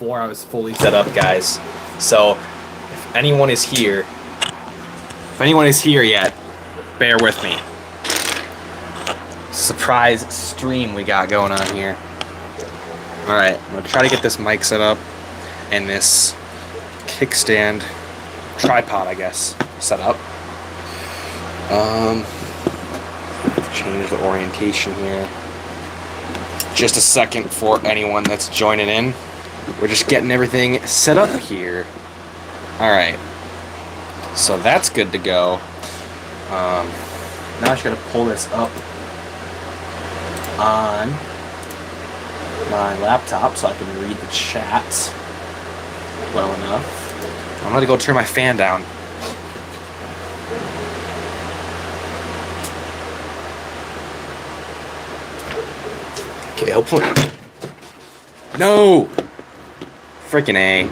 before I was fully set up, guys. So if anyone is here yet, bear with me. Surprise stream we got going on here. Alright, I'm gonna try to get this mic set up and this kickstand tripod, I guess, set up. Change the orientation here. Just a second for anyone that's joining in. We're just getting everything set up here. Alright. So that's good to go. Now I just gotta pull this up on my laptop so I can read the chat well enough. I'm gonna go turn my fan down. Okay, hopefully. No! Freaking A.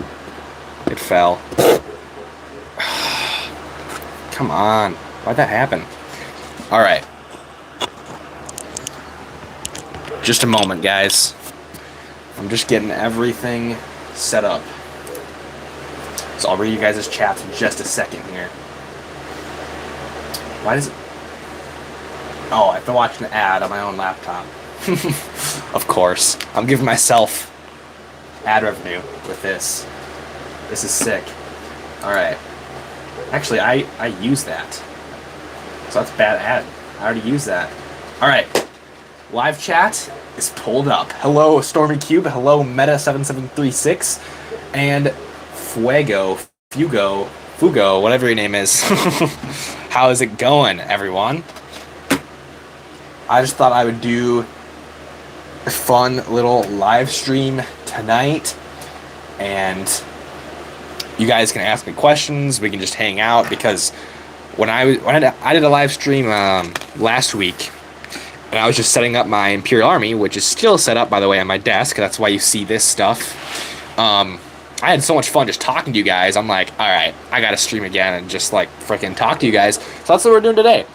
It fell. Come on. Why'd that happen? Alright. Just a moment, guys. I'm just getting everything set up. So I'll read you guys' chats in just a second here. Why does it... Oh, I've been watching an ad on my own laptop. Of course. I'm giving myself ad revenue with this. This is sick. Alright. Actually, I use that. So that's bad ad. I already used that. Alright. Live chat is pulled up. Hello, Stormy Cube. Hello, Meta7736. And Fugo, whatever your name is. How is it going, everyone? I just thought I would do a fun little live stream tonight, and you guys can ask me questions. We can just hang out, because when I did a live stream last week, and I was just setting up my Imperial Army, which is still set up, by the way, on my desk. That's why you see this stuff. I had so much fun just talking to you guys. I'm like, all right, I gotta stream again and just like freaking talk to you guys. So that's what we're doing today.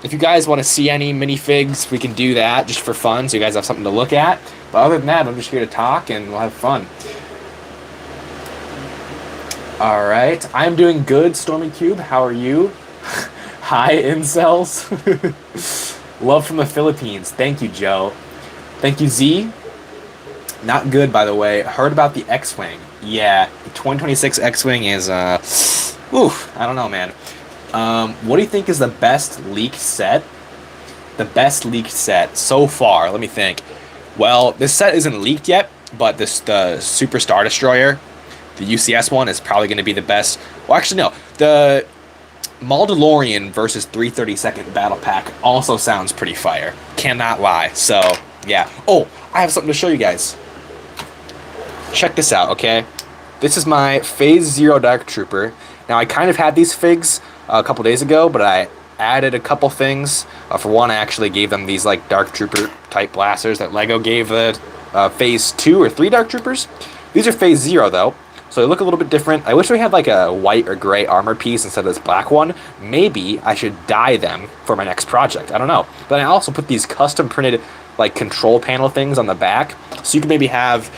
If you guys want to see any minifigs, we can do that just for fun, so you guys have something to look at. But other than that, I'm just here to talk, and we'll have fun. Alright, I'm doing good, Stormy Cube. How are you? Hi, incels. Love from the Philippines. Thank you, Joe. Thank you, Z. Not good, by the way. Heard about the X-Wing. Yeah, the 2026 X-Wing is, I don't know, man. What do you think is the best leaked set? The best leaked set so far, let me think. Well, this set isn't leaked yet, but the Super Star Destroyer, the UCS one, is probably going to be the best. Well, actually, no. The Mandalorian versus 332nd Battle Pack also sounds pretty fire. Cannot lie. So, yeah. Oh, I have something to show you guys. Check this out, okay? This is my Phase 0 Dark Trooper. Now, I kind of had these figs a couple days ago, but I added a couple things. For one, I actually gave them these like Dark Trooper type blasters that Lego gave the Phase 2 or 3 Dark Troopers. These are Phase 0 though, so they look a little bit different. I wish we had like a white or gray armor piece instead of this black one. Maybe I should dye them for my next project. I don't know. But I also put these custom printed like control panel things on the back, so you can maybe have,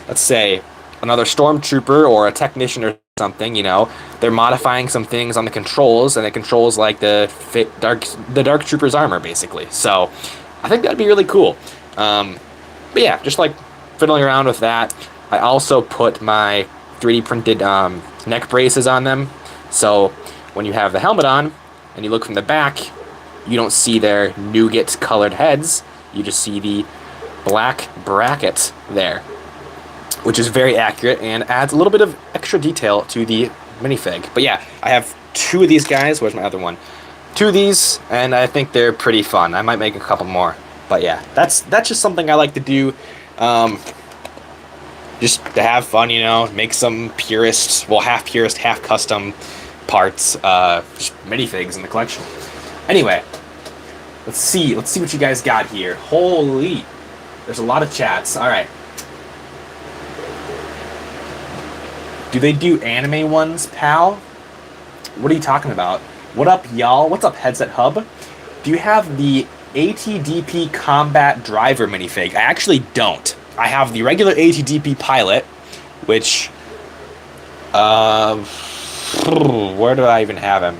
let's say, another stormtrooper or a technician or something, you know, they're modifying some things on the controls, and it controls like the Dark Trooper's armor, basically. So I think that'd be really cool. But yeah, just like fiddling around with that. I also put my 3D printed neck braces on them, so when you have the helmet on and you look from the back, you don't see their nougat colored heads, you just see the black bracket there, which is very accurate and adds a little bit of extra detail to the minifig. But yeah, I have 2 of these guys. Where's my other one? 2 of these, and I think they're pretty fun. I might make a couple more. But yeah, that's just something I like to do. Just to have fun, you know, make some half purist, half custom parts, just minifigs in the collection. Anyway, let's see what you guys got here. Holy, there's a lot of chats. All right. Do they do anime ones, pal? What are you talking about? What up, y'all? What's up, Headset Hub? Do you have the ATDP Combat Driver minifig? I actually don't. I have the regular ATDP pilot, which, where do I even have him?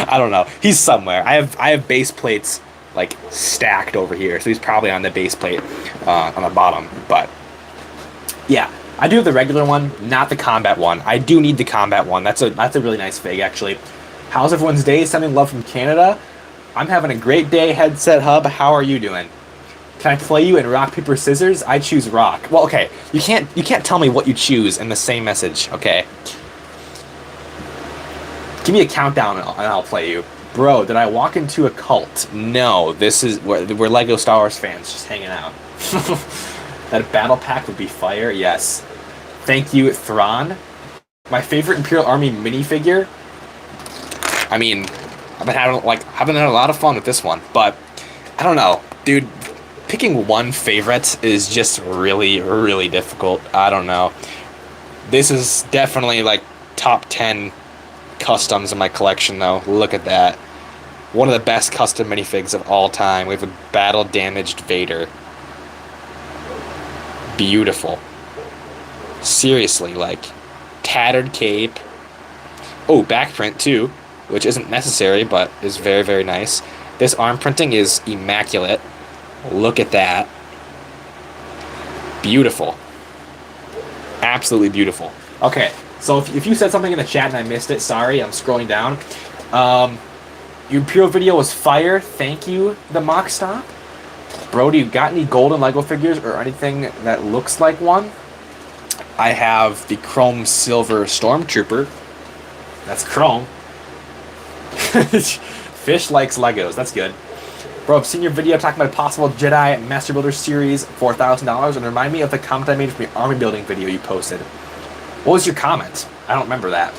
I don't know. He's somewhere. I have base plates like stacked over here, so he's probably on the base plate on the bottom. But yeah, I do have the regular one, not the combat one. I do need the combat one. That's a really nice fig actually. How's everyone's day? Sending love from Canada. I'm having a great day, Headset Hub. How are you doing? Can I play you in rock, paper, scissors? I choose rock. Well, okay. You can't tell me what you choose in the same message, okay? Give me a countdown and I'll play you. Bro, did I walk into a cult? No, this is we're Lego Star Wars fans just hanging out. That battle pack would be fire, yes. Thank you, Thrawn. My favorite Imperial Army minifigure. I mean, I've been having a lot of fun with this one, but I don't know, dude. Picking one favorite is just really, really difficult. I don't know. This is definitely like top 10 customs in my collection, though. Look at that. One of the best custom minifigs of all time. We have a battle-damaged Vader. Beautiful. Seriously, like, tattered cape. Oh, back print, too, which isn't necessary, but is very, very nice. This arm printing is immaculate. Look at that. Beautiful. Absolutely beautiful. Okay, so if you said something in the chat and I missed it, sorry, I'm scrolling down. Your Imperial video was fire. Thank you, the mock stop. Bro, do you got any golden Lego figures or anything that looks like one? I have the chrome silver Stormtrooper. That's chrome. Fish likes Legos. That's good. Bro, I've seen your video talking about a possible Jedi Master Builder series for $1,000, and remind me of the comment I made from your army building video you posted. What was your comment? I don't remember that.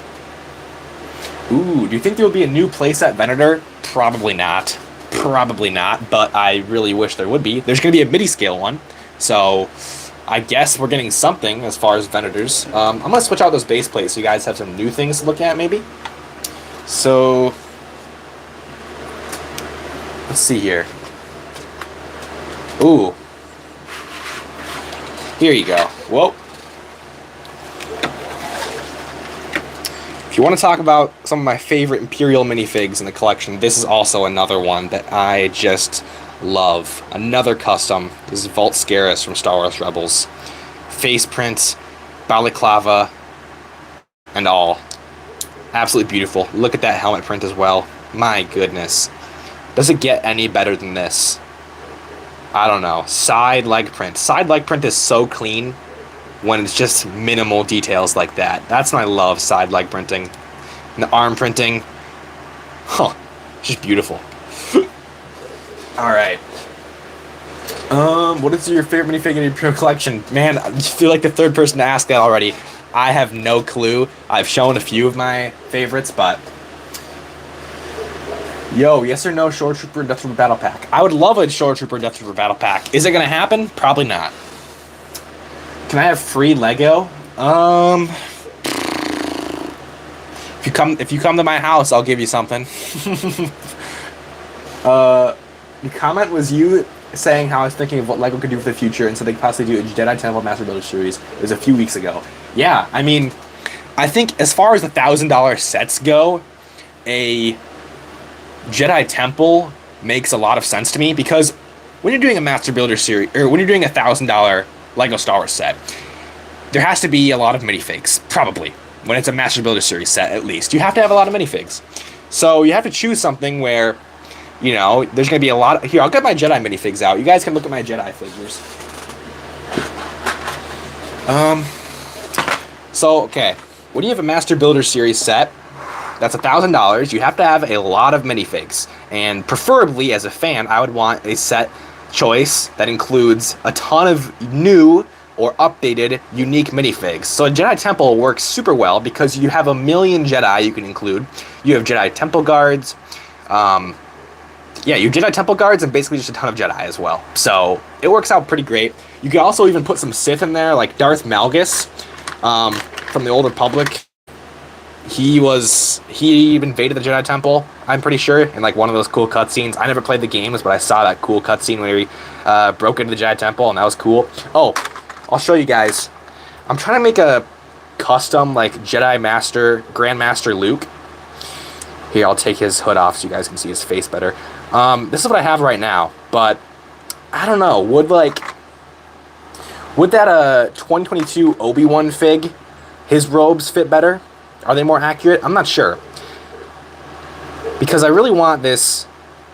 Ooh, do you think there will be a new playset Venator? Probably not. Probably not, but I really wish there would be. There's going to be a midi-scale one, so I guess we're getting something as far as Venators. I'm going to switch out those base plates so you guys have some new things to look at, maybe. So let's see here. Ooh. Here you go. Whoa. If you want to talk about some of my favorite Imperial minifigs in the collection, this is also another one that I just love. Another custom. This is Vault Scarus from Star Wars Rebels. Face print, balaclava, and all. Absolutely beautiful. Look at that helmet print as well. My goodness. Does it get any better than this? I don't know. Side leg print. Side leg print is so clean when it's just minimal details like that. That's when I love side leg printing. And the arm printing. Huh. Just beautiful. Alright. What is your favorite minifig in your Imperial collection? Man, I feel like the third person to ask that already. I have no clue. I've shown a few of my favorites, but yo, yes or no, Shore Trooper and Death Trooper Battle Pack? I would love a Shore Trooper and Death Trooper Battle Pack. Is it going to happen? Probably not. Can I have free Lego? If you come to my house, I'll give you something. The comment was you saying how I was thinking of what Lego could do for the future and so they could possibly do a Jedi Temple Master Builder series. It was a few weeks ago. Yeah, I mean, I think as far as the $1,000 sets go, a Jedi Temple makes a lot of sense to me because when you're doing a Master Builder series, or when you're doing a $1,000 Lego Star Wars set, there has to be a lot of minifigs, probably. When it's a Master Builder series set, at least. You have to have a lot of minifigs. So you have to choose something where, you know, there's going to be a lot of... Here, I'll get my Jedi minifigs out. You guys can look at my Jedi figures. So, okay. When you have a Master Builder series set, that's $1,000. You have to have a lot of minifigs. And preferably, as a fan, I would want a set choice that includes a ton of new or updated unique minifigs. So a Jedi Temple works super well because you have a million Jedi you can include. You have Jedi Temple guards. Yeah, you have Jedi Temple guards and basically just a ton of Jedi as well. So it works out pretty great. You can also even put some Sith in there, like Darth Malgus from the Old Republic. he invaded the Jedi Temple, I'm pretty sure, in like one of those cool cutscenes. I never played the games, but I saw that cool cutscene where he broke into the Jedi Temple, and that was cool. Oh, I'll show you guys. I'm trying to make a custom like Jedi Master Grandmaster Luke. Here, I'll take his hood off so you guys can see his face better. This is what I have right now, but I don't know. Would that 2022 Obi-Wan fig, his robes fit better? Are they more accurate? I'm not sure. Because I really want this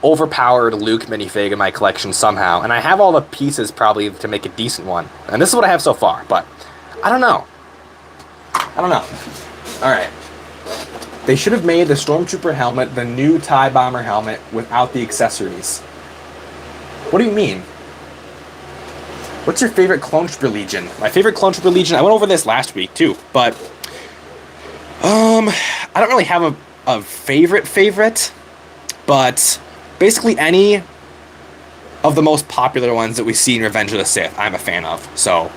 overpowered Luke minifig in my collection somehow, and I have all the pieces probably to make a decent one. And this is what I have so far, but I don't know. Alright. They should have made the Stormtrooper helmet the new TIE Bomber helmet without the accessories. What do you mean? What's your favorite Clone Trooper Legion? My favorite Clone Trooper Legion, I went over this last week too, but I don't really have a favorite, but basically any of the most popular ones that we see in Revenge of the Sith, I'm a fan of. So,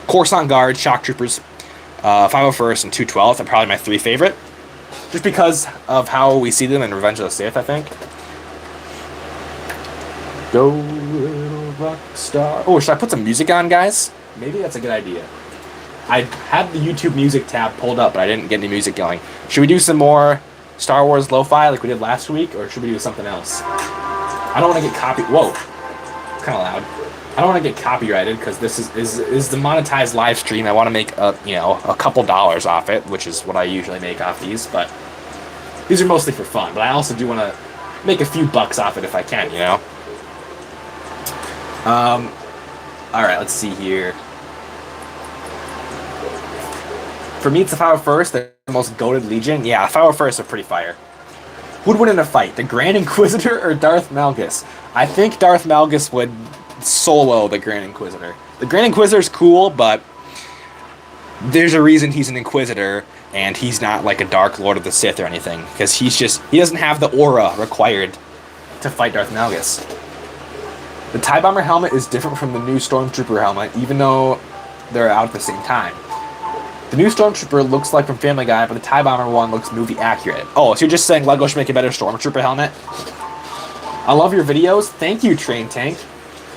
Coruscant Guard, Shock Troopers, 501st, and 212th are probably my three favorite. Just because of how we see them in Revenge of the Sith, I think. Go, little rock star. Oh, should I put some music on, guys? Maybe that's a good idea. I had the YouTube music tab pulled up, but I didn't get any music going. Should we do some more Star Wars lo-fi like we did last week, or should we do something else? I don't want to get Whoa, it's kind of loud. I don't want to get copyrighted because this is the monetized live stream. I want to make a couple dollars off it, which is what I usually make off these. But these are mostly for fun. But I also do want to make a few bucks off it if I can, you know. All right, let's see here. For me, it's the 501st, the most goated Legion. Yeah, 501st are pretty fire. Who'd win in a fight, the Grand Inquisitor or Darth Malgus? I think Darth Malgus would solo the Grand Inquisitor. The Grand Inquisitor's cool, but there's a reason he's an Inquisitor, and he's not like a Dark Lord of the Sith or anything, because he doesn't have the aura required to fight Darth Malgus. The TIE Bomber helmet is different from the new Stormtrooper helmet, even though they're out at the same time. The new Stormtrooper looks like from Family Guy, but the TIE Bomber one looks movie accurate. Oh, so you're just saying LEGO should make a better Stormtrooper helmet? I love your videos. Thank you, Train Tank.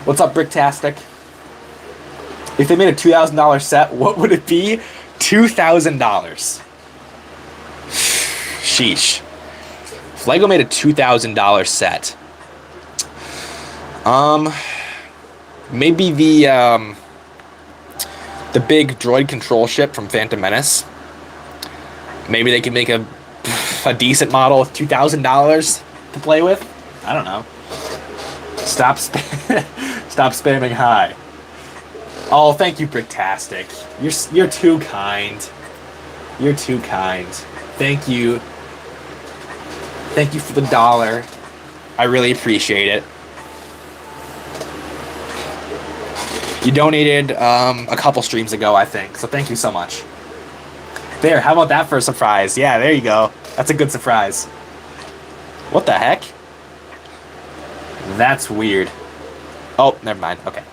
What's up, Bricktastic? If they made a $2,000 set, what would it be? $2,000. Sheesh. If LEGO made a $2,000 set, maybe the big droid control ship from Phantom Menace. Maybe they could make a decent model with $2,000 to play with. I don't know. Stop spamming hi. Oh, thank you, Bricktastic. You're too kind. You're too kind. Thank you. Thank you for the $1. I really appreciate it. You donated a couple streams ago, I think, so thank you so much. There, how about that for a surprise? Yeah, there you go. That's a good surprise. What the heck? That's weird. Oh, never mind. Okay.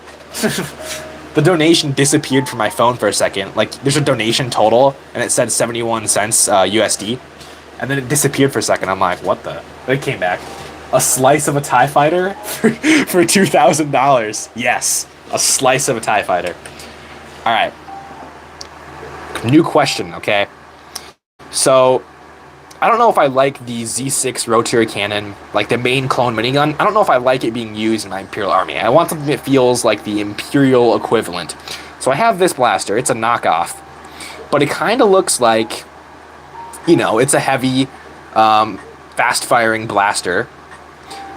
The donation disappeared from my phone for a second. Like, there's a donation total, and it said 71 cents USD. And then it disappeared for a second. I'm like, what the? But it came back. A slice of a TIE Fighter for $2,000. Yes. A slice of a TIE Fighter. Alright. New question, okay? So, I don't know if I like the Z6 rotary cannon, like the main clone minigun. I don't know if I like it being used in my Imperial army. I want something that feels like the Imperial equivalent. So I have this blaster. It's a knockoff. But it kind of looks like, you know, it's a heavy, fast-firing blaster.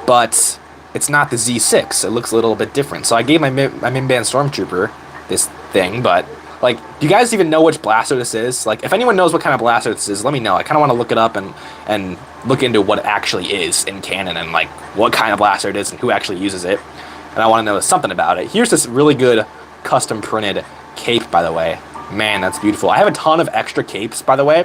But it's not the Z6. It looks a little bit different. So I gave my Min-Band Stormtrooper this thing, but, like, do you guys even know which blaster this is? Like, if anyone knows what kind of blaster this is, let me know. I kind of want to look it up and look into what it actually is in canon and, like, what kind of blaster it is and who actually uses it. And I want to know something about it. Here's this really good custom-printed cape, by the way. Man, that's beautiful. I have a ton of extra capes, by the way,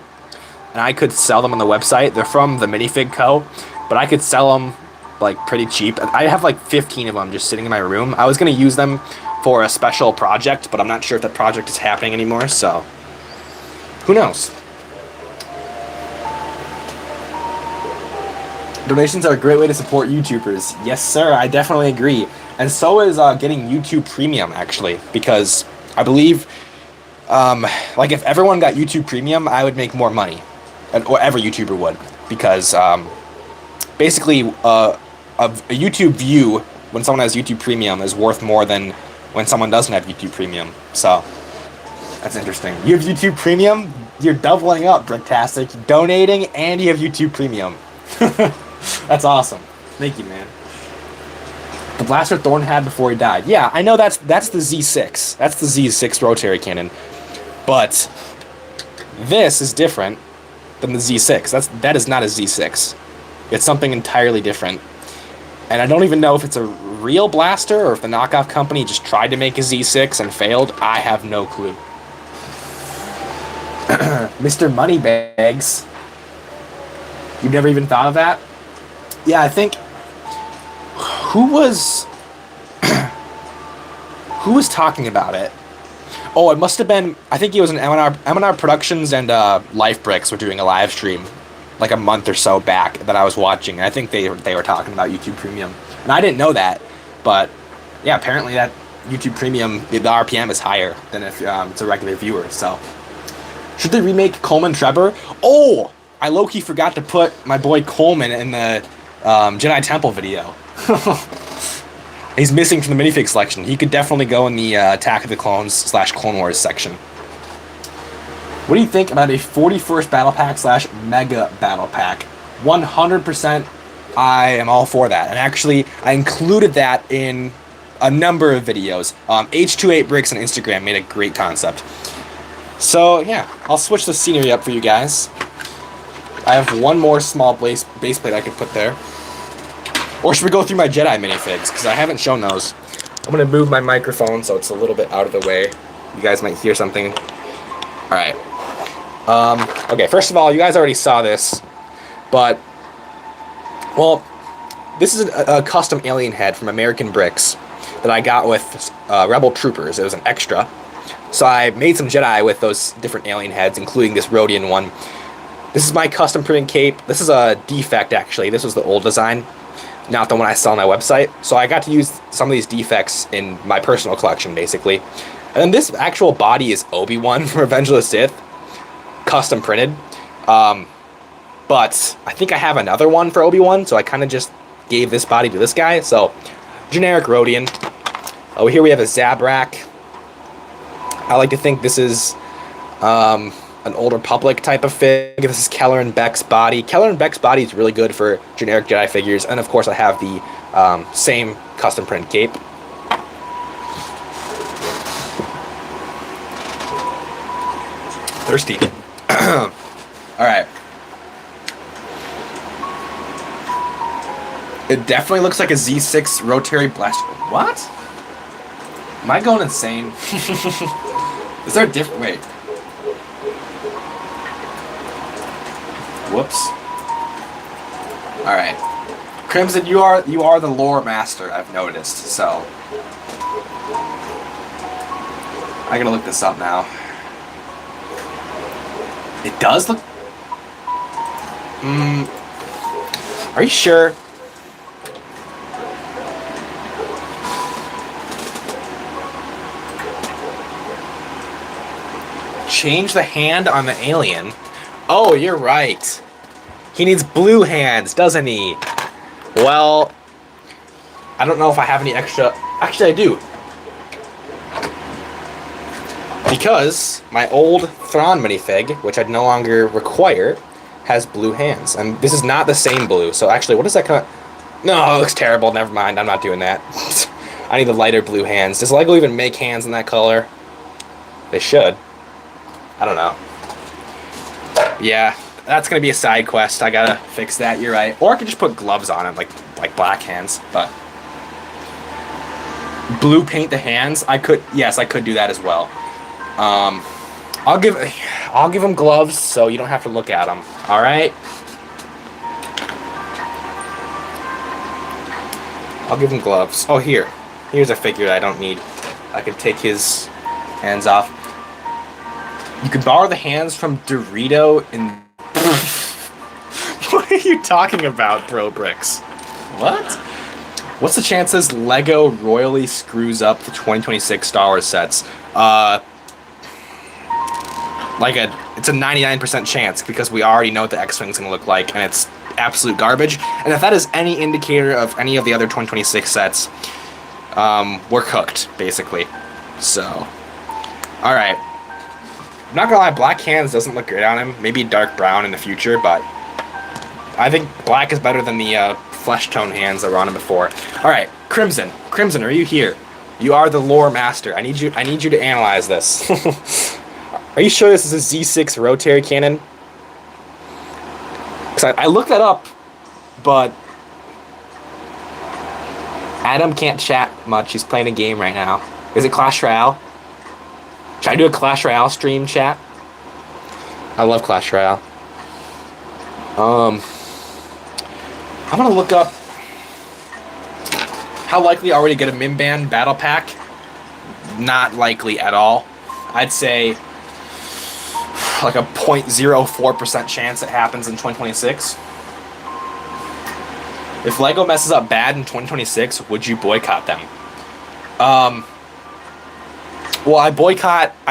and I could sell them on the website. They're from the Minifig Co., but I could sell them, like, pretty cheap. I have, like, 15 of them just sitting in my room. I was going to use them for a special project, but I'm not sure if that project is happening anymore, so who knows? Donations are a great way to support YouTubers. Yes, sir. I definitely agree. And so is getting YouTube Premium, actually, because I believe, like, if everyone got YouTube Premium, I would make more money, or every YouTuber would, because basically, a YouTube view when someone has YouTube Premium is worth more than when someone doesn't have YouTube Premium. So that's interesting. You have YouTube Premium, you're doubling up, Bricktastic, donating, and you have YouTube Premium. That's awesome. Thank you, man. The blaster Thorn had before he died. Yeah, I know that's the Z6. That's the Z6 rotary cannon. But this is different than the Z6. That is not a Z6. It's something entirely different. And I don't even know if it's a real blaster or if the knockoff company just tried to make a Z6 and failed. I have no clue. Mr. Moneybags. You've never even thought of that? Yeah, I think... Who was talking about it? Oh, it must have been... I think it was an M&R Productions and Life Bricks were doing a live stream like a month or so back that I was watching. And I think they were talking about YouTube Premium. And I didn't know that. But, yeah, apparently that YouTube Premium, the RPM is higher than if it's a regular viewer, so... Should they remake Coleman Trevor? Oh! I low-key forgot to put my boy Coleman in the Jedi Temple video. He's missing from the minifig selection. He could definitely go in the Attack of the Clones / Clone Wars section. What do you think about a 41st Battle Pack / Mega Battle Pack? 100% I am all for that. And actually, I included that in a number of videos. H28 Bricks on Instagram made a great concept. So, yeah, I'll switch the scenery up for you guys. I have one more small base plate I could put there. Or should we go through my Jedi minifigs? Because I haven't shown those. I'm going to move my microphone so it's a little bit out of the way. You guys might hear something. Alright. Okay, first of all, you guys already saw this. But, well, this is a custom alien head from American Bricks that I got with Rebel Troopers. It was an extra. So I made some Jedi with those different alien heads, including this Rodian one. This is my custom printed cape. This is a defect, actually. This was the old design, not the one I saw on my website. So I got to use some of these defects in my personal collection, basically. And then this actual body is Obi-Wan from Revenge of the Sith, custom printed. But I think I have another one for Obi-Wan, so I kind of just gave this body to this guy. So, generic Rodian. Over here we have a Zabrak. I like to think this is an Old Republic type of fig. This is Keller and Beck's body. Keller and Beck's body is really good for generic Jedi figures. And of course I have the same custom print cape. Thirsty. Alright. It definitely looks like a Z6 rotary blaster. What? Am I going insane? Is there a different... Wait. Whoops. Alright. Crimson, you are the lore master, I've noticed, so... I gotta look this up now. It does look... Are you sure? Change the hand on the alien. Oh, you're right. He needs blue hands, doesn't he? Well, I don't know if I have any extra... Actually, I do. Because my old Thrawn minifig, which I no longer require, has blue hands. And this is not the same blue. So actually, what does that kind of... No, it looks terrible. Never mind. I'm not doing that. I need the lighter blue hands. Does LEGO even make hands in that color? They should. I don't know. Yeah, that's gonna be a side quest. I gotta fix that. You're right. Or I could just put gloves on it, like black hands. But blue paint the hands. Yes, I could do that as well. I'll give them gloves so you don't have to look at them. All right. I'll give him gloves. Oh, here's a figure that I don't need. I could take his hands off. You can borrow the hands from Dorito in... What are you talking about, Bro Bricks? What? What's the chances Lego royally screws up the 2026 Star Wars sets? It's a 99% chance because we already know what the X-Wing's gonna look like, and it's absolute garbage. And if that is any indicator of any of the other 2026 sets, we're cooked, basically. So, all right. I'm not gonna lie, black hands doesn't look great on him. Maybe dark brown in the future, but I think black is better than the flesh tone hands that were on him before. All right, Crimson. Crimson, are you here? You are the lore master. I need you to analyze this. Are you sure this is a Z6 rotary cannon? Because I looked that up, but Adam can't chat much. He's playing a game right now. Is it Clash Royale? Should I do a Clash Royale stream, chat? I love Clash Royale. I'm gonna look up how likely are we to get a Mimban battle pack. Not likely at all. I'd say like a 0.04% chance it happens in 2026. If Lego messes up bad in 2026, would you boycott them? Well, I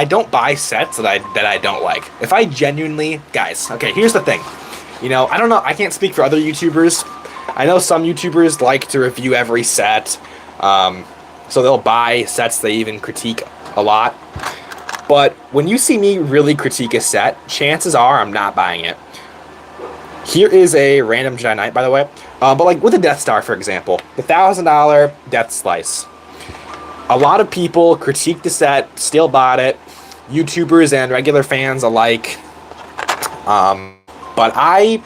don't buy sets that I don't like. If I genuinely, guys, okay, here's the thing. You know, I don't know, I can't speak for other YouTubers. I know some YouTubers like to review every set, so they'll buy sets they even critique a lot. But when you see me really critique a set, chances are I'm not buying it. Here is a random Jedi Knight, by the way. But like with the Death Star, for example, the $1,000 Death Slice. A lot of people critique the set, still bought it. YouTubers and regular fans alike. But I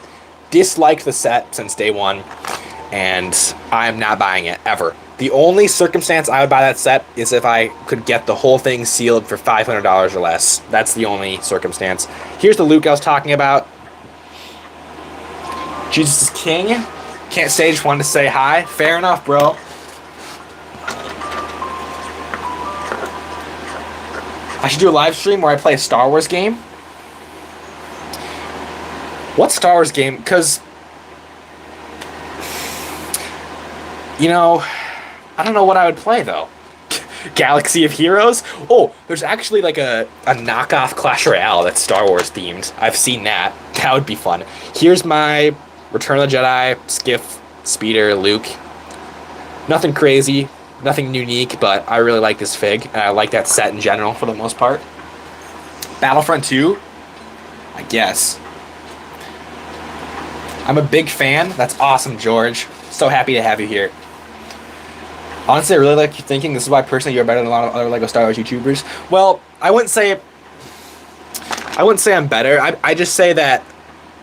disliked the set since day one, and I'm not buying it, ever. The only circumstance I would buy that set is if I could get the whole thing sealed for $500 or less. That's the only circumstance. Here's the Luke I was talking about. Jesus is king. Can't say, just wanted to say hi. Fair enough, bro. I should do a live stream where I play a Star Wars game. What Star Wars game? Because, you know, I don't know what I would play, though. Galaxy of Heroes? Oh, there's actually like a knockoff Clash Royale that's Star Wars themed. I've seen that. That would be fun. Here's my Return of the Jedi, Skiff, Speeder, Luke. Nothing crazy, nothing unique, but I really like this fig, and I like that set in general for the most part. Battlefront 2? I guess. I'm a big fan. That's awesome, George. So happy to have you here. Honestly, I really like you thinking. This is why personally you're better than a lot of other LEGO Star Wars YouTubers. Well, I wouldn't say I'm better. I just say that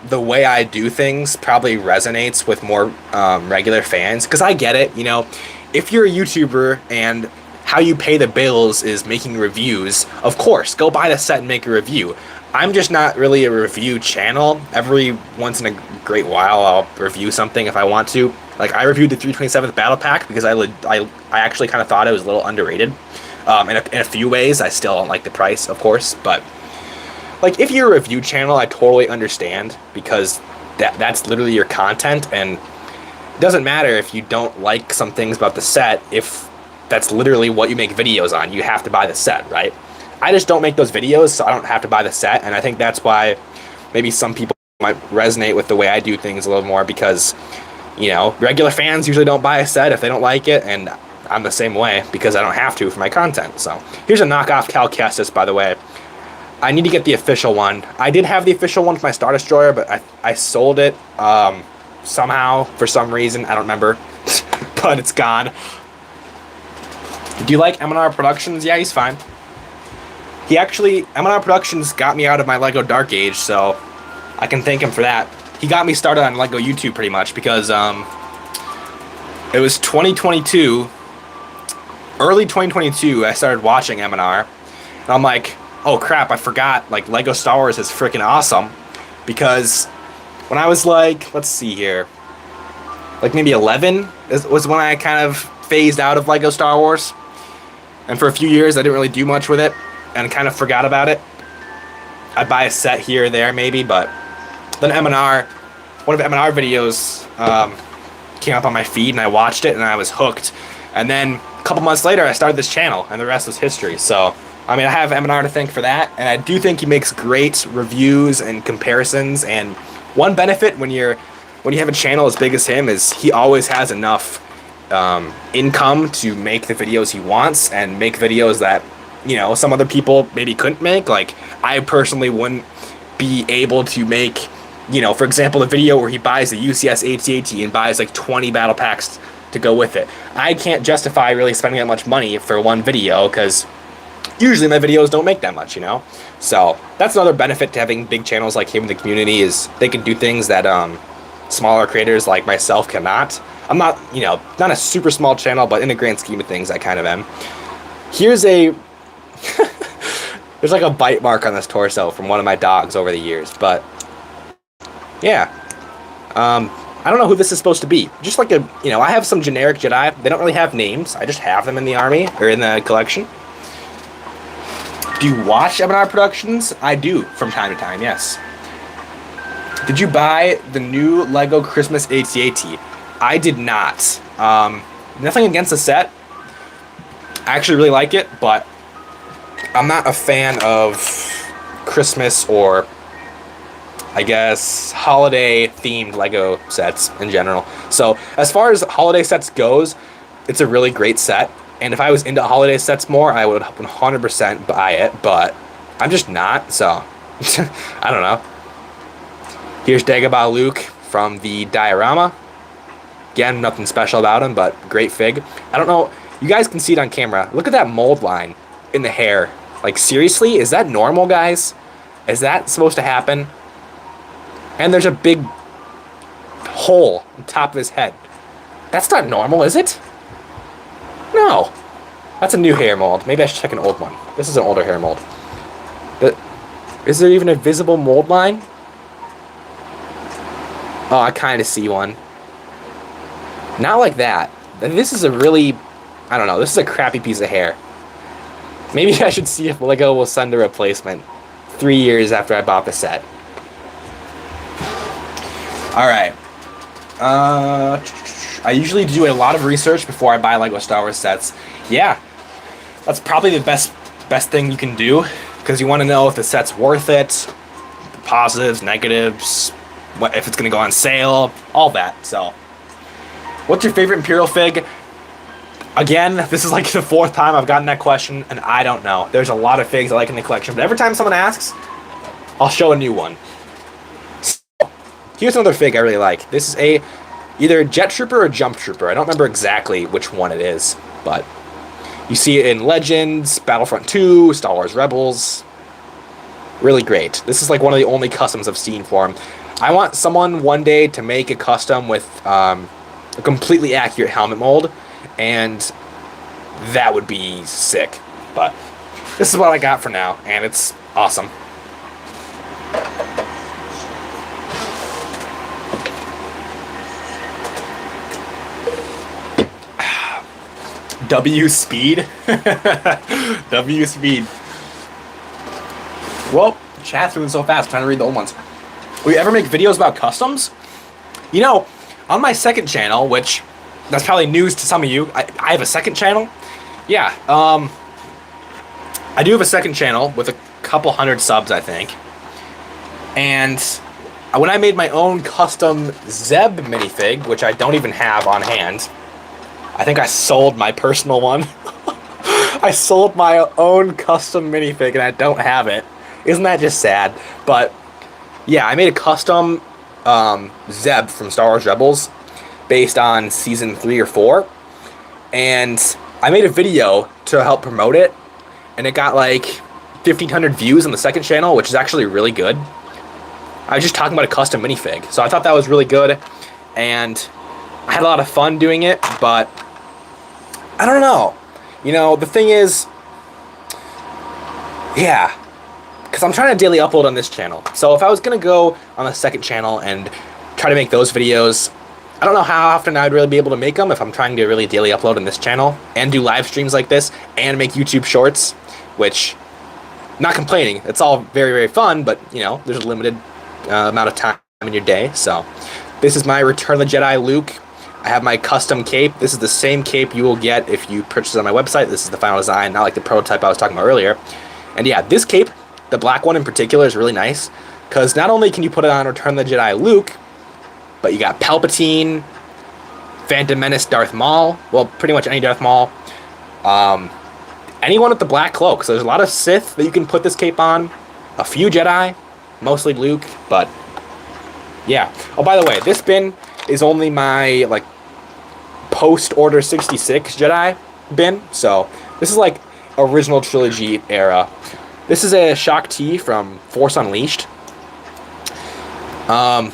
the way I do things probably resonates with more regular fans. Because I get it, you know. If you're a YouTuber and how you pay the bills is making reviews, of course, go buy the set and make a review. I'm just not really a review channel. Every once in a great while, I'll review something if I want to. Like, I reviewed the 327th Battle Pack because I actually kind of thought it was a little underrated. In a few ways, I still don't like the price, of course. But, like, if you're a review channel, I totally understand because that's literally your content. And it doesn't matter if you don't like some things about the set if that's literally what you make videos on. You have to buy the set, right? I just don't make those videos, so I don't have to buy the set, and I think that's why maybe some people might resonate with the way I do things a little more because, you know, regular fans usually don't buy a set if they don't like it, and I'm the same way because I don't have to for my content. So here's a knockoff Cal Kestis, by the way. I need to get the official one. I did have the official one for my Star Destroyer, but I sold it somehow, for some reason. I don't remember, but it's gone. Do you like M&R Productions? Yeah, he's fine. He actually, M&R Productions got me out of my LEGO Dark Age, so I can thank him for that. He got me started on LEGO YouTube pretty much because it was 2022, early 2022, I started watching M&R, and I'm like, oh crap, I forgot, like, LEGO Star Wars is freaking awesome, because when I was like, let's see here, like maybe 11 was when I kind of phased out of LEGO Star Wars, and for a few years I didn't really do much with it, and kind of forgot about it. I'd buy a set here or there maybe, but then M&R one of the M&R videos came up on my feed, and I watched it, and I was hooked. And then a couple months later, I started this channel, and the rest was history. So, I mean, I have M&R to thank for that, and I do think he makes great reviews and comparisons. And one benefit when you have a channel as big as him is he always has enough income to make the videos he wants and make videos that, you know, some other people maybe couldn't make. Like, I personally wouldn't be able to make, you know, for example, the video where he buys the UCS AT-AT and buys like 20 battle packs to go with it. I can't justify really spending that much money for one video because usually my videos don't make that much, you know? So that's another benefit to having big channels like him in the community, is they can do things that smaller creators like myself cannot. I'm not, you know, not a super small channel, but in the grand scheme of things, I kind of am. Here's a... There's like a bite mark on this torso from one of my dogs over the years, but yeah. I don't know who this is supposed to be. Just like a, you know, I have some generic Jedi. They don't really have names. I just have them in the army, or in the collection. Do you watch M&R Productions? I do, from time to time, yes. Did you buy the new Lego Christmas AT-AT? I did not. Nothing against the set. I actually really like it, but I'm not a fan of Christmas or, I guess, holiday-themed Lego sets in general. So as far as holiday sets goes, it's a really great set. And if I was into holiday sets more, I would 100% buy it. But I'm just not, so I don't know. Here's Dagobah Luke from the diorama. Again, nothing special about him, but great fig. I don't know. You guys can see it on camera. Look at that mold line in the hair. Like, seriously? Is that normal, guys? Is that supposed to happen? And there's a big hole on top of his head. That's not normal, is it? No. That's a new hair mold. Maybe I should check an old one. This is an older hair mold. Is there even a visible mold line? Oh, I kind of see one. Not like that. This is a really... I don't know. This is a crappy piece of hair. Maybe I should see if Lego will send a replacement 3 years after I bought the set. Alright. I usually do a lot of research before I buy Lego Star Wars sets. Yeah. That's probably the best thing you can do, because you want to know if the set's worth it, the positives, negatives, what if it's going to go on sale, all that. So, what's your favorite Imperial fig? Again, this is like the 4th time I've gotten that question, and I don't know. There's a lot of figs I like in the collection, but every time someone asks, I'll show a new one. So, here's another fig I really like. This is either a Jet Trooper or Jump Trooper. I don't remember exactly which one it is, but you see it in Legends, Battlefront 2, Star Wars Rebels. Really great. This is like one of the only customs I've seen for him. I want someone one day to make a custom with a completely accurate helmet mold, and that would be sick. But this is what I got for now, and it's awesome. W speed? W speed. Well, chat's moving so fast, I'm trying to read the old ones. Will you ever make videos about customs? You know, on my second channel, which that's probably news to some of you, I have a second channel. Yeah, I do have a second channel with a couple hundred subs, I think. And when I made my own custom Zeb minifig, which I don't even have on hand, I think I sold my personal one. I sold my own custom minifig and I don't have it. Isn't that just sad? But yeah, I made a custom Zeb from Star Wars Rebels based on season 3 or 4. And I made a video to help promote it, and it got like 1,500 views on the second channel, which is actually really good. I was just talking about a custom minifig, so I thought that was really good, and I had a lot of fun doing it, but I don't know. You know, the thing is, yeah, because I'm trying to daily upload on this channel. So if I was going to go on the second channel and try to make those videos, I don't know how often I'd really be able to make them if I'm trying to really daily upload on this channel and do live streams like this and make YouTube shorts, which, not complaining, it's all very, very fun, but, you know, there's a limited amount of time in your day, so This is my Return of the Jedi Luke. I have my custom cape. This is the same cape you will get if you purchase it on my website. This is the final design, not like the prototype I was talking about earlier. And yeah, this cape, the black one in particular, is really nice, because not only can you put it on Return of the Jedi Luke, but you got Palpatine, Phantom Menace Darth Maul, well, pretty much any Darth Maul, anyone with the black cloak. So there's a lot of Sith that you can put this cape on, a few Jedi, mostly Luke, but yeah. Oh, by the way, this bin is only my, like, post-Order 66 Jedi bin, so this is, like, original trilogy era. This is a Shock T from Force Unleashed. I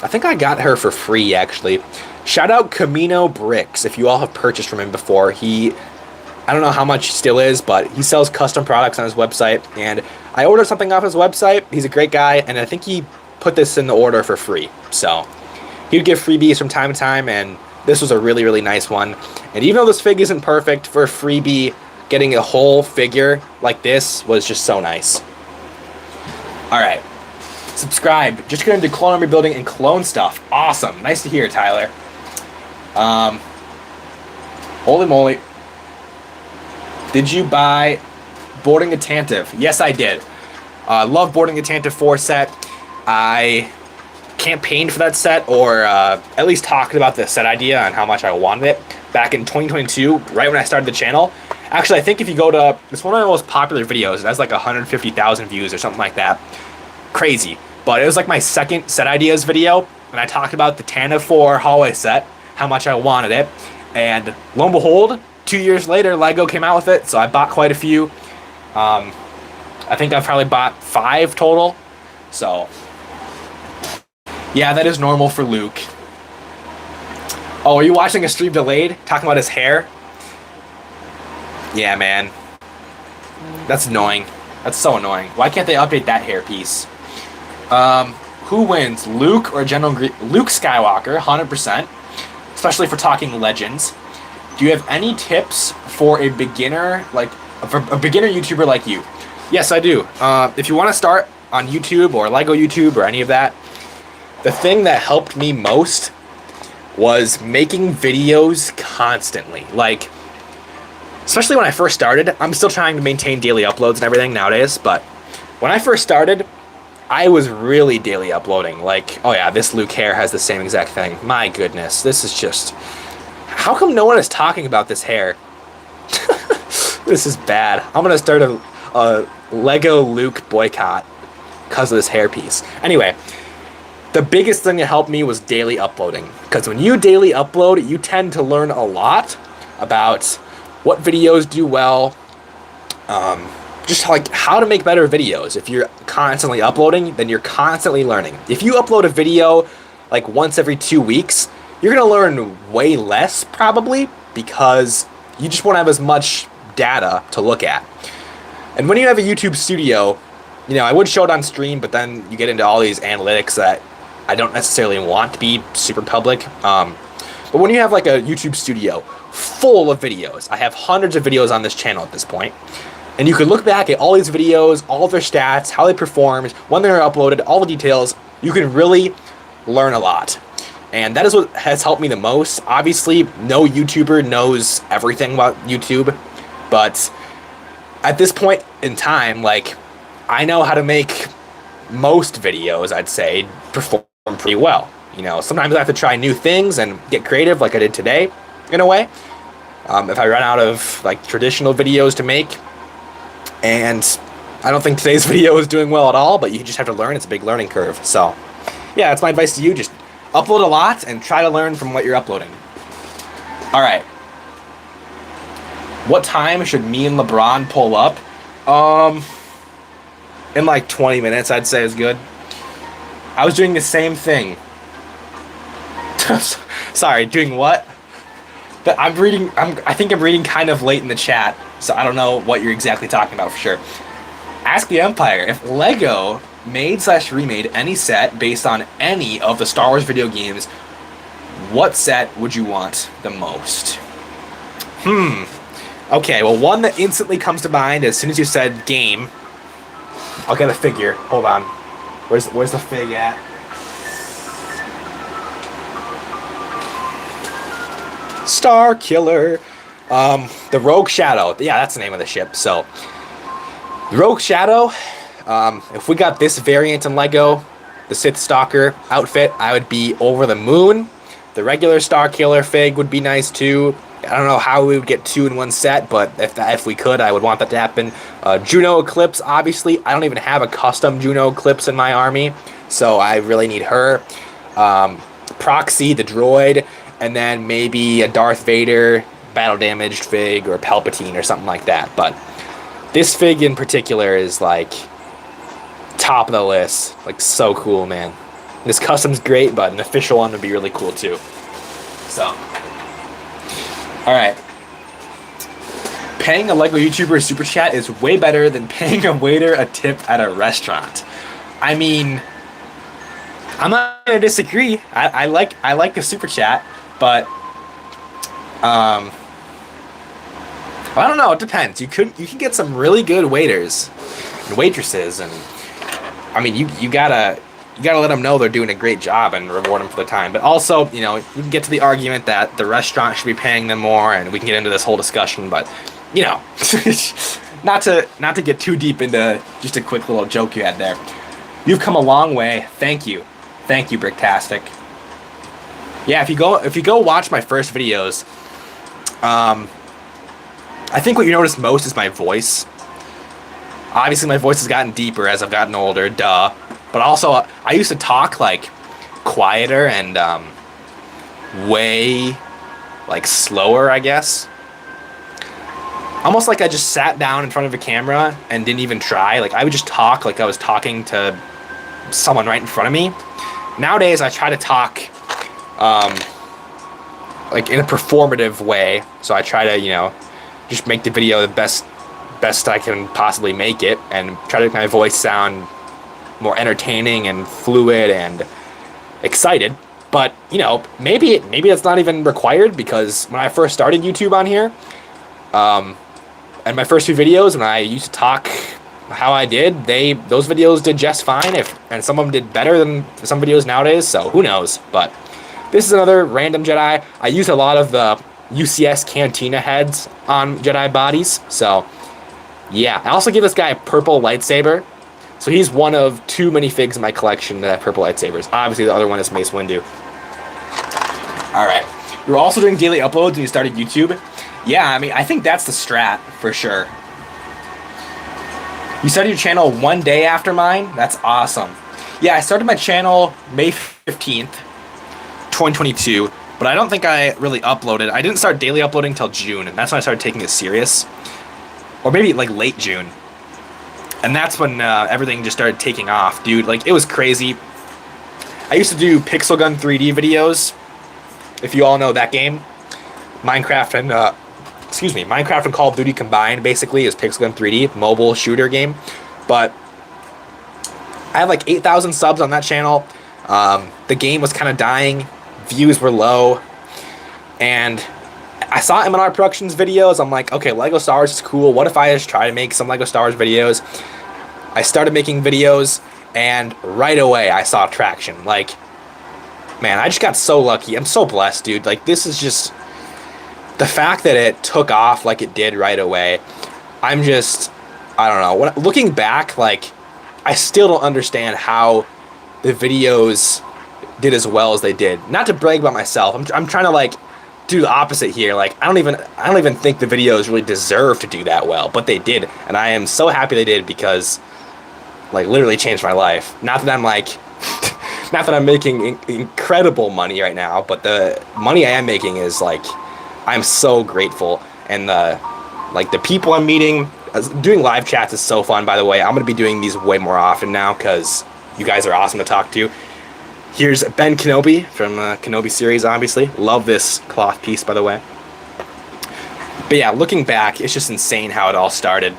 think I got her for free, actually. Shout out Camino Bricks, if you all have purchased from him before. I don't know how much he still is, but he sells custom products on his website, and I ordered something off his website. He's a great guy, and I think he put this in the order for free. So he would give freebies from time to time, and this was a really, really nice one. And even though this fig isn't perfect, for a freebie, getting a whole figure like this was just so nice. Alright. Subscribe. Just getting into clone army building and clone stuff. Awesome. Nice to hear, Tyler. Holy moly. Did you buy Boarding a Tantive? Yes, I did. Love Boarding a Tantive 4 set. I campaigned for that set, or at least talked about the set idea and how much I wanted it back in 2022, right when I started the channel. Actually, I think if you go to, it's one of my most popular videos. It has like 150,000 views or something like that. Crazy. But it was like my second set ideas video, and I talked about the Tantive 4 hallway set, how much I wanted it, and lo and behold, 2 years later, LEGO came out with it, so I bought quite a few. I think I've probably bought 5 total, so yeah, that is normal for Luke. Oh, are you watching a stream delayed? Talking about his hair? Yeah, man. That's annoying. That's so annoying. Why can't they update that hair piece? Who wins, Luke or General Luke Skywalker, 100%. Especially for talking legends. Do you have any tips for a beginner, for a beginner YouTuber like you? Yes, I do. If you want to start on YouTube or LEGO YouTube or any of that, the thing that helped me most was making videos constantly. Like, especially when I first started, I'm still trying to maintain daily uploads and everything nowadays, but when I first started, I was really daily uploading. Like, oh yeah, this Luke hair has the same exact thing. My goodness, this is just... How come no one is talking about this hair? This is bad. I'm gonna start a LEGO Luke boycott because of this hairpiece. Anyway, the biggest thing that helped me was daily uploading. Because when you daily upload, you tend to learn a lot about what videos do well, just like how to make better videos. If you're constantly uploading, then you're constantly learning. If you upload a video like once every 2 weeks, you're gonna learn way less probably, because you just won't have as much data to look at. And when you have a YouTube studio, you know, I would show it on stream, but then you get into all these analytics that I don't necessarily want to be super public. But when you have like a YouTube studio full of videos, I have hundreds of videos on this channel at this point, and you can look back at all these videos, all of their stats, how they performed, when they were uploaded, all the details. You can really learn a lot. And that is what has helped me the most. Obviously, no YouTuber knows everything about YouTube, but at this point in time, like, I know how to make most videos, I'd say, perform pretty well. You know, sometimes I have to try new things and get creative like I did today, in a way. If I run out of, like, traditional videos to make, and I don't think today's video is doing well at all, but you just have to learn. It's a big learning curve. So, yeah, that's my advice to you. Just upload a lot and try to learn from what you're uploading. Alright. What time should me and LeBron pull up? In like 20 minutes, I'd say is good. I was doing the same thing. Sorry, doing what? But I think I'm reading kind of late in the chat, so I don't know what you're exactly talking about for sure. Ask the Empire, if LEGO made/remade any set based on any of the Star Wars video games, what set would you want the most? Okay, well, one that instantly comes to mind as soon as you said game. I'll get a figure. Hold on. Where's the fig at? Star Killer. The Rogue Shadow. Yeah, that's the name of the ship. So, Rogue Shadow. If we got this variant in Lego, the Sith Stalker outfit, I would be over the moon. The regular Star Killer fig would be nice too. I don't know how we would get 2 in one set, but if we could, I would want that to happen. Juno Eclipse, obviously. I don't even have a custom Juno Eclipse in my army, so I really need her. Proxy, the droid, and then maybe a Darth Vader battle damaged fig or Palpatine or something like that. But this fig in particular is like top of the list. Like, so cool, man. This custom's great, but an official one would be really cool too. So, alright. Paying a Lego YouTuber super chat is way better than paying a waiter a tip at a restaurant. I mean, I'm not gonna disagree. I like the super chat, but I don't know, it depends. You can get some really good waiters and waitresses, and I mean you gotta let them know they're doing a great job and reward them for the time. But also, you know, you can get to the argument that the restaurant should be paying them more, and we can get into this whole discussion. But you know, not to get too deep into just a quick little joke you had there. You've come a long way. Thank you, Bricktastic. Yeah, if you go watch my first videos, I think what you notice most is my voice. Obviously, my voice has gotten deeper as I've gotten older, duh. But also, I used to talk like quieter and way like slower, I guess. Almost like I just sat down in front of a camera and didn't even try. Like, I would just talk like I was talking to someone right in front of me. Nowadays, I try to talk like in a performative way. So I try to, you know, just make the video the best I can possibly make it, and try to make my voice sound more entertaining and fluid and excited. But, you know, maybe that's not even required, because when I first started YouTube on here, and my first few videos, when I used to talk how I did, those videos did just fine, and some of them did better than some videos nowadays, so who knows. But this is another random Jedi. I use a lot of the UCS Cantina heads on Jedi bodies, so yeah. I also give this guy a purple lightsaber. So he's one of 2 minifigs in my collection that have purple lightsabers. Obviously, the other one is Mace Windu. Alright. You were also doing daily uploads when you started YouTube? Yeah, I mean, I think that's the strat, for sure. You started your channel 1 day after mine? That's awesome. Yeah, I started my channel May 15th, 2022, but I don't think I really uploaded. I didn't start daily uploading until June, and that's when I started taking it serious. Or maybe, like, late June. And that's when everything just started taking off, dude. Like, it was crazy. I used to do Pixel Gun 3D videos, if you all know that game. Minecraft and Call of Duty combined, basically, is Pixel Gun 3D, mobile shooter game. But I had like 8,000 subs on that channel. The game was kind of dying. Views were low. And I saw M&R Productions videos. I'm like, okay, Lego Star Wars is cool. What if I just try to make some Lego Star Wars videos? I started making videos, and right away I saw traction. Like, man, I just got so lucky. I'm so blessed, dude. Like, this is just the fact that it took off like it did right away. I'm just, I don't know. Looking back, like, I still don't understand how the videos did as well as they did. Not to brag about myself. I'm trying to, like, do the opposite here. Like, I don't even think the videos really deserve to do that well, but they did, and I am so happy they did, because, like, literally changed my life. Not that I'm like, not that I'm making incredible money right now, but the money I am making is, like, I'm so grateful. And the people I'm meeting, doing live chats is so fun. By the way, I'm gonna be doing these way more often now, because you guys are awesome to talk to. Here's Ben Kenobi from Kenobi series, obviously. Love this cloth piece, by the way. But yeah, looking back, it's just insane how it all started.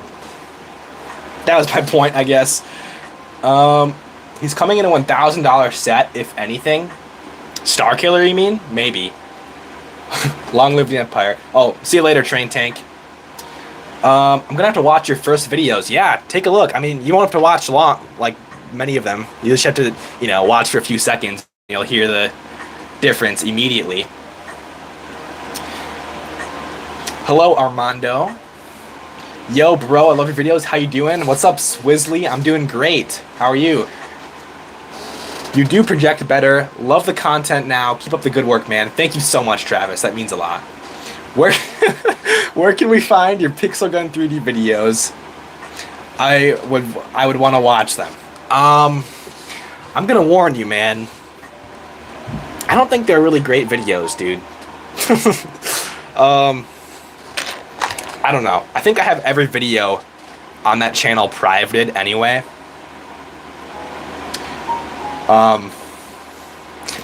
That was my point, I guess. He's coming in a $1,000 set, if anything. Star Killer, you mean? Maybe. Long live the Empire. Oh, see you later, Train Tank. I'm gonna have to watch your first videos. Yeah, take a look. I mean, you won't have to watch long, like, many of them. You just have to, you know, watch for a few seconds. You'll hear the difference immediately. Hello, Armando. Yo, bro, I love your videos. How you doing? What's up, Swizzly? I'm doing great. How are you? You do project better. Love the content now. Keep up the good work, man. Thank you so much, Travis. That means a lot. Where where can we find your Pixel Gun 3D videos? I would want to watch them. I'm gonna warn you, man. I don't think they're really great videos, dude. I don't know. I think I have every video on that channel privated anyway.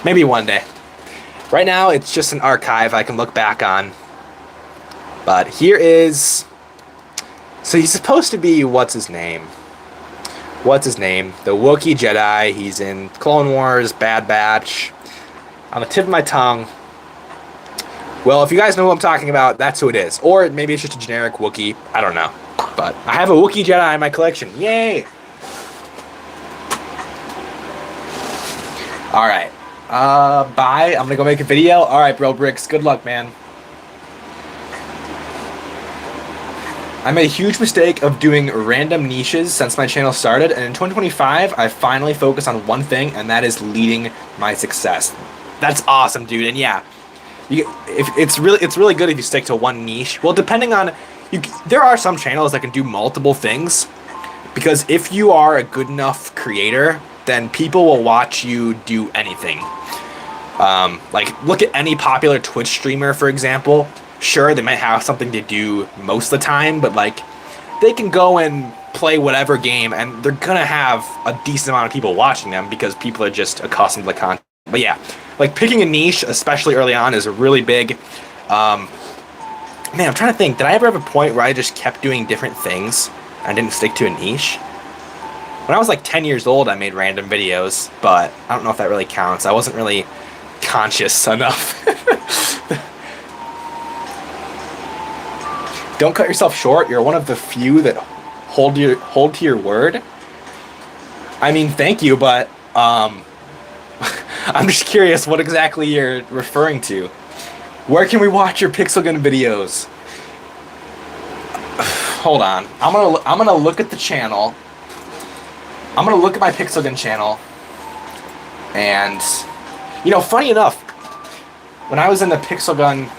Maybe one day. Right now, it's just an archive I can look back on. But here is... So he's supposed to be... What's his name? What's his name? The Wookiee Jedi. He's in Clone Wars, Bad Batch. On the tip of my tongue. Well, if you guys know who I'm talking about, that's who it is. Or maybe it's just a generic Wookiee. I don't know. But I have a Wookiee Jedi in my collection. Yay! Alright. Bye. I'm gonna go make a video. Alright, bro, Bricks. Good luck, man. I made a huge mistake of doing random niches since my channel started, and in 2025, I finally focused on one thing, and that is leading my success. That's awesome, dude. And yeah, it's really good if you stick to one niche. Well, depending on there are some channels that can do multiple things, because if you are a good enough creator, then people will watch you do anything. Like look at any popular Twitch streamer, for example. Sure, they might have something to do most of the time, but like they can go and play whatever game, and they're gonna have a decent amount of people watching them because people are just accustomed to the content. But yeah, like picking a niche, especially early on, is really big. Man, I'm trying to think. Did I ever have a point where I just kept doing different things and didn't stick to a niche? When I was like 10 years old, I made random videos, but I don't know if that really counts. I wasn't really conscious enough. Don't cut yourself short. You're one of the few that hold to your word. I mean, thank you, but I'm just curious what exactly you're referring to. Where can we watch your Pixel Gun videos? Hold on. I'm gonna look at the channel. I'm gonna look at my Pixel Gun channel, and you know, funny enough, when I was in the Pixel Gun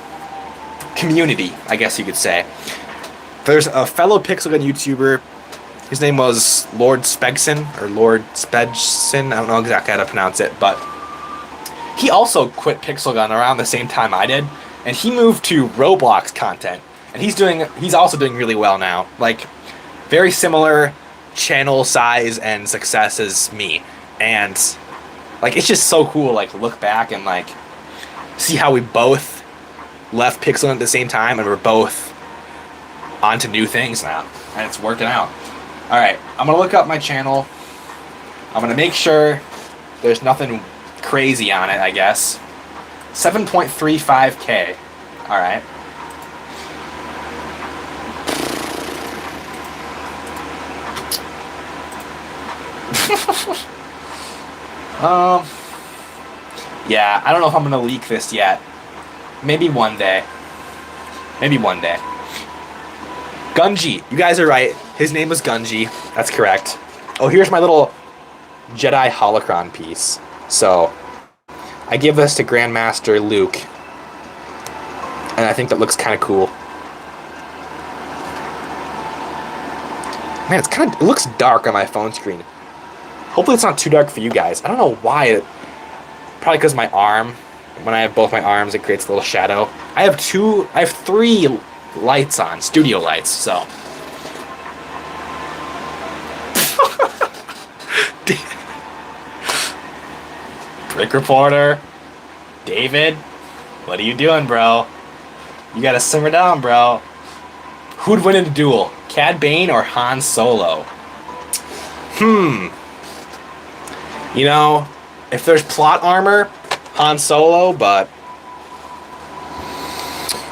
community, I guess you could say, there's a fellow Pixel Gun YouTuber. His name was Lord Spegson, or Lord Spegson. I don't know exactly how to pronounce it, but he also quit Pixel Gun around the same time I did, and he moved to Roblox content, and he's also doing really well now. Like, very similar channel size and success as me, and like it's just so cool. Like look back and like see how we both left Pixel Gun at the same time, and we're both onto new things now, and it's working out. All right, I'm gonna look up my channel. I'm gonna make sure there's nothing crazy on it, I guess. 7.35K. All right. Yeah, I don't know if I'm gonna leak this yet. Maybe one day. Maybe one day. Gunji. You guys are right. His name was Gunji. That's correct. Oh, here's my little Jedi holocron piece. So, I give this to Grandmaster Luke. And I think that looks kind of cool. Man, it looks dark on my phone screen. Hopefully it's not too dark for you guys. I don't know why. Probably because my arm. When I have both my arms, it creates a little shadow. I have 3 lights on, studio lights, so. Brick Reporter. David, what are you doing, bro? You gotta simmer down, bro. Who'd win in a duel? Cad Bane or Han Solo? You know, if there's plot armor, Han Solo, but...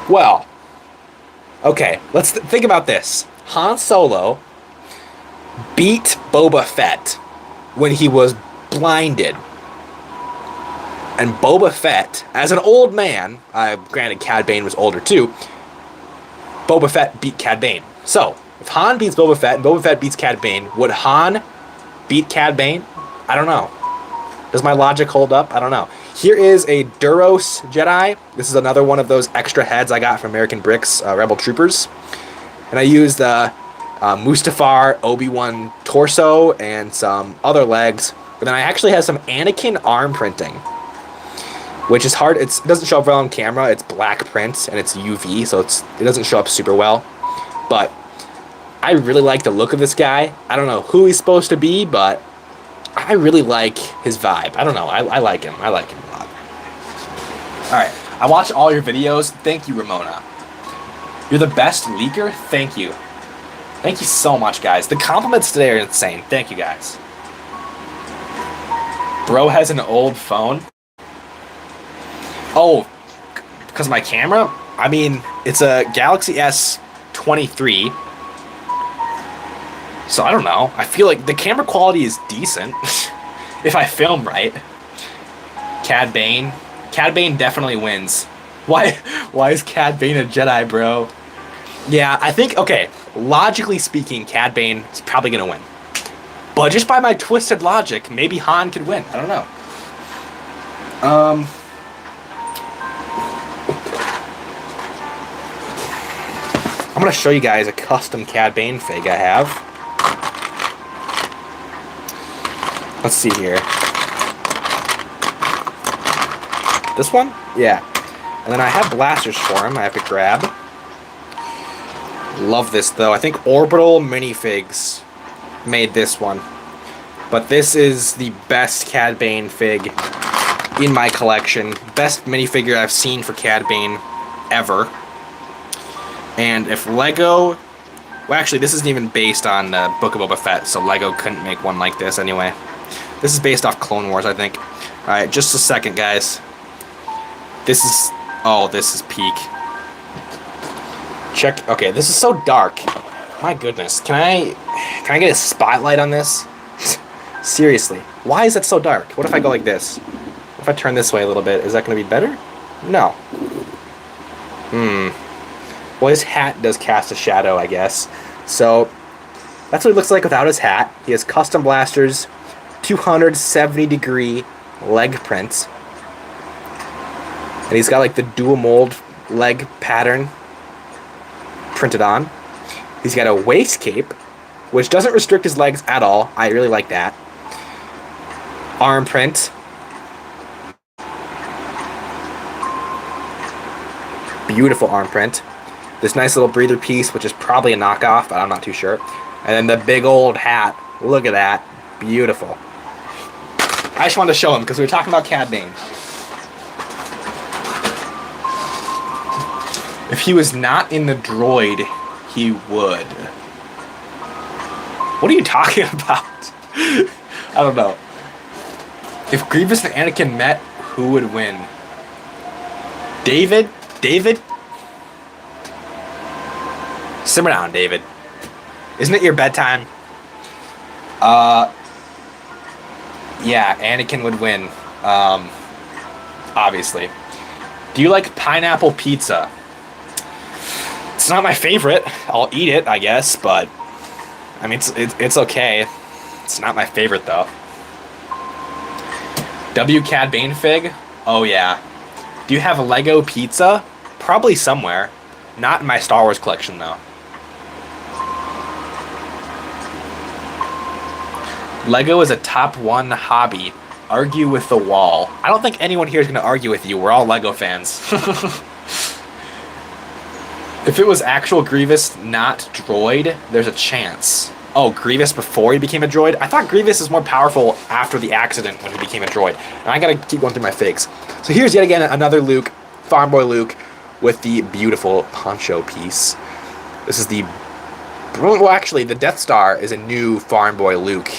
Well, okay, let's think about this. Han Solo beat Boba Fett when he was blinded. And Boba Fett, as an old man, granted Cad Bane was older too, Boba Fett beat Cad Bane. So, if Han beats Boba Fett and Boba Fett beats Cad Bane, would Han beat Cad Bane? I don't know. Does my logic hold up? I don't know. Here is a Duros Jedi. This is another one of those extra heads I got from American Bricks Rebel Troopers. And I used the Mustafar Obi-Wan torso and some other legs. But then I actually have some Anakin arm printing, which is hard. It doesn't show up well on camera. It's black print and it's UV, so it doesn't show up super well. But I really like the look of this guy. I don't know who he's supposed to be, but I really like his vibe. I don't know. I like him. I like him a lot. Alright. I watch all your videos. Thank you, Ramona. You're the best leaker. Thank you. Thank you so much, guys. The compliments today are insane. Thank you, guys. Bro has an old phone. Oh, because of my camera? I mean, it's a Galaxy S23. So I don't know. I feel like the camera quality is decent if I film right. Cad Bane. Cad Bane definitely wins. Why is Cad Bane a Jedi, bro? Yeah, I think, okay, logically speaking, Cad Bane is probably going to win. But just by my twisted logic, maybe Han could win. I don't know. I'm going to show you guys a custom Cad Bane fig I have. Let's see here. This one? Yeah. And then I have blasters for him I have to grab. Love this, though. I think Orbital Minifigs made this one. But this is the best Cad Bane fig in my collection. Best minifigure I've seen for Cad Bane ever. And if Lego... Well, actually, this isn't even based on Book of Boba Fett, so Lego couldn't make one like this anyway. This is based off Clone Wars, I think. Alright, just a second, guys. This is... Oh, this is peak. Check... Okay, this is so dark. My goodness. Can I get a spotlight on this? Seriously. Why is that so dark? What if I go like this? If I turn this way a little bit, is that going to be better? No. Well, his hat does cast a shadow, I guess. So, that's what he looks like without his hat. He has custom blasters, 270-degree leg prints. And he's got, like, the dual mold leg pattern printed on. He's got a waist cape, which doesn't restrict his legs at all. I really like that. Arm print. Beautiful arm print. This nice little breather piece, which is probably a knockoff, but I'm not too sure. And then the big old hat. Look at that. Beautiful. I just wanted to show him because we were talking about Cad Bane. If he was not in the droid, he would. What are you talking about? I don't know. If Grievous and Anakin met, who would win? David? David? Simmer down, David. Isn't it your bedtime? Yeah, Anakin would win. Obviously. Do you like pineapple pizza? It's not my favorite. I'll eat it, I guess, but I mean, it's okay. It's not my favorite though. W Cad Bane fig? Oh yeah. Do you have a Lego pizza? Probably somewhere. Not in my Star Wars collection though. Lego is a top 1 hobby. Argue with the wall. I don't think anyone here is going to argue with you. We're all Lego fans. If it was actual Grievous, not droid, there's a chance. Oh, Grievous before he became a droid? I thought Grievous is more powerful after the accident when he became a droid. And I gotta keep going through my figs. So here's yet again another Luke, Farm Boy Luke, with the beautiful poncho piece. This is the... Well, actually, the Death Star is a new Farm Boy Luke,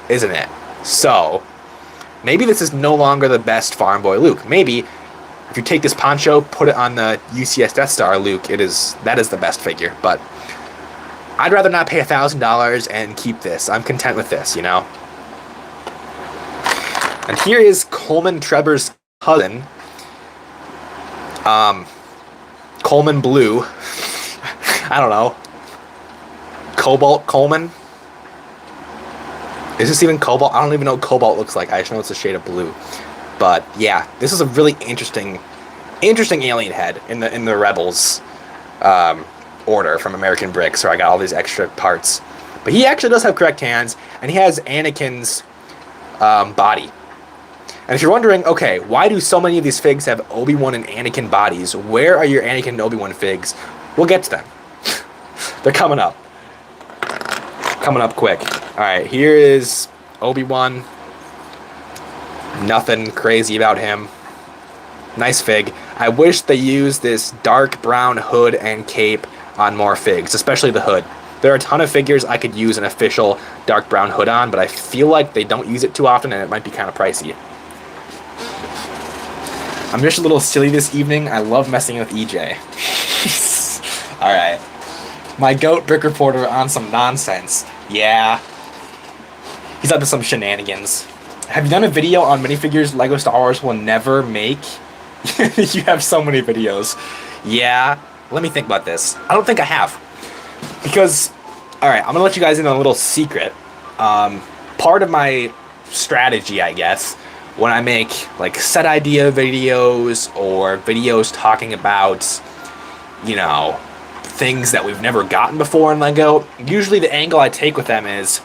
isn't it? So, maybe this is no longer the best Farm Boy Luke. Maybe... If you take this poncho, put it on the UCS Death Star Luke, that is the best figure. But I'd rather not pay $1,000 and keep this. I'm content with this, you know. And here is Coleman Trevor's cousin, Coleman Blue. I don't know. Cobalt Coleman? Is this even Cobalt? I don't even know what Cobalt looks like. I just know it's a shade of blue. But yeah, this is a really interesting alien head in the Rebels order from American Bricks, where I got all these extra parts. But he actually does have correct hands, and he has Anakin's body. And if you're wondering, okay, why do so many of these figs have Obi-Wan and Anakin bodies? Where are your Anakin and Obi-Wan figs? We'll get to them. They're coming up. Coming up quick. Alright, here is Obi-Wan. Nothing crazy about him. Nice fig. I wish they used this dark brown hood and cape on more figs, especially the hood. There are a ton of figures I could use an official dark brown hood on, but I feel like they don't use it too often and it might be kind of pricey. I'm just a little silly this evening. I love messing with EJ. Alright. My goat Brick Reporter on some nonsense. Yeah. He's up to some shenanigans. Have you done a video on minifigures Lego Star Wars will never make? You have so many videos. Yeah. Let me think about this. I don't think I have. Because, alright, I'm going to let you guys in on a little secret. Part of my strategy, I guess, when I make like set idea videos or videos talking about, you know, things that we've never gotten before in Lego, usually the angle I take with them is,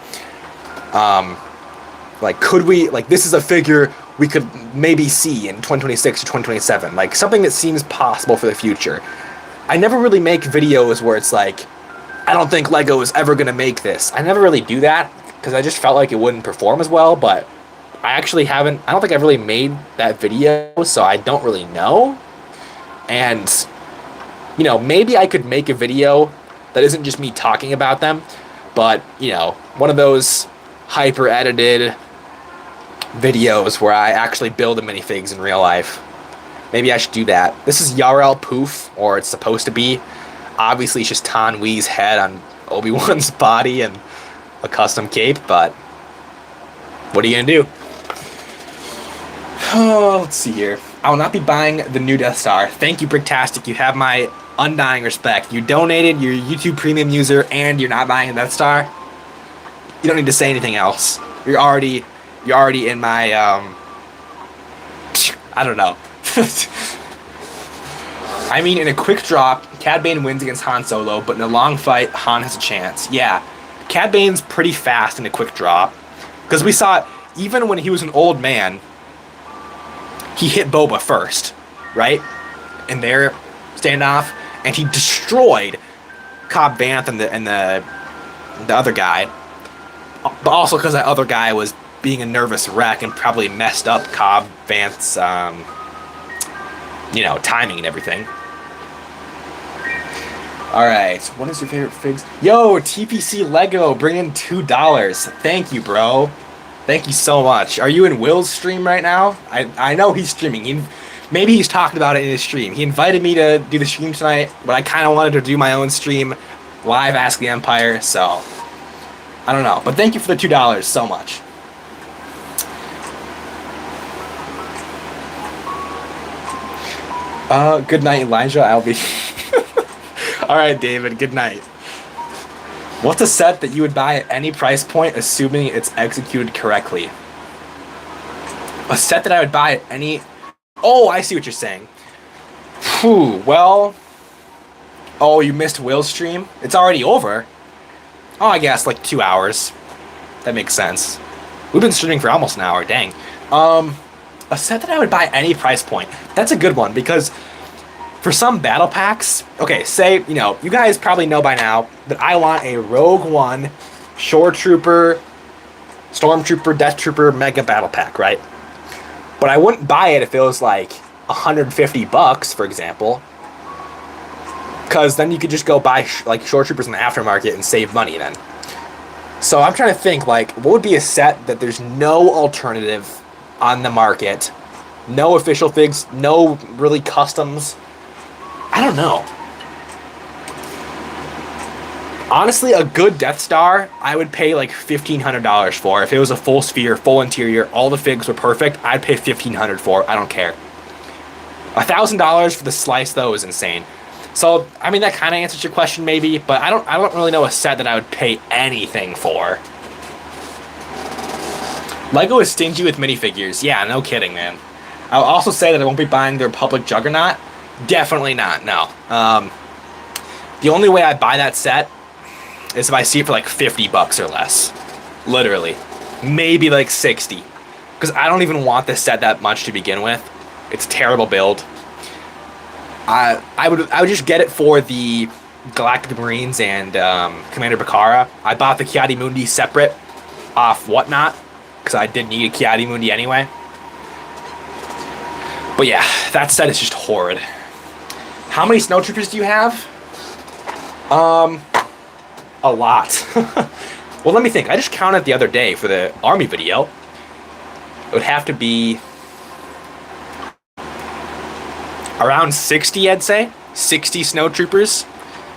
like, could we, like, this is a figure we could maybe see in 2026 or 2027, like something that seems possible for the future. I never really make videos where it's like, I don't think Lego is ever going to make this. I never really do that because I just felt like it wouldn't perform as well, but I actually haven't, I don't think I've really made that video, so I don't really know. And, you know, maybe I could make a video that isn't just me talking about them, but, you know, one of those hyper-edited videos where I actually build the minifigs in real life. Maybe I should do that. This is Yarel Poof, or it's supposed to be. Obviously, it's just Tan Wee's head on Obi-Wan's body and a custom cape, but what are you gonna do? Oh, let's see here. I will not be buying the new Death Star. Thank you, Bricktastic. You have my undying respect. You donated, you're a YouTube Premium user, and you're not buying a Death Star. You don't need to say anything else. You're already in my, I don't know. I mean, in a quick drop, Cad Bane wins against Han Solo, but in a long fight, Han has a chance. Yeah, Cad Bane's pretty fast in a quick drop. Because we saw, even when he was an old man, he hit Boba first, right? In their standoff, and he destroyed Cobb Vanth and the other guy. But also because that other guy was being a nervous wreck and probably messed up Cobb Vanth's, you know, timing and everything. Alright, what is your favorite figs? Yo, TPC Lego, bring in $2. Thank you, bro. Thank you so much. Are you in Will's stream right now? I know he's streaming. Maybe he's talking about it in his stream. He invited me to do the stream tonight, but I kind of wanted to do my own stream, live Ask the Empire, so I don't know. But thank you for the $2 so much. Good night, Elijah. I'll be... Alright, David, good night. What's a set that you would buy at any price point, assuming it's executed correctly? A set that I would buy at any... Oh, I see what you're saying. Whew, well... Oh, you missed Will's stream? It's already over. Oh, I guess, like 2 hours. That makes sense. We've been streaming for almost an hour, dang. A set that I would buy at any price point. That's a good one, because... For some battle packs, okay, say, you know, you guys probably know by now that I want a Rogue One, Shore Trooper, Stormtrooper, Death Trooper Mega Battle Pack, right? But I wouldn't buy it if it was like $150, for example. Because then you could just go buy like Shore Troopers in the aftermarket and save money then. So I'm trying to think, like, what would be a set that there's no alternative on the market? No official figs, no really customs. I don't know. Honestly, a good Death Star, I would pay like $1,500 for. If it was a full sphere, full interior, all the figs were perfect, I'd pay $1,500 for. I don't care. $1,000 for the slice, though, is insane. So, I mean, that kind of answers your question, maybe, but I don't really know a set that I would pay anything for. Lego is stingy with minifigures. Yeah, no kidding, man. I'll also say that I won't be buying the Republic Juggernaut. Definitely not, no. The only way I buy that set is if I see it for like $50 or less. Literally. Maybe like 60. Because I don't even want this set that much to begin with. It's a terrible build. I would just get it for the Galactic Marines and Commander Bakara. I bought the Ki-Adi-Mundi separate off Whatnot, because I did need a Ki-Adi-Mundi anyway. But yeah, that set is just horrid. How many snowtroopers do you have? A lot. Well, let me think. I just counted the other day for the army video. It would have to be around 60, I'd say. 60 snowtroopers.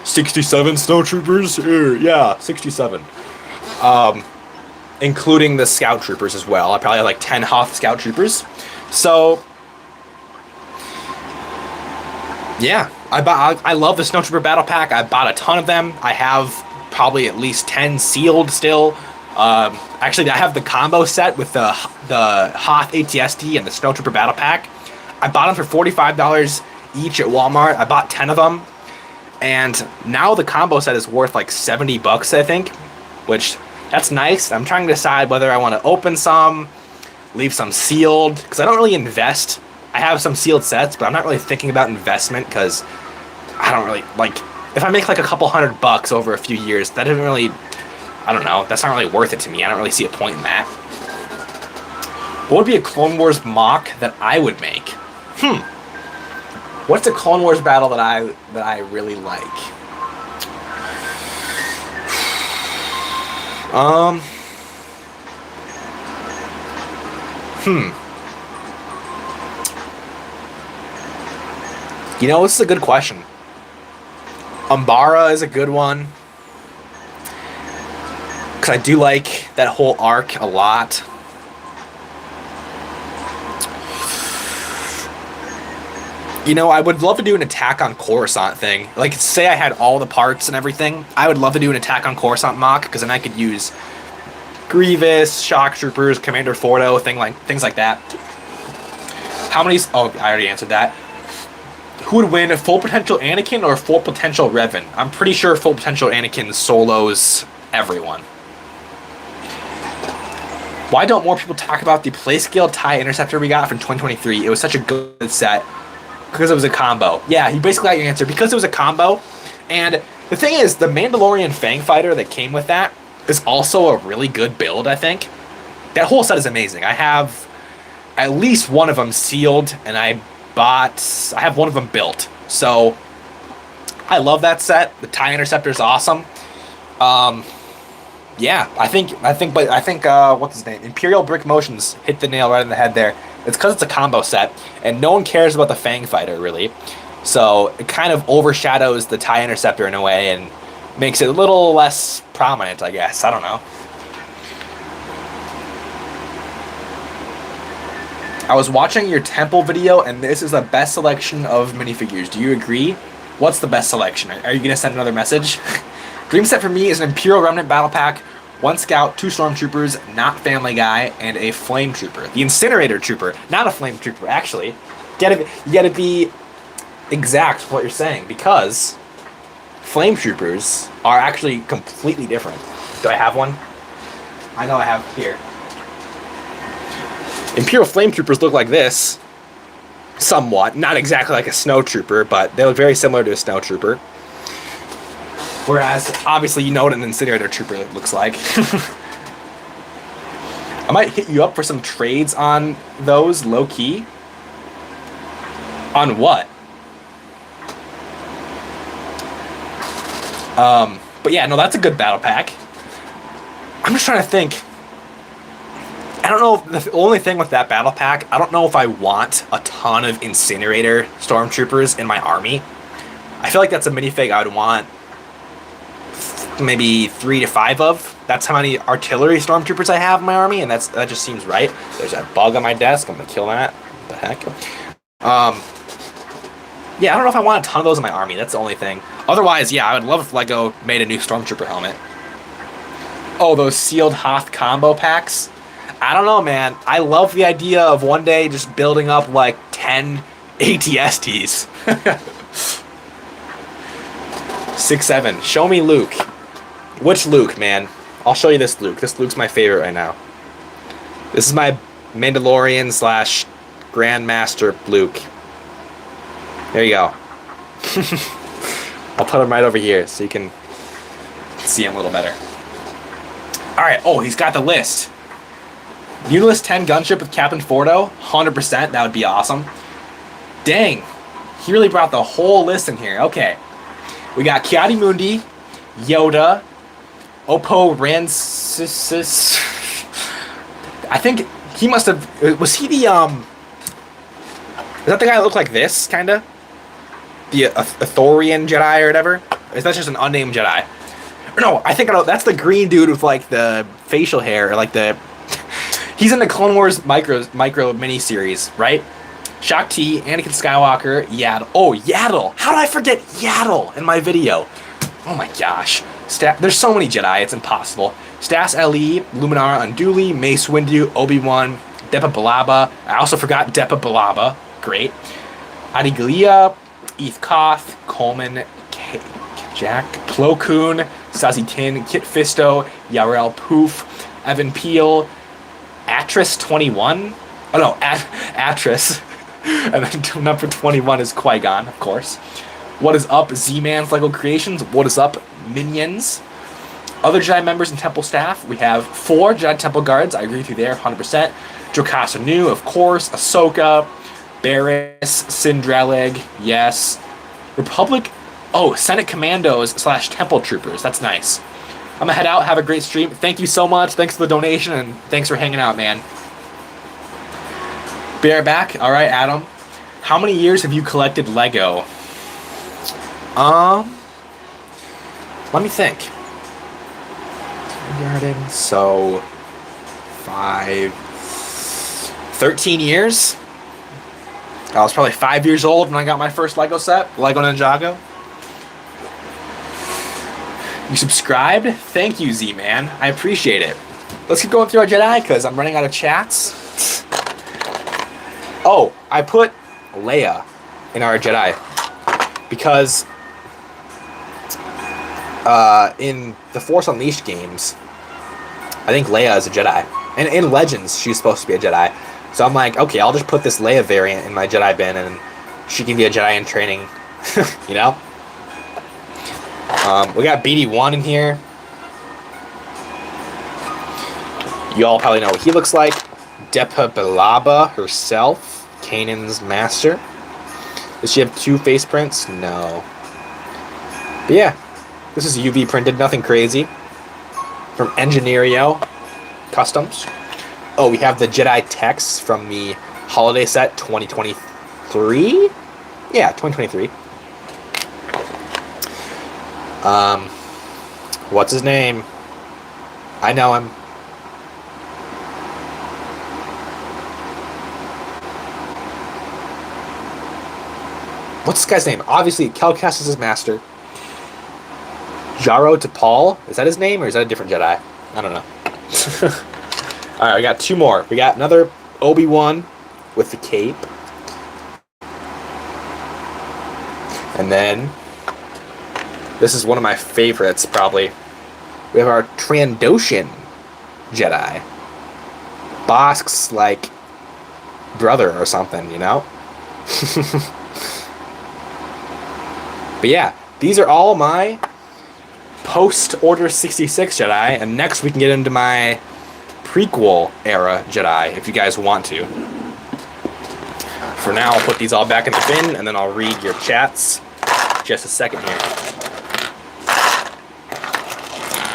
67 snowtroopers? Yeah, 67. Including the scout troopers as well. I probably have like 10 Hoth scout troopers. So, yeah. I love the snowtrooper battle pack. I bought a ton of them. I have probably at least 10 sealed still. Actually, I have the combo set with the Hoth ATST and the snowtrooper battle pack. I bought them for $45 each at Walmart. I bought 10 of them. And now the combo set is worth like $70, I think. Which, that's nice. I'm trying to decide whether I want to open some, leave some sealed. Because I don't really invest. I have some sealed sets, but I'm not really thinking about investment. Because I don't really, like, if I make like a couple $100 over a few years, that doesn't really, I don't know. That's not really worth it to me. I don't really see a point in that. What would be a Clone Wars mock that I would make? What's a Clone Wars battle that I really like? You know, this is a good question. Umbara is a good one. Because I do like that whole arc a lot. You know, I would love to do an Attack on Coruscant thing. Like, say I had all the parts and everything. I would love to do an Attack on Coruscant mock, because then I could use Grievous, Shock Troopers, Commander Fordo, things like that. How many... Oh, I already answered that. Who would win, Full Potential Anakin or Full Potential Revan? I'm pretty sure Full Potential Anakin solos everyone. Why don't more people talk about the Playscale TIE Interceptor we got from 2023? It was such a good set. Because it was a combo. Yeah, you basically got your answer. Because it was a combo. And the thing is, the Mandalorian Fang Fighter that came with that is also a really good build, I think. That whole set is amazing. I have at least one of them sealed, and I have one of them built. So, I love that set. The TIE Interceptor is awesome. Yeah, I think, what's his name? Imperial Brick Motions hit the nail right in the head there. It's because it's a combo set, and no one cares about the Fang Fighter, really. So it kind of overshadows the TIE Interceptor in a way and makes it a little less prominent, I guess. I don't know. I was watching your Temple video, and this is the best selection of minifigures. Do you agree? What's the best selection? Are you going to send another message? Dream set for me is an Imperial Remnant Battle Pack, 1 Scout, 2 Stormtroopers, not Family Guy, and a Flame Trooper. The Incinerator Trooper, not a Flame Trooper, actually. You gotta be exact with what you're saying, because Flame Troopers are actually completely different. Do I have one? I know I have here. Imperial Flame Troopers look like this. Somewhat. Not exactly like a Snow Trooper, but they look very similar to a Snow Trooper. Whereas, obviously, you know what an Incinerator Trooper looks like. I might hit you up for some trades on those, low-key. On what? But yeah, no, that's a good battle pack. I'm just trying to think. I don't know, the only thing with that battle pack, I don't know if I want a ton of Incinerator Stormtroopers in my army. I feel like that's a minifig I would want maybe 3 to 5 of. That's how many artillery stormtroopers I have in my army, and that just seems right. There's that bug on my desk. I'm gonna kill that. What the heck? Yeah, I don't know if I want a ton of those in my army. That's the only thing. Otherwise, yeah, I would love if Lego made a new Stormtrooper helmet. Oh, those sealed Hoth combo packs. I don't know, man. I love the idea of one day just building up like 10 ATSTs. 6-7. Show me Luke. Which Luke, man? I'll show you this Luke. This Luke's my favorite right now. This is my Mandalorian slash Grandmaster Luke. There you go. I'll put him right over here so you can see him a little better. Alright, oh, he's got the list. Unilist 10 gunship with Captain Fordo. 100%, that would be awesome. Dang, he really brought the whole list in here. Okay. We got Kiadi Mundi, Yoda, Oppo Rancis. I think he must have... Was he the, Is that the guy that looked like this, kinda? The Athorian Jedi or whatever? Or is that just an unnamed Jedi? Or no, I think that's the green dude with, like, the facial hair, or, like, the... He's in the Clone Wars micro mini-series, right? Shaak Ti, Anakin Skywalker, Yaddle. Oh, Yaddle! How did I forget Yaddle in my video? Oh my gosh. There's so many Jedi, it's impossible. Stas Li, Luminara Unduli, Mace Windu, Obi-Wan, Depa Billaba. I also forgot Depa Billaba. Great. Adi Gallia, Eth Koth, Coleman, Jack, Plo Koon, Sazi Tin, Kit Fisto, Yarel Poof, Evan Peel, Atris 21. Oh no, Atris. And then number 21 is Qui-Gon, of course. What is up, Z-Man's Lego Creations? What is up, Minions? Other Jedi members and Temple staff. We have 4 Jedi Temple guards. I agree with you there, 100%. Jocasta Nu, of course. Ahsoka. Barriss. Sindralig. Yes. Republic. Oh, Senate Commandos / Temple Troopers. That's nice. I'm gonna head out. Have a great stream. Thank you so much. Thanks for the donation, and thanks for hanging out, man. Be right back. All right, Adam. How many years have you collected Lego? Let me think. So, 13 years? I was probably 5 years old when I got my first Lego set, Lego Ninjago. You subscribed? Thank you, Z-Man. I appreciate it. Let's keep going through our Jedi, because I'm running out of chats. Oh, I put Leia in our Jedi, because in the Force Unleashed games, I think Leia is a Jedi. And in Legends, she's supposed to be a Jedi. So I'm like, okay, I'll just put this Leia variant in my Jedi bin, and she can be a Jedi in training, you know? We got BD1 in here. You all probably know what he looks like. Depa Billaba herself, Kanan's master. Does she have 2 face prints? No. But yeah, this is UV printed, nothing crazy. From Engineerio Customs. Oh, we have the Jedi text from the holiday set 2023? Yeah, 2023. What's his name? I know him. What's this guy's name? Obviously, Kelcast is his master. Jaro Tapal? Is that his name, or is that a different Jedi? I don't know. Alright, we got 2 more. We got another Obi-Wan with the cape. And then, this is one of my favorites, probably. We have our Trandoshan Jedi. Bosk's, like, brother or something, you know? But yeah, these are all my post-Order 66 Jedi, and next we can get into my prequel era Jedi, if you guys want to. For now, I'll put these all back in the bin, and then I'll read your chats. Just a second here.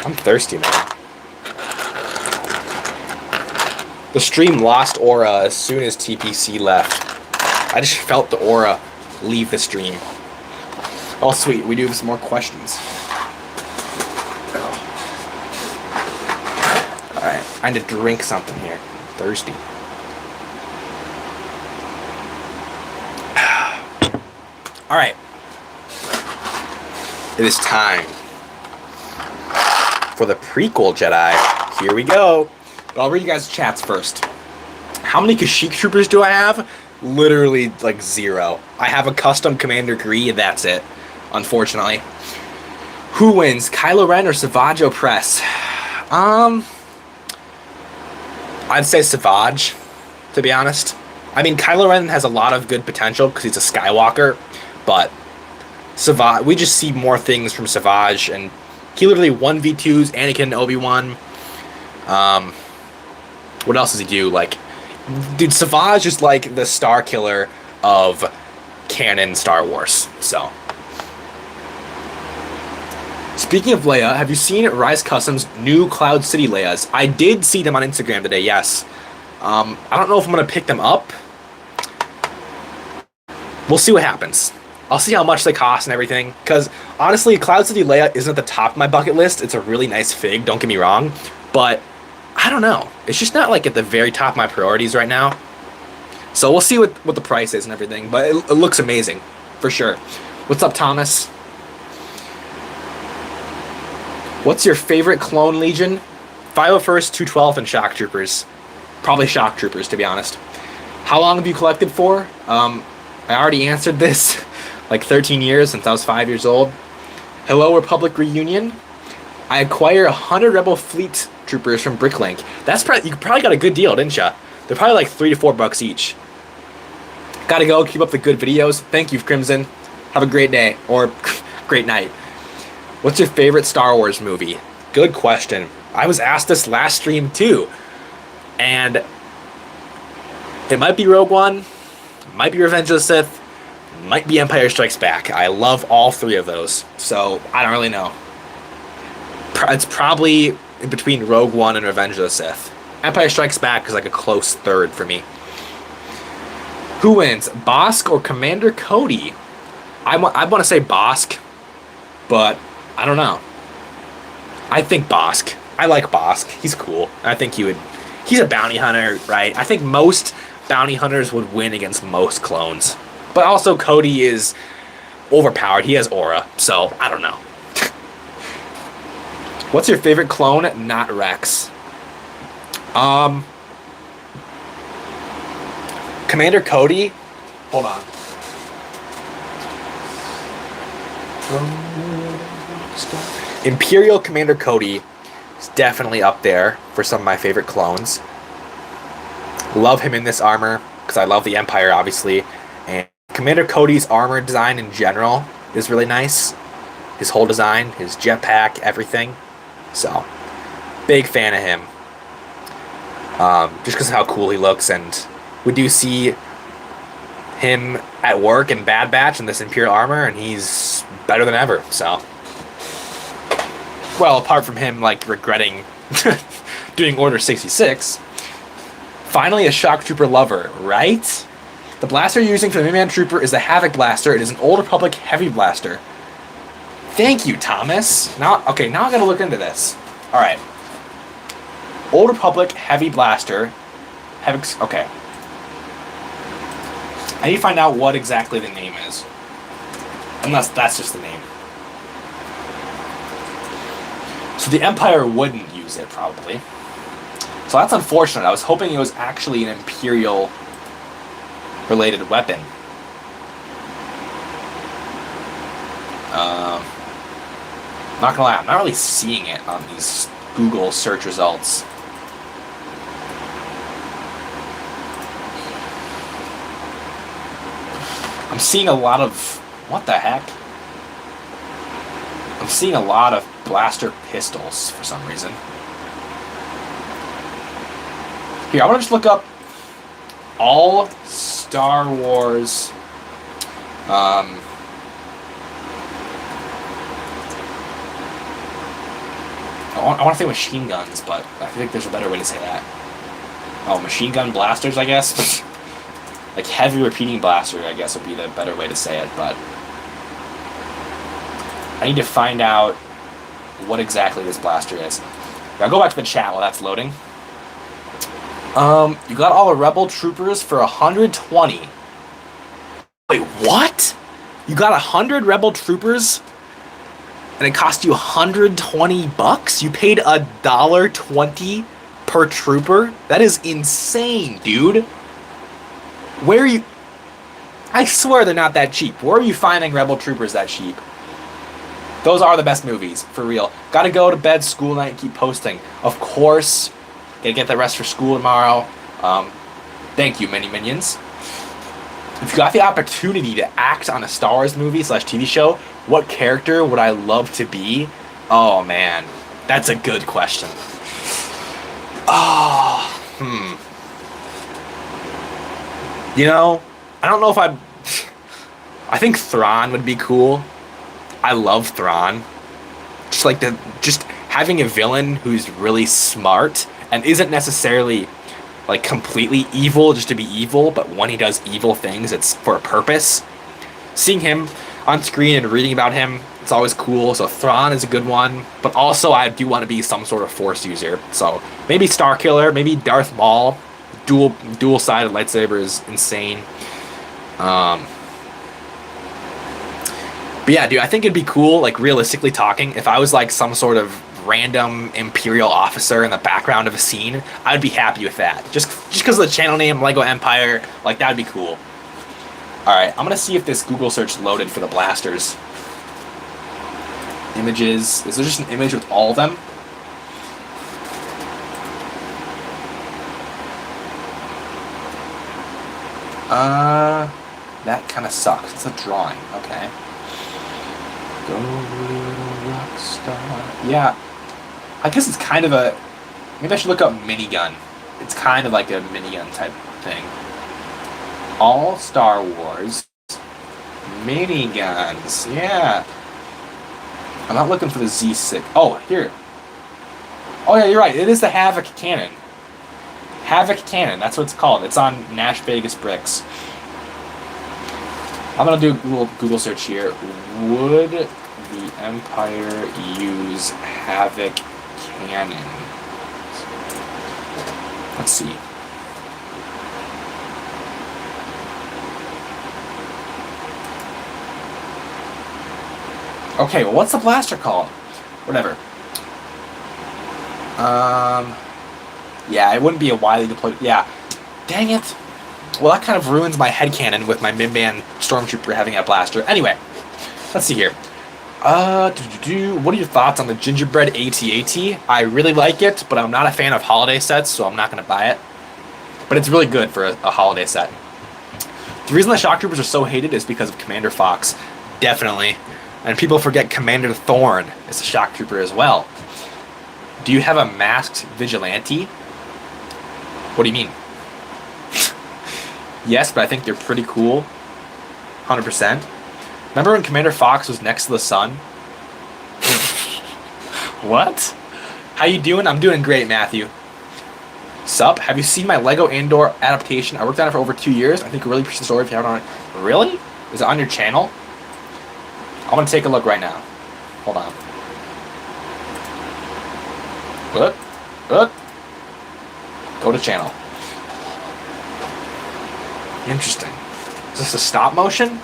I'm thirsty, man. The stream lost aura as soon as TPC left. I just felt the aura leave the stream. Oh, sweet. We do have some more questions. Alright. I need to drink something here. I'm thirsty. Alright. It is time for the prequel Jedi. Here we go. But I'll read you guys' chats first. How many Kashyyyk troopers do I have? Literally, like, 0. I have a custom Commander Gree, and that's it. Unfortunately. Who wins, Kylo Ren or Savage Opress? I'd say Savage, to be honest. I mean, Kylo Ren has a lot of good potential because he's a Skywalker, but Savage, we just see more things from Savage, and he literally 1v2s Anakin and Obi-Wan. What else does he do? Like, dude, Savage is like the star killer of canon Star Wars, so. Speaking of Leia, have you seen Rise Customs' new Cloud City Leias? I did see them on Instagram today, yes. I don't know if I'm going to pick them up. We'll see what happens. I'll see how much they cost and everything. Because, honestly, Cloud City Leia isn't at the top of my bucket list. It's a really nice fig, don't get me wrong. But, I don't know. It's just not, like, at the very top of my priorities right now. So we'll see what the price is and everything. But it looks amazing, for sure. What's up, Thomas? What's your favorite clone legion? 501st, 212th, and Shock Troopers. Probably Shock Troopers, to be honest. How long have you collected for? I already answered this. Like 13 years since I was 5 years old. Hello, Republic Reunion. I acquire 100 Rebel Fleet Troopers from BrickLink. You probably got a good deal, didn't ya? They're probably like $3 to $4 each. Gotta go. Keep up the good videos. Thank you, Crimson. Have a great day. Or great night. What's your favorite Star Wars movie? Good question. I was asked this last stream too. And it might be Rogue One, might be Revenge of the Sith, might be Empire Strikes Back. I love all 3 of those. So, I don't really know. It's probably in between Rogue One and Revenge of the Sith. Empire Strikes Back is like a close third for me. Who wins, Bosk or Commander Cody? I want to say Bosk, but I don't know. I think Bosk. I like Bosk. He's cool. I think he's a bounty hunter, right? I think most bounty hunters would win against most clones. But also Cody is overpowered. He has aura, so I don't know. What's your favorite clone? Not Rex. Commander Cody? Hold on. Imperial Commander Cody is definitely up there for some of my favorite clones. Love him in this armor because I love the Empire, obviously. And Commander Cody's armor design in general is really nice. His whole design, his jetpack, everything. So, big fan of him. Just because of how cool he looks, and we do see him at work in Bad Batch in this Imperial armor, and he's better than ever, so. Well, apart from him, like, regretting doing Order 66. Finally, a Shock Trooper lover, right? The blaster you're using for the Miniman Trooper is the Havoc Blaster. It is an Old Republic Heavy Blaster. Thank you, Thomas. Now I gotta look into this. Alright. Old Republic Heavy Blaster. Okay. I need to find out what exactly the name is. Unless that's just the name. So the Empire wouldn't use it, probably. So that's unfortunate. I was hoping it was actually an Imperial-related weapon. Not gonna lie, I'm not really seeing it on these Google search results. I'm seeing a lot of... What the heck? I'm seeing a lot of blaster pistols for some reason. Here, I want to just look up all Star Wars... I want to say machine guns, but I think there's a better way to say that. Oh, machine gun blasters, I guess? Like heavy repeating blaster, I guess would be the better way to say it, but... I need to find out what exactly this blaster is. I'll go back to the chat while that's loading. You got all the Rebel Troopers for 120. Wait, what? You got 100 Rebel Troopers, and it cost you $120? You paid $1.20 per trooper? That is insane, dude. Where are you... I swear they're not that cheap. Where are you finding Rebel Troopers that cheap? Those are the best movies, for real. Gotta go to bed, school night, keep posting. Of course, gotta get the rest for school tomorrow. Thank you, mini minions. If you got the opportunity to act on a Star Wars movie / TV show, what character would I love to be? Oh, man. That's a good question. You know, I don't know if I think Thrawn would be cool. I love Thrawn. Just having a villain who's really smart and isn't necessarily like completely evil just to be evil, but when he does evil things, it's for a purpose. Seeing him on screen and reading about him, it's always cool. So Thrawn is a good one, but also I do want to be some sort of Force user. So maybe Starkiller, maybe Darth Maul. Dual-sided lightsaber is insane. But yeah, dude, I think it'd be cool, like, realistically talking, if I was, like, some sort of random Imperial officer in the background of a scene, I'd be happy with that. Just because of the channel name, Lego Empire, like, that'd be cool. Alright, I'm gonna see if this Google search loaded for the blasters. Images. Is there just an image with all of them? That kind of sucks. It's a drawing. Okay. Go little rock star. Yeah. I guess it's kind of a... Maybe I should look up minigun. It's kind of like a minigun type thing. All Star Wars miniguns. Yeah. I'm not looking for the Z6. Oh, here. Oh, yeah, you're right. It is the Havoc Cannon. Havoc Cannon. That's what it's called. It's on Nash Vegas Bricks. I'm going to do a little Google search here. Would the Empire use Havoc Cannon? Let's see. Okay, well, what's the blaster called? Whatever. Yeah, it wouldn't be a widely deployed... Yeah. Dang it. Well, that kind of ruins my headcanon with my Minban Stormtrooper having a blaster. Anyway, let's see here. What are your thoughts on the Gingerbread AT-AT? I really like it, but I'm not a fan of holiday sets, so I'm not going to buy it. But it's really good for a holiday set. The reason the Shock Troopers are so hated is because of Commander Fox. Definitely. And people forget Commander Thorn is a Shock Trooper as well. Do you have a masked vigilante? What do you mean? Yes, but I think they're pretty cool. 100%. Remember when Commander Fox was next to the sun? What? How you doing? I'm doing great, Matthew. Sup? Have you seen my Lego Andor adaptation? I worked on it for over 2 years. I think a really interesting story if you haven't on it. Really? Is it on your channel? I'm gonna take a look right now. Hold on. What? Go to channel. Interesting. Is this a stop motion?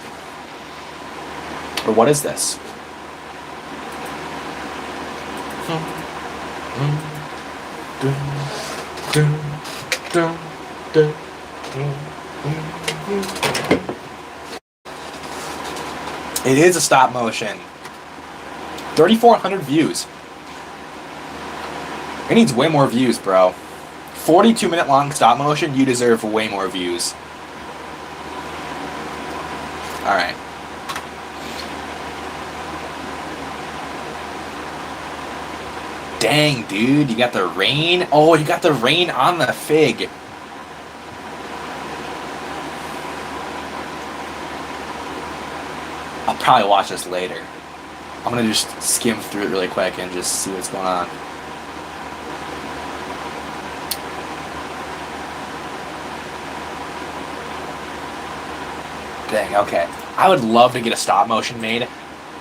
Or what is this? It is a stop motion. 3,400 views. It needs way more views, bro. 42-minute long stop motion, you deserve way more views. Alright. Dang, dude, you got the rain? Oh, you got the rain on the fig. I'll probably watch this later. I'm gonna just skim through it really quick and just see what's going on. Dang, okay. I would love to get a stop motion made.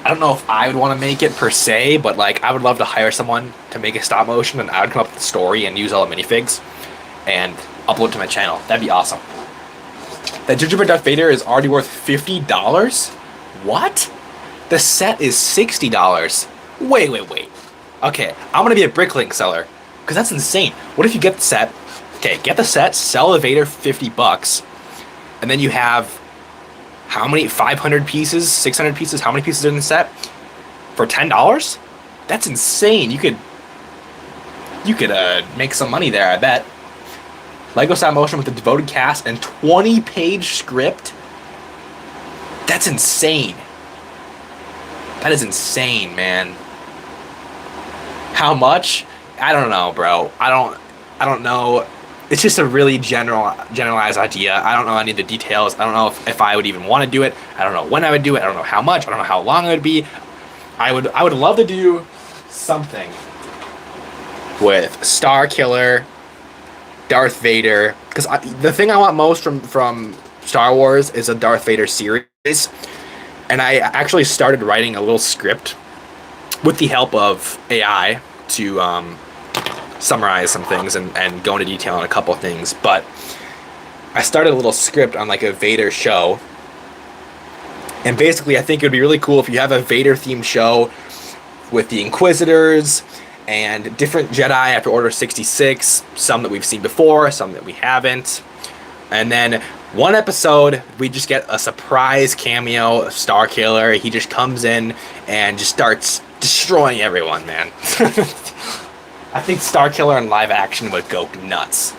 I don't know if I would want to make it per se, but like I would love to hire someone to make a stop motion, and I would come up with the story and use all the minifigs and upload to my channel. That'd be awesome. That Gingerbread Darth Vader is already worth $50? What? The set is $60. Wait. Okay, I'm gonna be a BrickLink seller, because that's insane. What if you get the set? Okay, get the set, sell the Vader $50, and then you have how many? 500 pieces, 600 pieces? How many pieces are in the set? For $10? That's insane. You could make some money there, I bet. Lego stop motion with a devoted cast and 20-page script. That's insane. That is insane, man. How much? I don't know, bro. I don't know. It's just a really generalized idea. I don't know any of the details. I don't know if I would even want to do it. I don't know when I would do it. I don't know how much. I don't know how long it would be. I would love to do something with Star Killer, Darth Vader, because the thing I want most from Star Wars is a Darth Vader series, and I actually started writing a little script with the help of AI to summarize some things and go into detail on a couple of things. But I started a little script on like a Vader show, and basically I think it would be really cool if you have a Vader themed show with the Inquisitors and different Jedi after Order 66, some that we've seen before, some that we haven't. And then one episode, we just get a surprise cameo of Star Killer. He just comes in and just starts destroying everyone, man. I think Star Killer in live action would go nuts.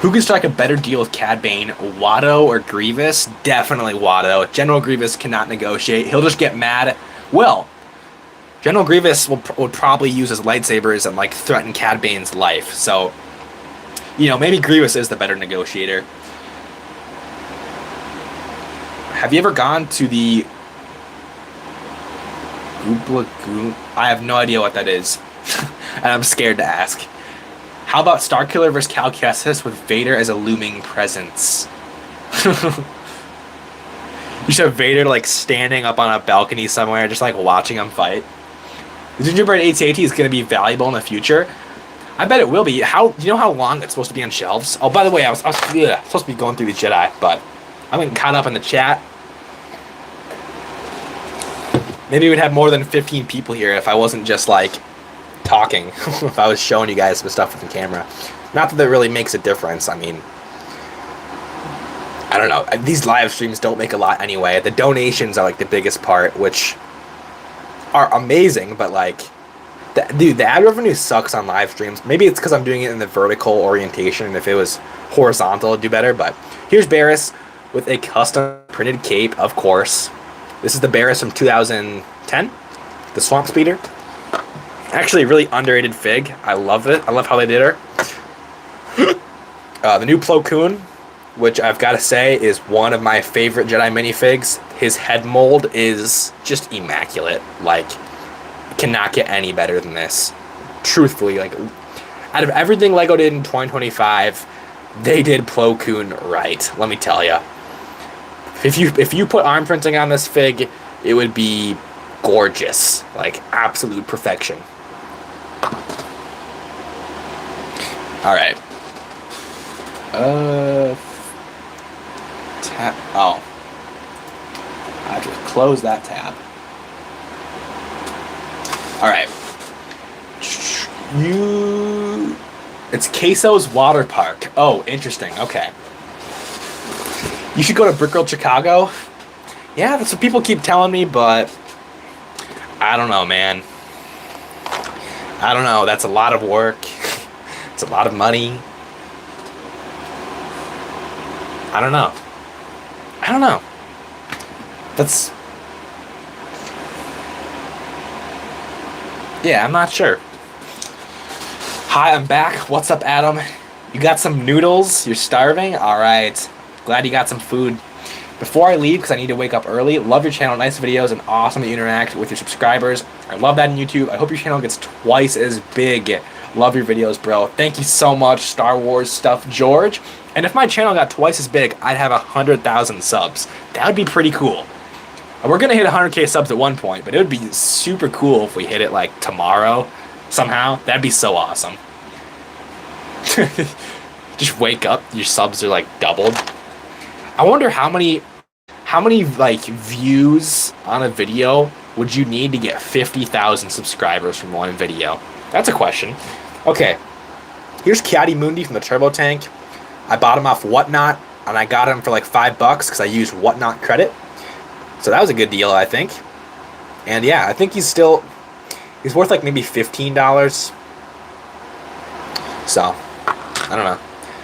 Who can strike a better deal with Cad Bane, Watto or Grievous? Definitely Watto. General Grievous cannot negotiate. He'll just get mad. Well, General Grievous would probably use his lightsabers and like threaten Cad Bane's life. So, you know, maybe Grievous is the better negotiator. Have you ever gone to the Goop? I have no idea what that is. And I'm scared to ask. How about Starkiller vs. Cal Kestis with Vader as a looming presence? You should have Vader like standing up on a balcony somewhere, just like watching him fight. The Gingerbread AT-AT is going to be valuable in the future. I bet it will be. Do you know how long it's supposed to be on shelves? Oh, by the way, I was supposed to be going through the Jedi, but I'm getting caught up in the chat. Maybe we'd have more than 15 people here if I wasn't just like talking. If I was showing you guys some stuff with the camera. Not that that really makes a difference. I mean, I don't know. These live streams don't make a lot anyway. The donations are like the biggest part, which are amazing, but like, dude, the ad revenue sucks on live streams. Maybe it's because I'm doing it in the vertical orientation, and if it was horizontal, it'd do better. But here's Barris with a custom printed cape, of course. This is the Barris from 2010, the Swamp Speeder. Actually, a really underrated fig. I love it. I love how they did her. The new Plo Koon, which I've got to say is one of my favorite Jedi minifigs. His head mold is just immaculate. Like, cannot get any better than this. Truthfully, like, out of everything LEGO did in 2025, they did Plo Koon right. Let me tell you. If you put arm printing on this fig, it would be gorgeous, like absolute perfection. All right. Tab. Oh, I just close that tab. All right. It's Queso's Water Park. Oh, interesting. Okay. You should go to BrickLink Chicago. Yeah, that's what people keep telling me, but I don't know, man. I don't know. That's a lot of work. It's a lot of money. I don't know. I don't know. That's... Yeah, I'm not sure. Hi, I'm back. What's up, Adam? You got some noodles? You're starving? All right. Glad you got some food. Before I leave, because I need to wake up early, love your channel, nice videos, and awesome to interact with your subscribers. I love that on YouTube. I hope your channel gets twice as big. Love your videos, bro. Thank you so much, Star Wars Stuff George. And if my channel got twice as big, I'd have 100,000 subs. That would be pretty cool. We're going to hit 100K subs at one point, but it would be super cool if we hit it like tomorrow somehow. That'd be so awesome. Just wake up, your subs are like doubled. I wonder how many How many like views on a video would you need to get 50,000 subscribers from one video? That's a question. Okay, here's Caddy Mundi from the Turbo Tank. I bought him off Whatnot, and I got him for like $5 because I used Whatnot credit. So that was a good deal, I think. And yeah, I think he's worth like maybe $15. So, I don't know.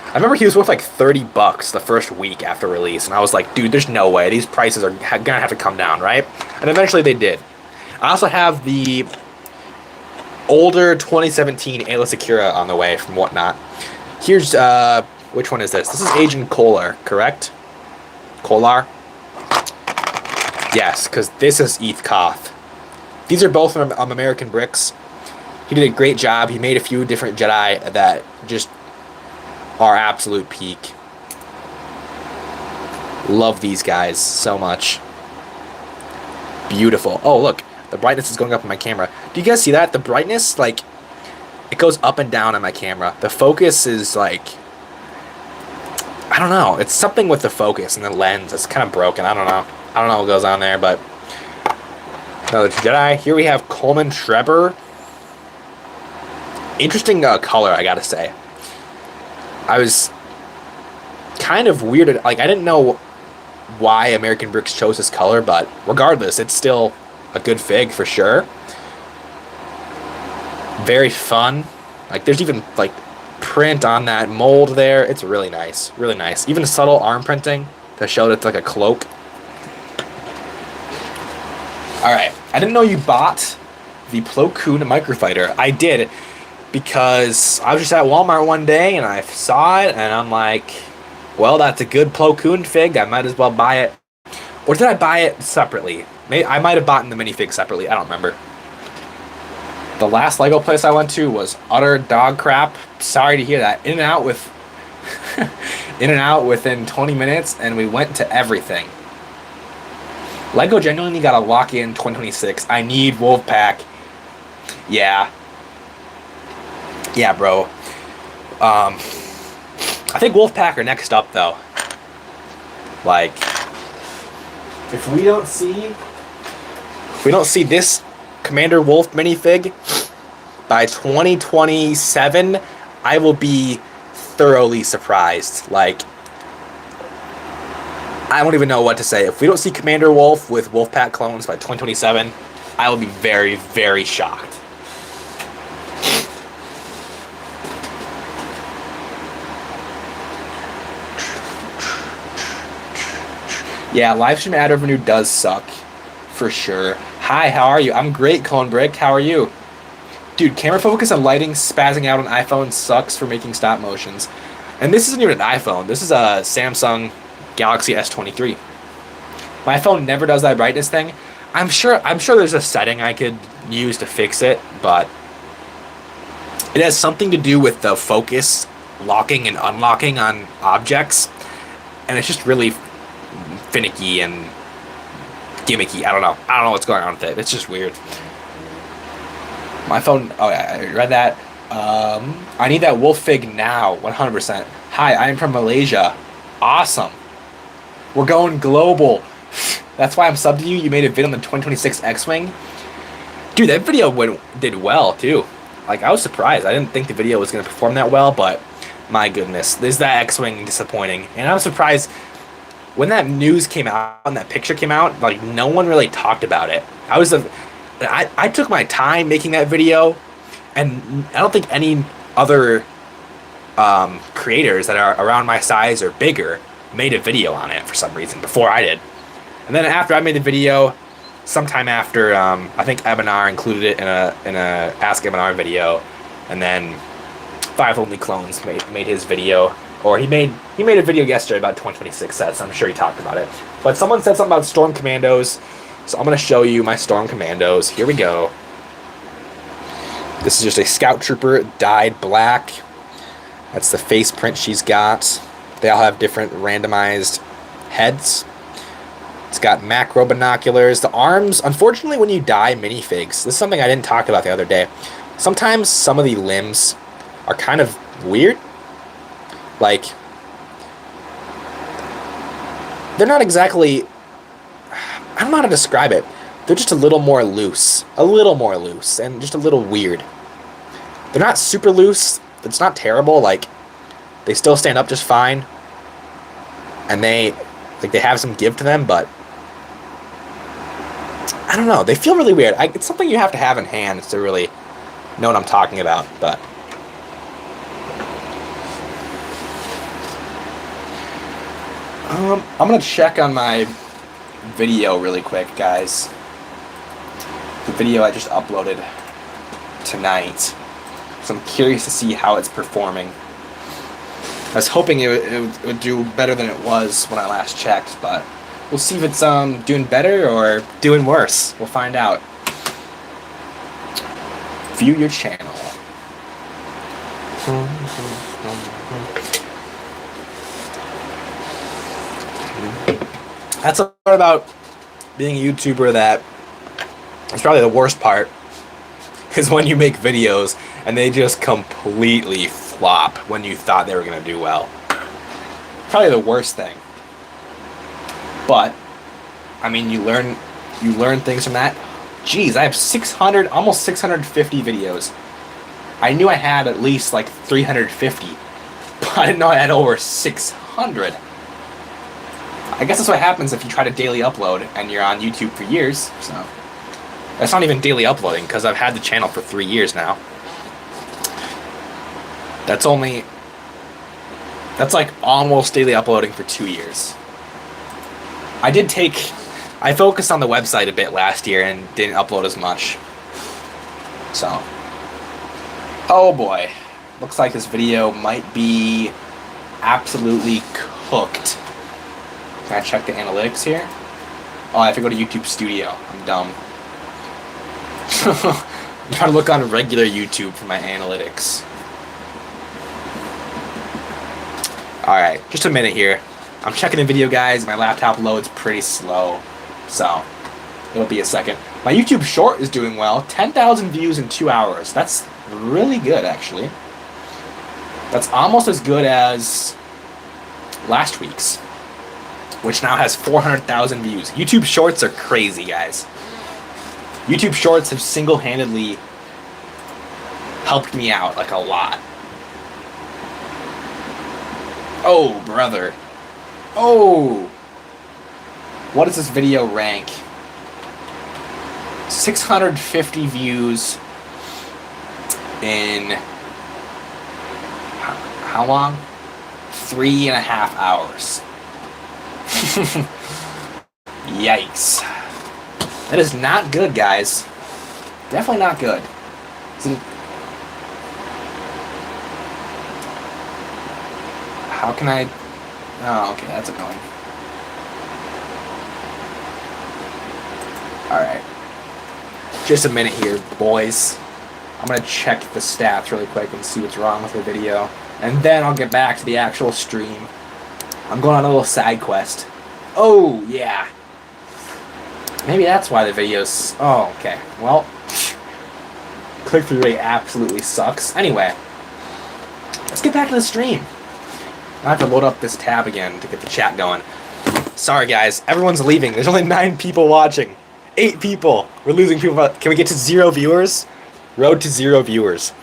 I remember he was worth like $30 the first week after release, and I was like, dude, there's no way. These prices are gonna have to come down, right? And eventually they did. I also have the older 2017 Ayla Secura on the way from Whatnot. Here's, which one is this? This is Agent Kolar, correct? Kolar? Yes, because this is Eth Koth. These are both from American Bricks. He did a great job. He made a few different Jedi that just are absolute peak. Love these guys so much. Beautiful. Oh, look. The brightness is going up on my camera. Do you guys see that? The brightness, like, it goes up and down on my camera. The focus is, like, I don't know. It's something with the focus and the lens. It's kind of broken. I don't know. I don't know what goes on there, but another Jedi. Here we have Coleman Trebor. Interesting color, I gotta say. I was kind of weirded. Like, I didn't know why American Bricks chose this color, but regardless, it's still a good fig for sure. Very fun. Like, there's even, like, print on that mold there. It's really nice. Really nice. Even subtle arm printing to show that it's like a cloak. Alright. I didn't know you bought the Plo Koon Microfighter. I did, because I was just at Walmart one day and I saw it and I'm like, well, that's a good Plo Koon fig. I might as well buy it. Or did I buy it separately? Maybe I might have bought the minifig separately. I don't remember. The last Lego place I went to was utter dog crap. Sorry to hear that. In and out within 20 minutes, and we went to everything. Lego genuinely got to lock in 2026. I need Wolfpack. Yeah. Yeah, bro. I think Wolfpack are next up, though. Like, if we don't see this Commander Wolf minifig by 2027, I will be thoroughly surprised. Like, I don't even know what to say. If we don't see Commander Wolf with Wolfpack clones by 2027, I will be very, very shocked. Yeah, live stream ad revenue does suck, for sure. Hi, how are you? I'm great, Clone Brick. How are you? Dude, camera focus and lighting spazzing out on iPhone sucks for making stop motions. And this isn't even an iPhone. This is a Samsung Galaxy S23. My phone never does that brightness thing. I'm sure there's a setting I could use to fix it, but it has something to do with the focus locking and unlocking on objects, and it's just really finicky and gimmicky. I don't know what's going on with it. It's just weird. My phone. Oh yeah, I read that. I need that wolf fig now. 100%. Hi, I am from Malaysia. Awesome. We're going global. That's why I'm subbed to you. You made a video on the 2026 X-Wing. Dude, that video did well too. Like, I was surprised. I didn't think the video was going to perform that well, but my goodness, is that X-Wing disappointing? And I was surprised when that news came out and that picture came out. Like, no one really talked about it. I took my time making that video, and I don't think any other creators that are around my size or bigger made a video on it for some reason before I did. And then after I made the video, sometime after, I think Ebenar included it in a Ask Ebenar video, and then Five Only Clones made his video, or he made a video yesterday about 2026 sets. I'm sure he talked about it. But someone said something about Storm Commandos, so I'm gonna show you my Storm Commandos. Here we go. This is just a Scout Trooper dyed black. That's the face print she's got. They all have different randomized heads. It's got macro binoculars. The arms, unfortunately, when you dye minifigs, this is something I didn't talk about the other day. Sometimes some of the limbs are kind of weird. Like, they're not exactly I don't know how to describe it. They're just a little more loose. A little more loose. And just a little weird. They're not super loose. It's not terrible. Like, they still stand up just fine. And they have some give to them, but I don't know. They feel really weird. It's something you have to have in hand to really know what I'm talking about, but I'm gonna check on my video really quick, guys. The video I just uploaded tonight. So I'm curious to see how it's performing. I was hoping it would do better than it was when I last checked, but we'll see if it's doing better or doing worse. We'll find out. View your channel. That's the part about being a YouTuber that is probably the worst part, is when you make videos and they just completely flop when you thought they were going to do well. Probably the worst thing. But I mean, you learn things from that. Jeez, I have 600, almost 650 videos. I knew I had at least like 350, but I didn't know I had over 600. I guess that's what happens if you try to daily upload and you're on YouTube for years. So that's not even daily uploading, because I've had the channel for 3 years now. That's like almost daily uploading for 2 years. I focused on the website a bit last year and didn't upload as much. So, oh boy. Looks like this video might be absolutely cooked. Can I check the analytics here? Oh, I have to go to YouTube Studio. I'm dumb. I'm trying to look on regular YouTube for my analytics. Alright, just a minute here. I'm checking the video, guys. My laptop loads pretty slow, so it'll be a second. My YouTube short is doing well. 10,000 views in 2 hours. That's really good, actually. That's almost as good as last week's, which now has 400,000 views. YouTube shorts are crazy, guys. YouTube shorts have single-handedly helped me out, like, a lot. Oh, brother. Oh! What does this video rank? 650 views in how long? 3.5 hours. Yikes. That is not good, guys. Definitely not good. How can I... Oh, okay, that's annoying. Alright. Just a minute here, boys. I'm gonna check the stats really quick and see what's wrong with the video. And then I'll get back to the actual stream. I'm going on a little side quest. Oh, yeah. Maybe that's why the video's... Oh, okay. Well, click-through rate absolutely sucks. Anyway, let's get back to the stream. I have to load up this tab again to get the chat going. Sorry, guys. Everyone's leaving. There's only 9 people watching. 8 people. We're losing people. Can we get to 0 viewers? Road to 0 viewers.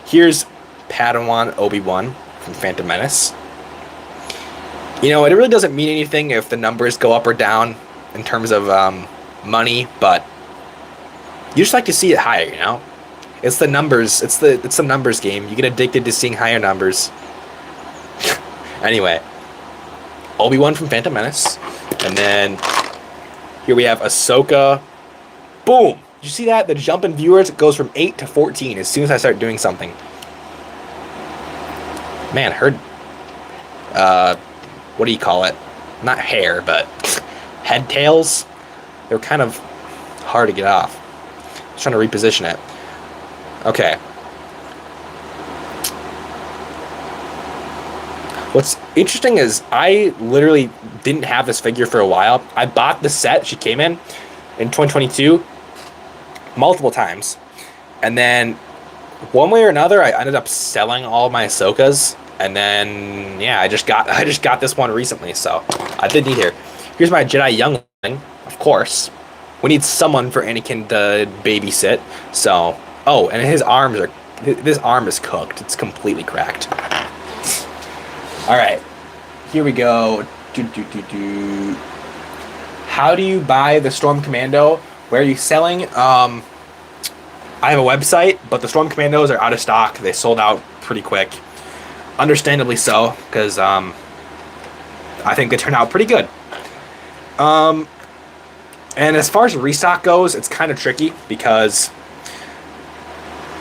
Here's Padawan Obi-Wan from Phantom Menace. You know, it really doesn't mean anything if the numbers go up or down in terms of money, but you just like to see it higher, you know? It's the numbers. It's the numbers game. You get addicted to seeing higher numbers. Anyway, Obi-Wan from Phantom Menace, and then here we have Ahsoka. Boom! Did you see that? The jump in viewers goes from 8 to 14 as soon as I start doing something. Man, her, what do you call it? Not hair, but head tails. They were kind of hard to get off. I was trying to reposition it. Okay. What's interesting is I literally didn't have this figure for a while. I bought the set she came in 2022 multiple times. And then one way or another, I ended up selling all of my Ahsokas. And then, yeah, I just got this one recently, so I did need her. Here's my Jedi Youngling. Of course, we need someone for Anakin to babysit. So, oh, and his arm is cooked. It's completely cracked. All right, here we go. How do you buy the Storm Commando? Where are you selling? I have a website, but the Storm Commandos are out of stock. They sold out pretty quick. Understandably so, because I think they turn out pretty good. And as far as restock goes, it's kind of tricky because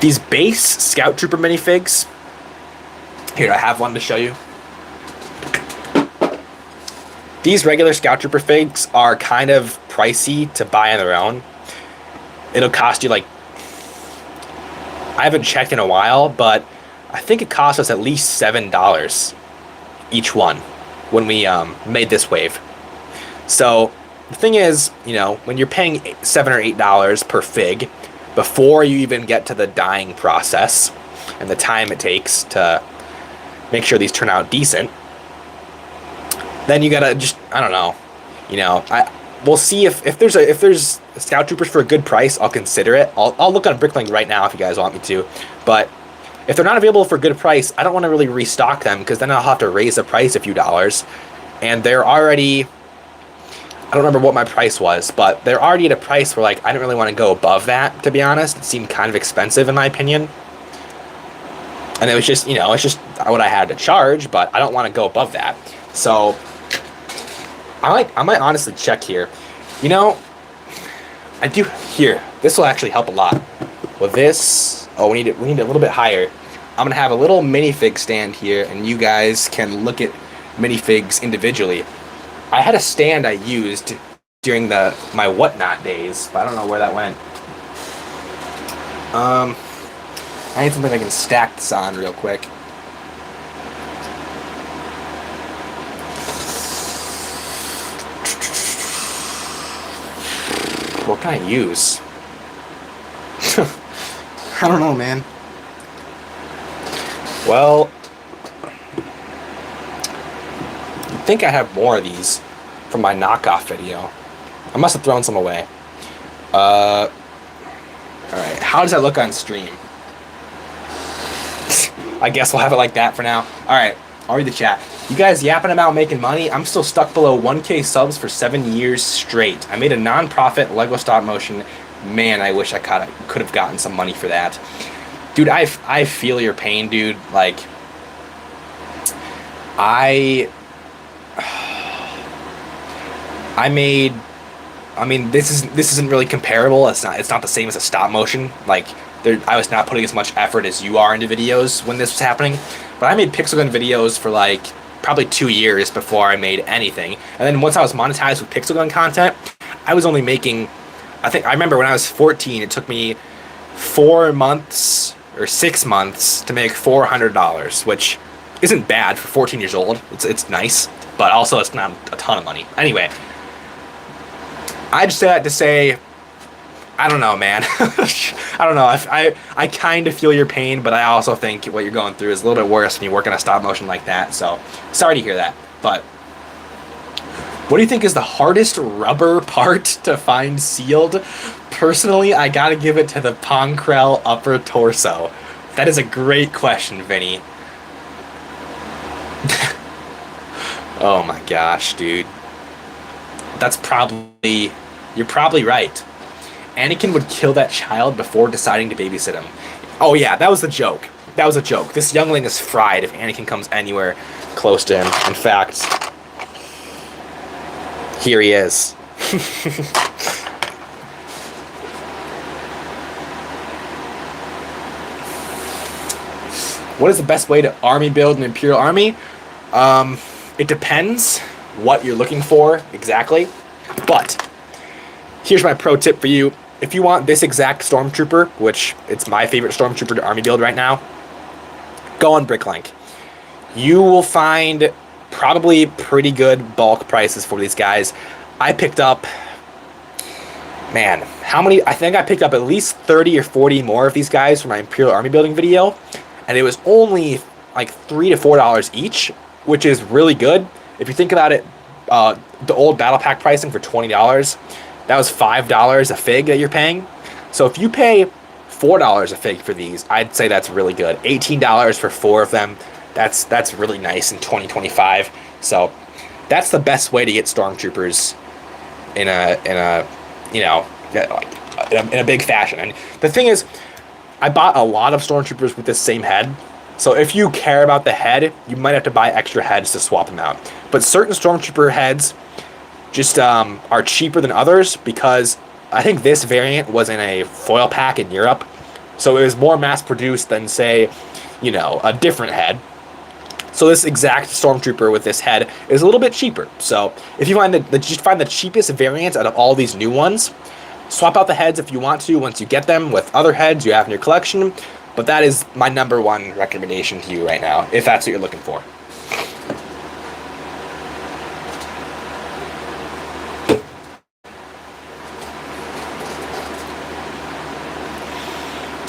these base Scout Trooper minifigs. Here, I have one to show you. These regular Scout Trooper figs are kind of pricey to buy on their own. It'll cost you like, I haven't checked in a while, but I think it cost us at least $7 each one when we made this wave. So the thing is, you know, when you're paying $7 or $8 per fig before you even get to the dyeing process and the time it takes to make sure these turn out decent, then you gotta just, I don't know, you know, we'll see if there's Scout Troopers for a good price, I'll consider it. I'll look on BrickLink right now if you guys want me to, but if they're not available for a good price, I don't want to really restock them because then I'll have to raise the price a few dollars, and they're already, I don't remember what my price was, but they're already at a price where like I don't really want to go above that, to be honest. It seemed kind of expensive in my opinion. And it was just, you know, it's just what I had to charge, but I don't want to go above that. So I might honestly check here. You know, I do here. This will actually help a lot. With this, oh, we need it a little bit higher. I'm gonna have a little minifig stand here, and you guys can look at minifigs individually. I had a stand I used during my whatnot days, but I don't know where that went. I need something I can stack this on real quick. What can I use? I don't know, man. Well, I think I have more of these from my knockoff video. I must have thrown some away. Alright, how does that look on stream? I guess we'll have it like that for now. Alright, I'll read the chat. You guys yapping about making money? I'm still stuck below 1K subs for 7 years straight. I made a non-profit Lego stop motion. Man, I wish I could have gotten some money for that. Dude, I feel your pain, dude. Like, I mean, this isn't really comparable. It's not the same as a stop motion. Like, I was not putting as much effort as you are into videos when this was happening. But I made pixel gun videos for like probably 2 years before I made anything. And then once I was monetized with pixel gun content, I was only making, I remember when I was 14, it took me 4 months or 6 months to make $400, which isn't bad for 14 years old. It's nice, but also it's not a ton of money. Anyway, I just say that to say, I don't know, man. I don't know. I kind of feel your pain, but I also think what you're going through is a little bit worse when you work on a stop motion like that. So sorry to hear that. But what do you think is the hardest rubber part to find sealed? Personally, I gotta give it to the Ponkrell upper torso. That is a great question, Vinny. Oh my gosh, dude. You're probably right. Anakin would kill that child before deciding to babysit him. Oh yeah, that was the joke. That was a joke. This youngling is fried if Anakin comes anywhere close to him. In fact, here he is. What is the best way to army build an Imperial army? It depends what you're looking for exactly, but here's my pro tip for you. If you want this exact Stormtrooper, which it's my favorite Stormtrooper to army build right now, go on BrickLink. You will find probably pretty good bulk prices for these guys. I picked up, man, how many? I think I picked up at least 30 or 40 more of these guys for my Imperial army building video, and it was only like $3 to $4 each, which is really good. If you think about it, the old battle pack pricing for $20, that was $5 a fig that you're paying. So if you pay $4 a fig for these, I'd say that's really good. $18 for 4 of them. That's really nice in 2025. So that's the best way to get stormtroopers in a you know, like in a big fashion. And the thing is, I bought a lot of stormtroopers with this same head. So if you care about the head, you might have to buy extra heads to swap them out. But certain stormtrooper heads just are cheaper than others because I think this variant was in a foil pack in Europe. So it was more mass produced than, say, you know, a different head. So this exact stormtrooper with this head is a little bit cheaper. So if you find the cheapest variant out of all these new ones, swap out the heads if you want to once you get them with other heads you have in your collection. But that is my #1 recommendation to you right now, if that's what you're looking for.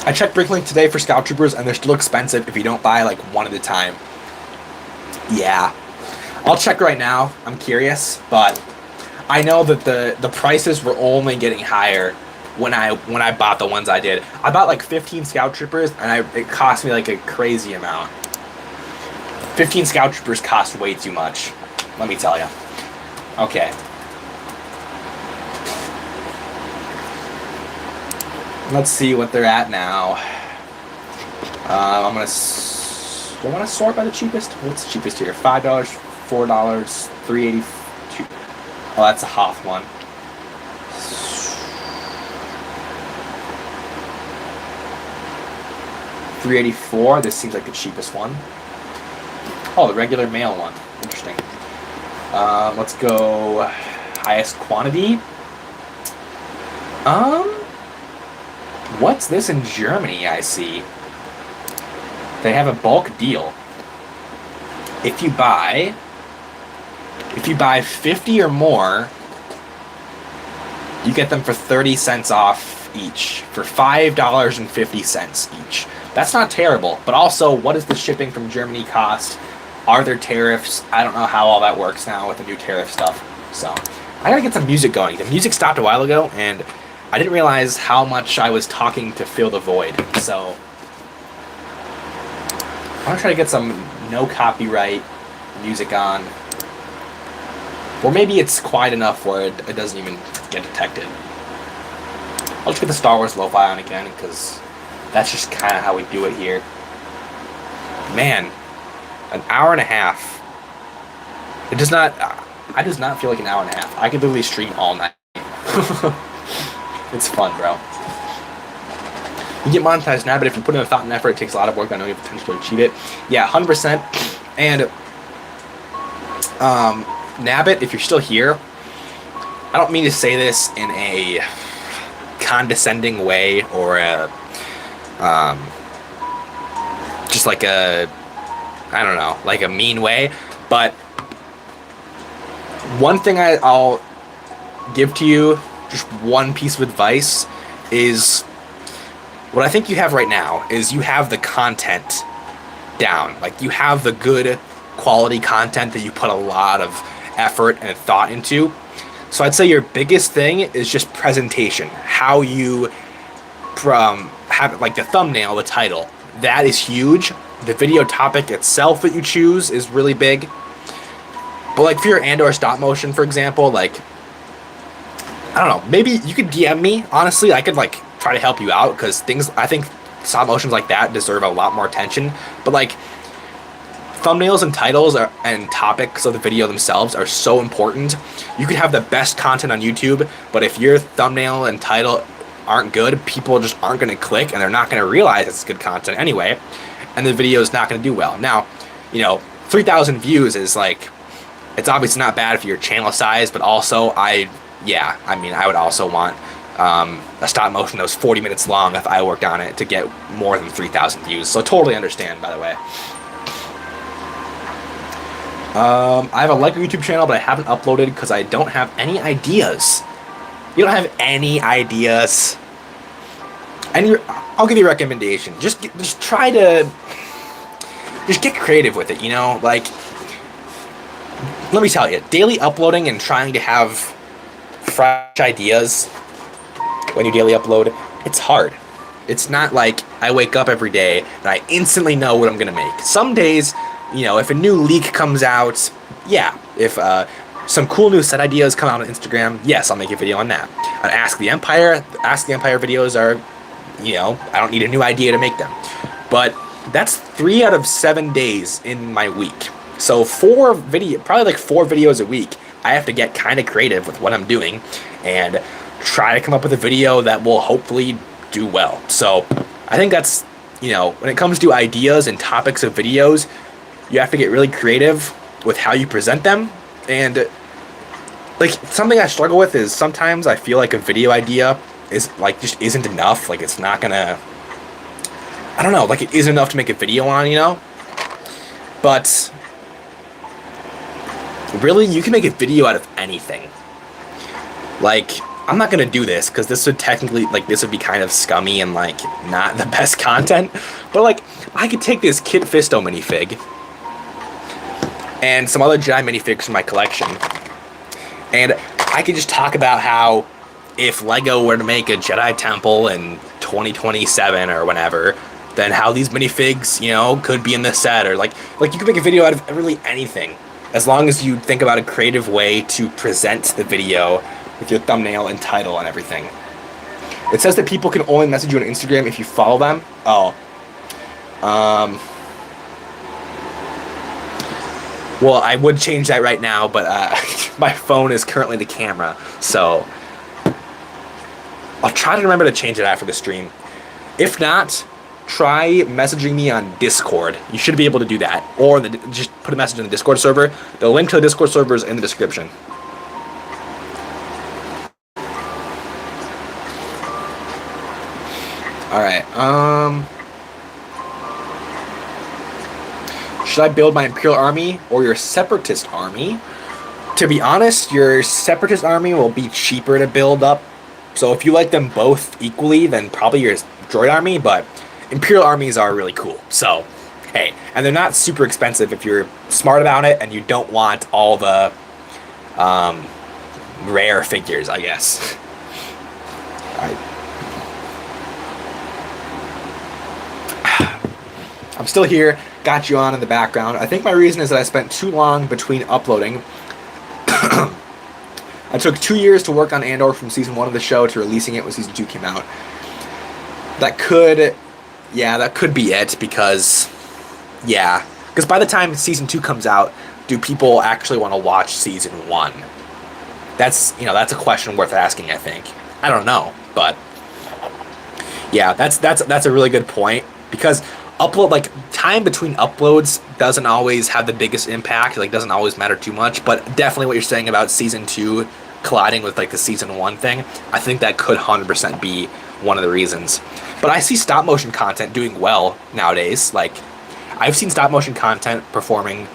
I checked BrickLink today for Scout Troopers, and they're still expensive if you don't buy like one at a time. Yeah. I'll check right now. I'm curious, but I know that the prices were only getting higher when I bought the ones I did. I bought like 15 Scout Troopers, and it cost me like a crazy amount. 15 Scout Troopers cost way too much, let me tell you. Okay. Let's see what they're at now. Do I want to sort by the cheapest? What's the cheapest here? $5, $4, $3.82. Oh, that's a Hoth one. $3.84. This seems like the cheapest one. Oh, the regular mail one. Interesting. Let's go highest quantity. What's this in Germany? I see. They have a bulk deal. If you buy 50 or more, you get them for 30 cents off each, for $5.50 each. That's not terrible, but also, what does the shipping from Germany cost? Are there tariffs? I don't know how all that works now with the new tariff stuff. So, I gotta get some music going. The music stopped a while ago, and I didn't realize how much I was talking to fill the void. So, I'm gonna try to get some no copyright music on. Or maybe it's quiet enough where it doesn't even get detected. I'll just get the Star Wars lo-fi on again, because that's just kind of how we do it here. Man, an hour and a half. It does not feel like an hour and a half. I could literally stream all night. It's fun, bro. You get monetized now, but if you put in the thought and effort, it takes a lot of work. I know you have potential to achieve it. Yeah, 100%. And Nabbit, if you're still here, I don't mean to say this in a condescending way or a just like a, I don't know, like a mean way, but one thing I'll give to you, just one piece of advice, is what I think you have right now is you have the content down. Like, you have the good quality content that you put a lot of effort and thought into. So I'd say your biggest thing is just presentation. How you have, like, the thumbnail, the title. That is huge. The video topic itself that you choose is really big. But, like, for your Andor stop motion, for example, like, I don't know, maybe you could DM me. Honestly, I could, like, try to help you out, because I think stop motions like that deserve a lot more attention. But, like, thumbnails and titles and topics of the video themselves are so important. You could have the best content on YouTube, but if your thumbnail and title aren't good, people just aren't going to click, and they're not going to realize it's good content anyway, and the video is not going to do well. Now, 3,000 views is, like, it's obviously not bad for your channel size, but also I would also want a stop motion that was 40 minutes long if I worked on it to get more than 3,000 views. So totally understand, by the way. I have a Lego YouTube channel, but I haven't uploaded because I don't have any ideas. You don't have any ideas? And I'll give you a recommendation. Just try to just get creative with it, Like, let me tell you, daily uploading and trying to have fresh ideas when you daily upload, it's hard. It's not like I wake up every day and I instantly know what I'm gonna make. Some days, you know, if a new leak comes out, yeah. If some cool new set ideas come out on Instagram, yes, I'll make a video on that. On Ask the Empire videos are, you know, I don't need a new idea to make them. But that's 3 out of 7 days in my week. So probably like 4 videos a week, I have to get kind of creative with what I'm doing and try to come up with a video that will hopefully do well. So I think that's, you know, when it comes to ideas and topics of videos, you have to get really creative with how you present them. And like something I struggle with is sometimes I feel like a video idea is like just isn't enough. Like it's not gonna, I don't know, like it isn't enough to make a video on, you know? But really, you can make a video out of anything. Like, I'm not gonna do this because this would technically, like, this would be kind of scummy and like not the best content. But like, I could take this Kit Fisto minifig and some other Jedi minifigs from my collection, and I could just talk about how if LEGO were to make a Jedi Temple in 2027 or whenever, then how these minifigs, you know, could be in the set, or like you could make a video out of really anything, as long as you think about a creative way to present the video with your thumbnail and title and everything. It says that people can only message you on Instagram if you follow them. Oh. Well, I would change that right now, but my phone is currently the camera, so I'll try to remember to change it after the stream. If not, try messaging me on Discord. You should be able to do that, or just put a message in the Discord server. The link to the Discord server is in the description. All right. Should I build my Imperial army or your Separatist army? To be honest, your Separatist army will be cheaper to build up. So if you like them both equally, then probably your droid army, but Imperial armies are really cool. So, hey, and they're not super expensive if you're smart about it and you don't want all the rare figures, I guess. I'm still here, got you on in the background. I think my reason is that I spent too long between uploading. I took 2 years to work on Andor from season 1 of the show to releasing it when season 2 came out. That could be it, because by the time season 2 comes out, do people actually want to watch season 1? That's a question worth asking, I think. I don't know, but yeah, that's a really good point, because time between uploads doesn't always have the biggest impact, like doesn't always matter too much, but definitely what you're saying about season 2 colliding with like the season 1 thing, I think that could 100% be one of the reasons. But I see stop motion content doing well nowadays. Like, I've seen stop motion content performing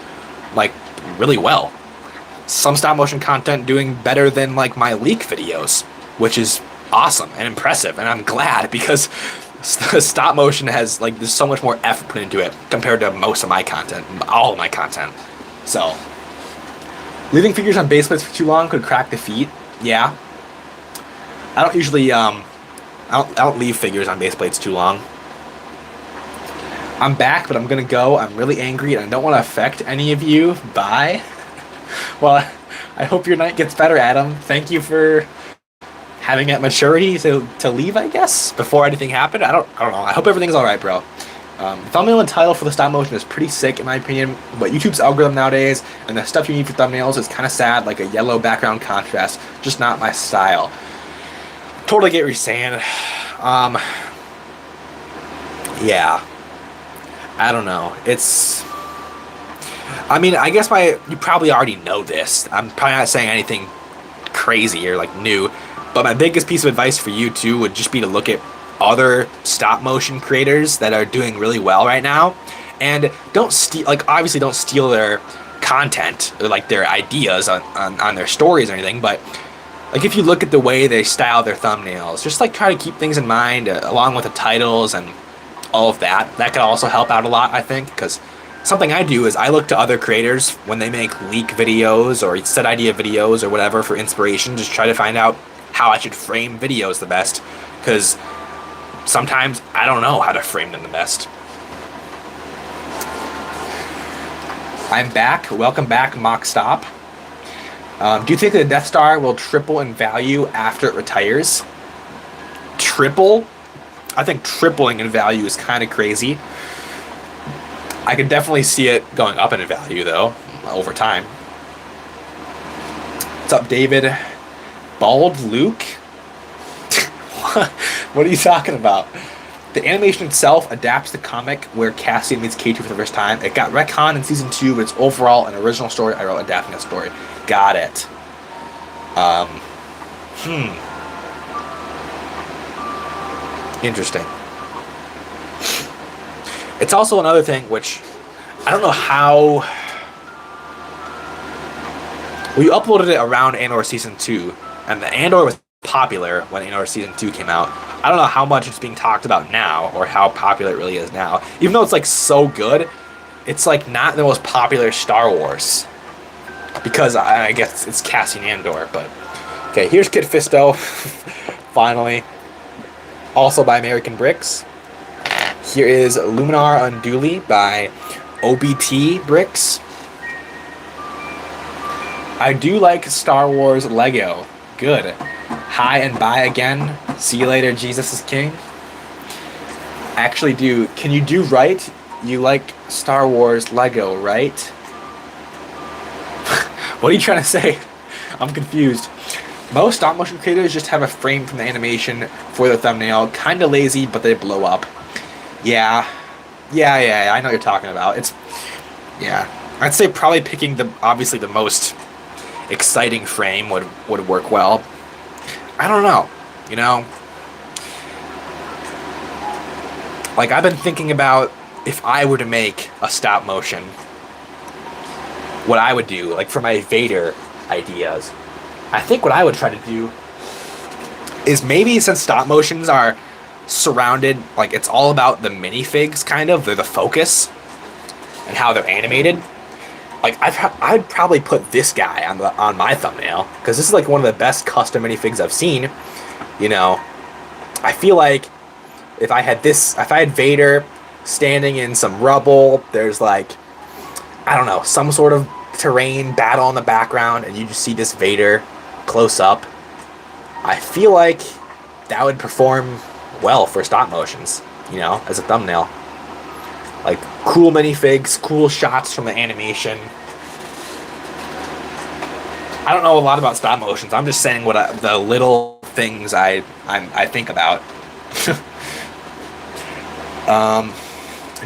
like really well. Some stop motion content doing better than like my leak videos, which is awesome and impressive, and I'm glad, because stop motion has like there's so much more effort put into it compared to most of my content, all of my content. So leaving figures on base plates for too long could crack the feet. Yeah, I don't usually I don't leave figures on base plates too long. I'm back, but I'm gonna go. I'm really angry and I don't want to affect any of you. Bye. Well, I hope your night gets better, Adam. Thank you for having that maturity to leave, I guess, before anything happened. I don't know. I hope everything's all right, bro. Thumbnail and title for the stop motion is pretty sick, in my opinion, but YouTube's algorithm nowadays and the stuff you need for thumbnails is kind of sad, like a yellow background contrast, just not my style. Totally get what you're saying. Yeah. I don't know. I mean, I guess you probably already know this. I'm probably not saying anything crazy or like new, but my biggest piece of advice for you too would just be to look at other stop motion creators that are doing really well right now, and don't steal their content or like their ideas on their stories or anything, but like if you look at the way they style their thumbnails, just like try to keep things in mind along with the titles and all of that. That could also help out a lot, I think, because something I do is I look to other creators when they make leak videos or set idea videos or whatever for inspiration, just try to find out how I should frame videos the best, because sometimes I don't know how to frame them the best. I'm back. Welcome back, Mock Stop. Do you think the Death Star will triple in value after it retires? Triple? I think tripling in value is kind of crazy. I could definitely see it going up in value, though, over time. What's up, David? Bald Luke? What are you talking about? The animation itself adapts the comic where Cassian meets K2 for the first time. It got retconned in Season 2, but it's overall an original story I wrote adapting a story. Got it. Interesting. It's also another thing which I don't know how. We uploaded it around Andor Season 2, and the Andor was popular when Andor Season 2 came out. I don't know how much it's being talked about now, or how popular it really is now. Even though it's like so good, it's like not the most popular Star Wars. Because I guess it's Cassian Andor, but... Okay, here's Kit Fisto, finally. Also by American Bricks. Here is Luminar Unduli by OBT Bricks. I do like Star Wars Lego. Good. Hi and bye again. See you later, Jesus is King. Actually, can you do right? You like Star Wars Lego, right? What are you trying to say? I'm confused. Most stop motion creators just have a frame from the animation for the thumbnail. Kinda lazy, but they blow up. Yeah, I know what you're talking about. Yeah. I'd say probably picking obviously the most exciting frame would work well. I don't know, you know? Like, I've been thinking about if I were to make a stop motion, what I would do, like for my Vader ideas. I think what I would try to do is maybe, since stop motions are surrounded, like it's all about the minifigs, kind of, they're the focus, and how they're animated. Like, I'd probably put this guy on my thumbnail, because this is like one of the best custom minifigs I've seen. You know, I feel like if I had Vader standing in some rubble, there's like, I don't know, some sort of terrain battle in the background, and you just see this Vader close up, I feel like that would perform well for stop motions, you know, as a thumbnail. Like, cool minifigs, cool shots from the animation. I don't know a lot about stop motions. I'm just saying the little things I think about.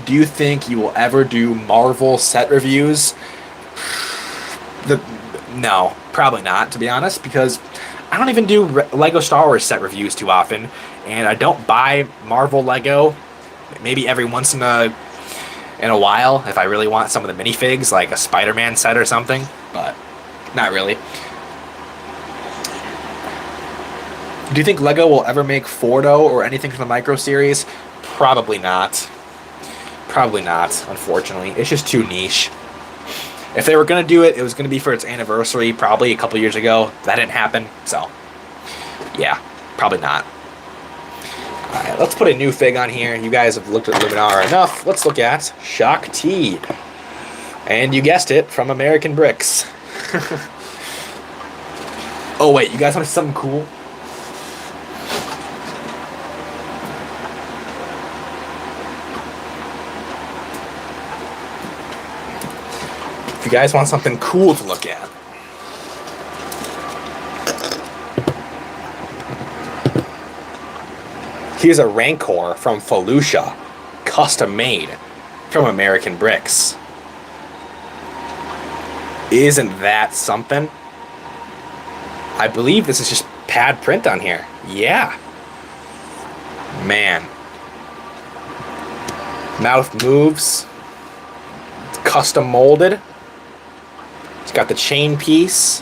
Do you think you will ever do Marvel set reviews? No, probably not, to be honest, because I don't even do Lego Star Wars set reviews too often, and I don't buy Marvel Lego. Maybe every once in a while, if I really want some of the minifigs, like a Spider-Man set or something, but not really. Do you think Lego will ever make Fordo or anything from the Micro series? Probably not. Probably not, unfortunately. It's just too niche. If they were going to do it, it was going to be for its anniversary, probably a couple years ago. That didn't happen, so yeah, probably not. Alright, let's put a new fig on here. You guys have looked at Luminar enough. Let's look at Shock T. And you guessed it, from American Bricks. Oh wait, you guys want something cool? If you guys want something cool to look at, here's a Rancor from Felucia, custom made from American Bricks. Isn't that something? I believe this is just pad print on here. Yeah. Man. Mouth moves. It's custom molded. It's got the chain piece.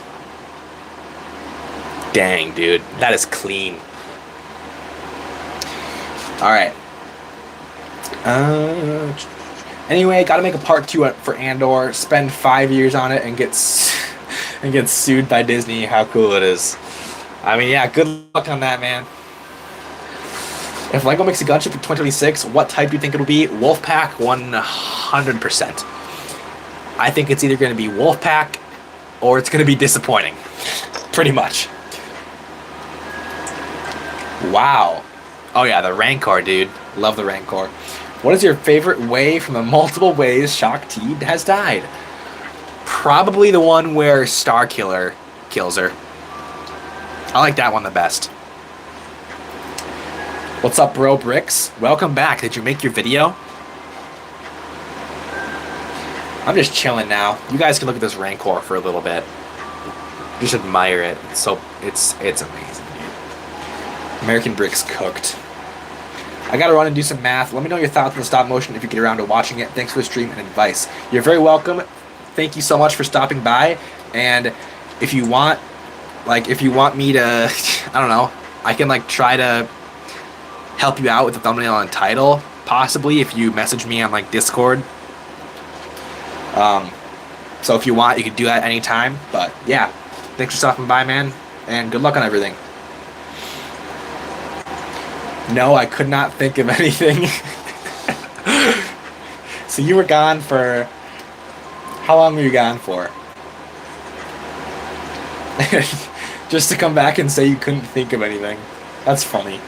Dang, dude. That is clean. Alright. Anyway, gotta make a part 2 for Andor, spend 5 years on it, and get sued by Disney. How cool it is. I mean, yeah, good luck on that, man. If LEGO makes a gunship in 2026, what type do you think it'll be? Wolfpack, 100%. I think it's either going to be Wolfpack or it's going to be disappointing. Pretty much. Wow. Oh yeah, the Rancor, dude. Love the Rancor. What is your favorite way from the multiple ways Shock T has died? Probably the one where Starkiller kills her. I like that one the best. What's up, bro? Bricks? Welcome back. Did you make your video? I'm just chilling now. You guys can look at this Rancor for a little bit. Just admire it. It's amazing, dude. American Bricks cooked. I gotta run and do some math. Let me know your thoughts on the stop motion if you get around to watching it. Thanks for the stream and advice. You're very welcome. Thank you so much for stopping by. And if you want, if you want me to, I don't know, I can try to help you out with the thumbnail and title, possibly if you message me on Discord. So if you want, you can do that anytime. But yeah, thanks for stopping by, man, and good luck on everything. No, I could not think of anything. So you were gone for... How long were you gone for? Just to come back and say you couldn't think of anything. That's funny.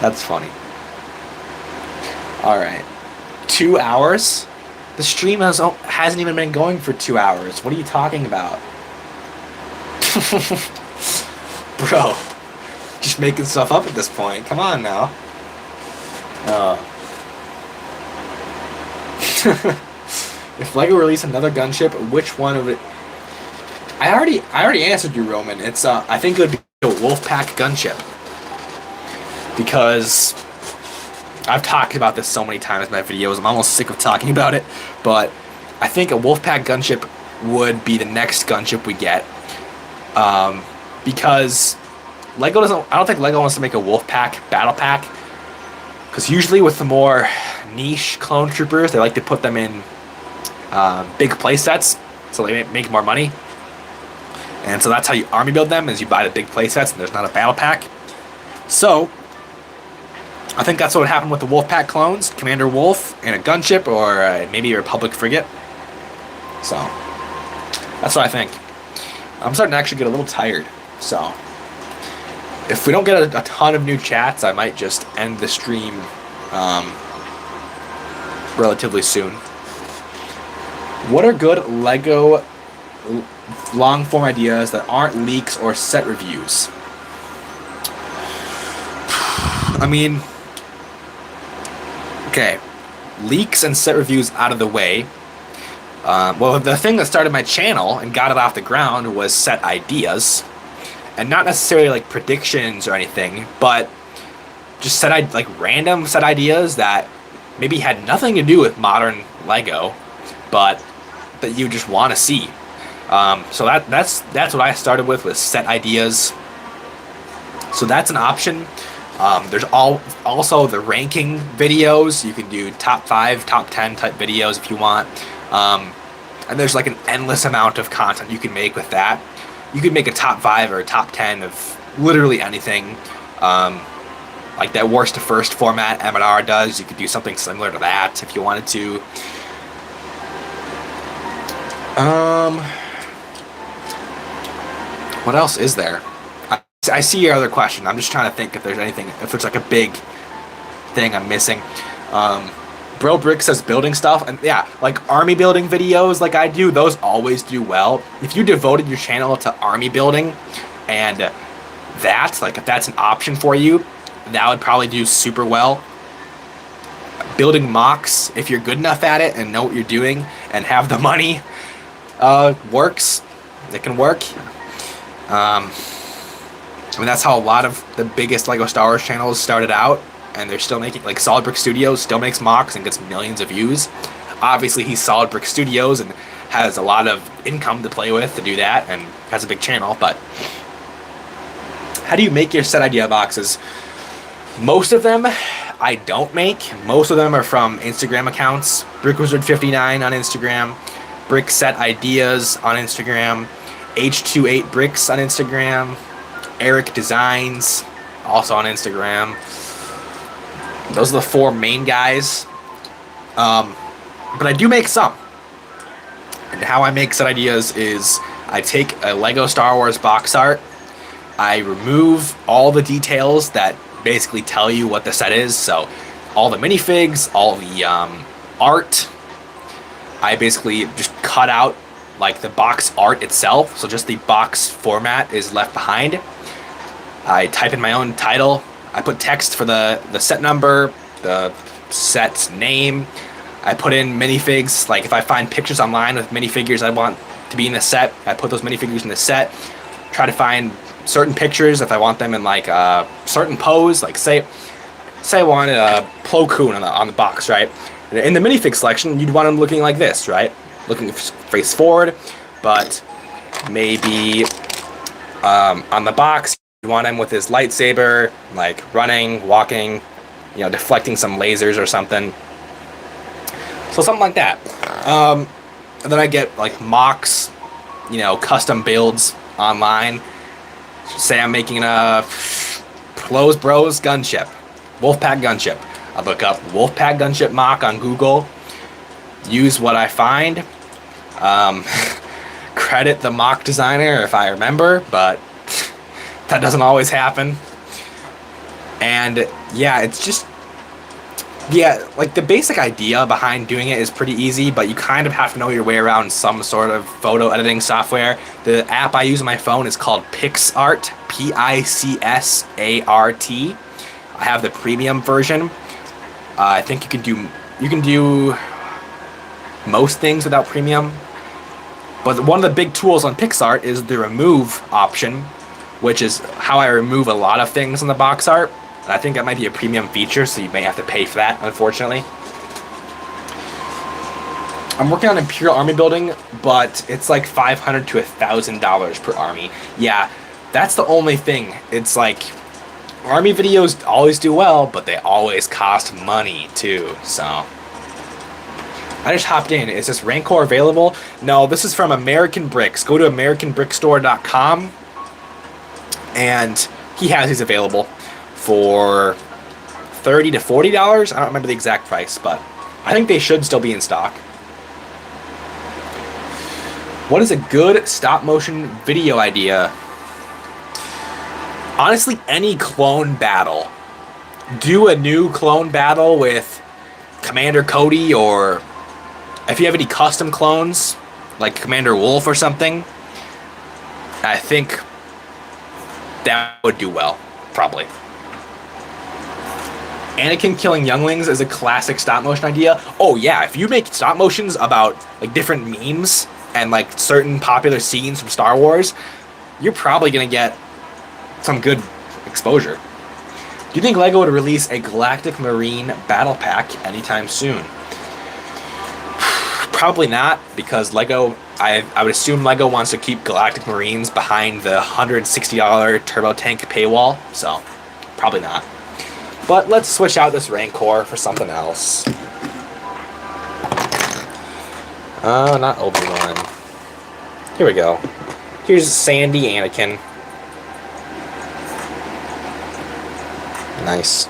That's funny. Alright. 2 hours? The stream hasn't even been going for 2 hours. What are you talking about? Bro. Just making stuff up at this point. Come on now. If LEGO released another gunship, which one would it... I already answered you, Roman. It's I think it would be a Wolfpack gunship. Because I've talked about this so many times in my videos. I'm almost sick of talking about it. But I think a Wolfpack gunship would be the next gunship we get. Because LEGO doesn't... I don't think LEGO wants to make a Wolfpack battle pack. Because usually with the more niche clone troopers, they like to put them in big play sets. So they make more money. And so that's how you army build them, is you buy the big play sets and there's not a battle pack. So I think that's what would happen with the Wolfpack clones. Commander Wolf and a gunship, or maybe a Republic frigate. So that's what I think. I'm starting to actually get a little tired. So if we don't get a ton of new chats, I might just end the stream relatively soon. What are good LEGO long-form ideas that aren't leaks or set reviews? I mean, okay, leaks and set reviews out of the way. Well, the thing that started my channel and got it off the ground was set ideas. And not necessarily predictions or anything, but just random set ideas that maybe had nothing to do with modern LEGO, but that you just want to see. So that's what I started with set ideas. So that's an option. There's also the ranking videos. You can do top 5, top 10 type videos if you want. And there's an endless amount of content you can make with that. You could make a top 5 or a top 10 of literally anything. Like that worst to first format M&R does. You could do something similar to that if you wanted to. What else is there? I see your other question. I'm just trying to think if there's anything, if there's a big thing I'm missing. Bro Brick says building stuff, and yeah, army building videos like I do, those always do well. If you devoted your channel to army building, and that, if that's an option for you, that would probably do super well. Building mocks, if you're good enough at it and know what you're doing and have the money, works. It can work. I mean, that's how a lot of the biggest LEGO Star Wars channels started out, and they're still making, Solid Brick Studios still makes mocks and gets millions of views. Obviously, he's Solid Brick Studios and has a lot of income to play with to do that, and has a big channel, but how do you make your set idea boxes? Most of them, I don't make. Most of them are from Instagram accounts. BrickWizard59 on Instagram, Brick Set Ideas on Instagram, H28 Bricks on Instagram, Eric Designs also on Instagram. Those are the 4 main guys. But I do make some. And how I make Set Ideas is I take a Lego Star Wars box art, I remove all the details that basically tell you what the set is, so all the minifigs, all the art. I basically just cut out like the box art itself, so just the box format is left behind. I type in my own title, I put text for the set number, the set's name. I put in minifigs, like if I find pictures online with minifigures I want to be in the set, I put those minifigures in the set. Try to find certain pictures if I want them in like a certain pose, like say I wanted a Plo Koon on the box, right? In the minifig selection, you'd want them looking like this, right? Looking face forward, but maybe on the box, you want him with his lightsaber, like running, walking, you know, deflecting some lasers or something. So something like that. And then I get like mocks, you know, custom builds online. Say I'm making a Plo's Bros gunship, Wolfpack gunship. I look up Wolfpack gunship mock on Google, use what I find, credit the mock designer if I remember, but that doesn't always happen. And yeah, it's just, yeah, like the basic idea behind doing it is pretty easy, but you kind of have to know your way around some sort of photo editing software. The app I use on my phone is called PicsArt, Picsart. I have the premium version. I think you can do most things without premium. But one of the big tools on PicsArt is the remove option, which is how I remove a lot of things in the box art. And I think that might be a premium feature, so you may have to pay for that, unfortunately. I'm working on Imperial Army building, but it's like $500 to $1,000 per army. Yeah, that's the only thing. It's like, army videos always do well, but they always cost money too, so. I just hopped in. Is this Rancor available? No, this is from American Bricks. Go to AmericanBrickstore.com, and he has these available for $30 to $40. I don't remember the exact price, but I think they should still be in stock. What is a good stop motion video idea? Honestly, any clone battle. Do a new clone battle with Commander Cody, or if you have any custom clones, like Commander Wolf or something, I think that would do well, probably. Anakin killing younglings is a classic stop motion idea. Oh yeah, if you make stop motions about like different memes and like certain popular scenes from Star Wars, you're probably gonna get some good exposure. Do you think LEGO would release a Galactic Marine battle pack anytime soon? Probably not, because LEGO, I would assume LEGO wants to keep Galactic Marines behind the $160 turbo tank paywall, so probably not. But let's switch out this Rancor for something else. Oh, not Obi-Wan. Here we go. Here's Sandy Anakin. Nice.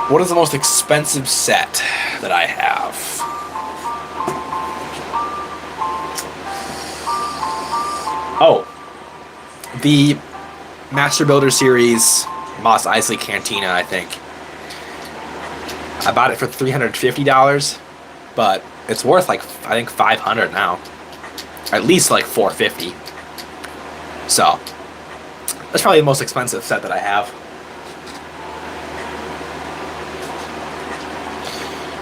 What is the most expensive set that I have? Oh, the Master Builder Series Mos Eisley Cantina, I think. I bought it for $350, but it's worth like, I think $500 now. At least like $450. So, that's probably the most expensive set that I have.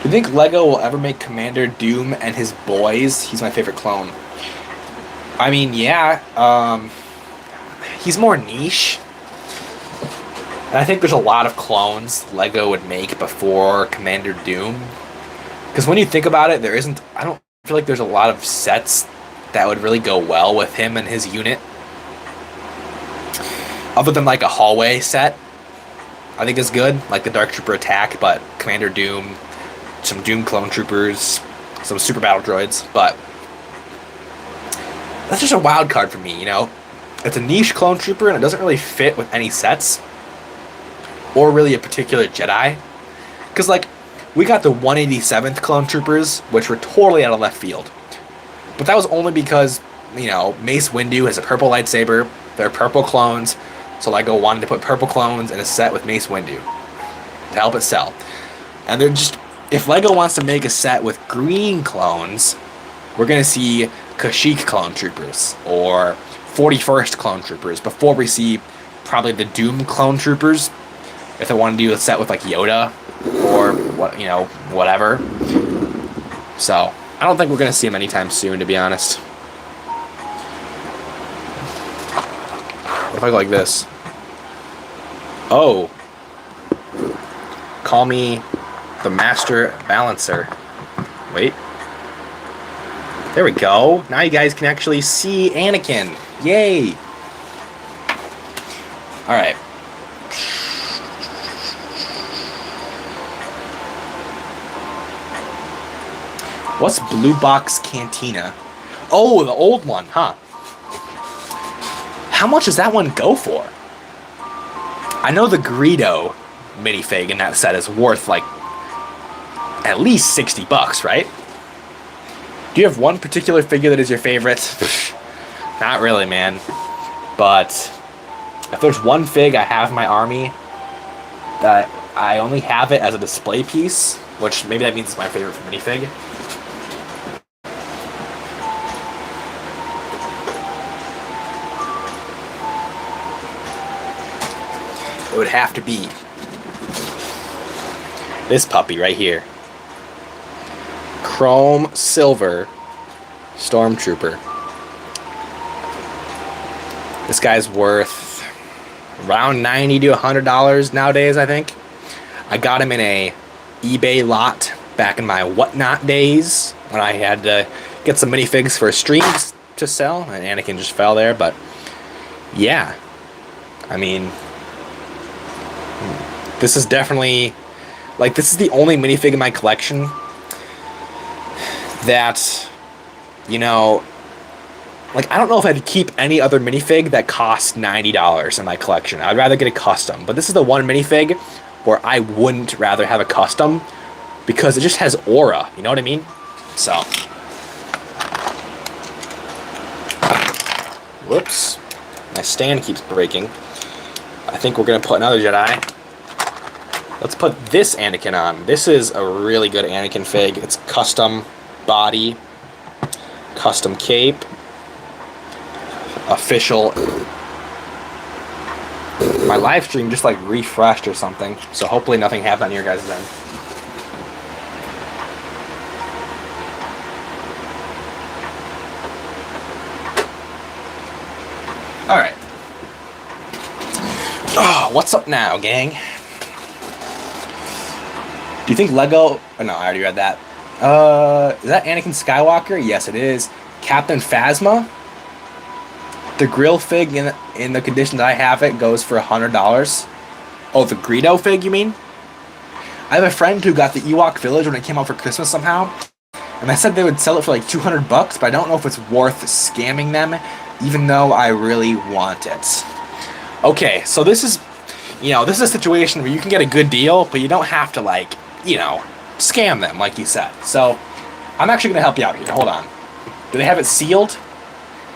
Do you think LEGO will ever make Commander Doom and his boys? He's my favorite clone. I mean, yeah, he's more niche. And I think there's a lot of clones Lego would make before Commander Doom. Because when you think about it, I don't feel like there's a lot of sets that would really go well with him and his unit. Other than like a hallway set, I think is good, like the Dark Trooper attack, but Commander Doom, some Doom clone troopers, some super battle droids, but that's just a wild card for me, you know? It's a niche clone trooper and it doesn't really fit with any sets or really a particular Jedi. Because, like, we got the 187th clone troopers, which were totally out of left field. But that was only because, you know, Mace Windu has a purple lightsaber, they're purple clones, so Lego wanted to put purple clones in a set with Mace Windu to help it sell. And they're just, if Lego wants to make a set with green clones, we're going to see Kashyyyk clone troopers or 41st clone troopers before we see probably the Doom clone troopers if they want to do a set with like Yoda or what, you know, whatever. So I don't think we're going to see him anytime soon, to be honest. What if I go like this? Oh. Call me the Master Balancer. Wait. There we go. Now you guys can actually see Anakin. Yay. Alright. What's Blue Box Cantina? Oh, the old one, huh? How much does that one go for? I know the Greedo minifig in that set is worth like at least 60 bucks, right? Do you have one particular figure that is your favorite? Not really, man. But if there's one fig I have in my army that I only have it as a display piece, which maybe that means it's my favorite minifig. It would have to be this puppy right here. Chrome Silver Stormtrooper. This guy's worth around $90 to $100 nowadays, I think. I got him in a eBay lot back in my Whatnot days when I had to get some minifigs for streams to sell, and Anakin just fell there, but yeah. I mean, this is definitely, like, this is the only minifig in my collection that, you know, like, I don't know if I'd keep any other minifig that costs $90 in my collection. I'd rather get a custom. But this is the one minifig where I wouldn't rather have a custom because it just has aura. You know what I mean? So. Whoops. My stand keeps breaking. I think we're going to put another Jedi. Let's put this Anakin on. This is a really good Anakin fig. It's custom body, custom cape, official. My live stream just like refreshed or something, so hopefully nothing happened on your guys' end. Alright. Oh, what's up now, gang? Do you think Lego... Oh, no, I already read that. Is that Anakin Skywalker? Yes, it is. Captain Phasma? The grill fig in the condition that I have it goes for $100. Oh, the Greedo fig, you mean? I have a friend who got the Ewok Village when it came out for Christmas somehow, and they said they would sell it for like 200 bucks, but I don't know if it's worth scamming them, even though I really want it. Okay, so this is, you know, this is a situation where you can get a good deal, but you don't have to, like, you know, scam them, like you said. So, I'm actually going to help you out here. Hold on. Do they have it sealed?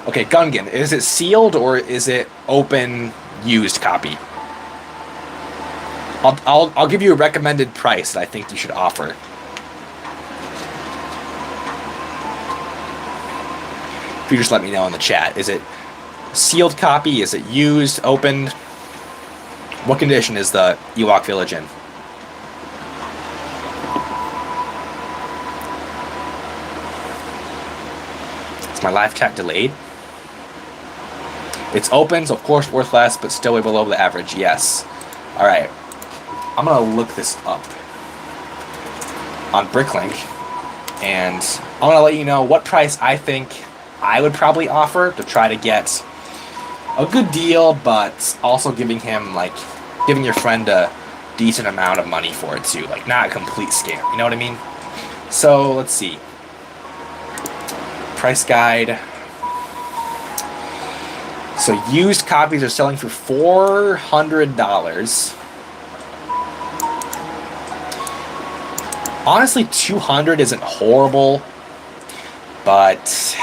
Okay, Gungan, is it sealed or is it open used copy? I'll give you a recommended price that I think you should offer. If you just let me know in the chat. Is it sealed copy? Is it used, opened? What condition is the Ewok Village in? Is my live chat delayed? It's open, so of course worth less, but still way below the average. Yes. All right. I'm gonna look this up on BrickLink, and I'm gonna let you know what price I think I would probably offer to try to get a good deal, but also giving your friend a decent amount of money for it too, like not a complete scam. You know what I mean? So let's see. Price guide. So used copies are selling for $400. Honestly, $200 isn't horrible, but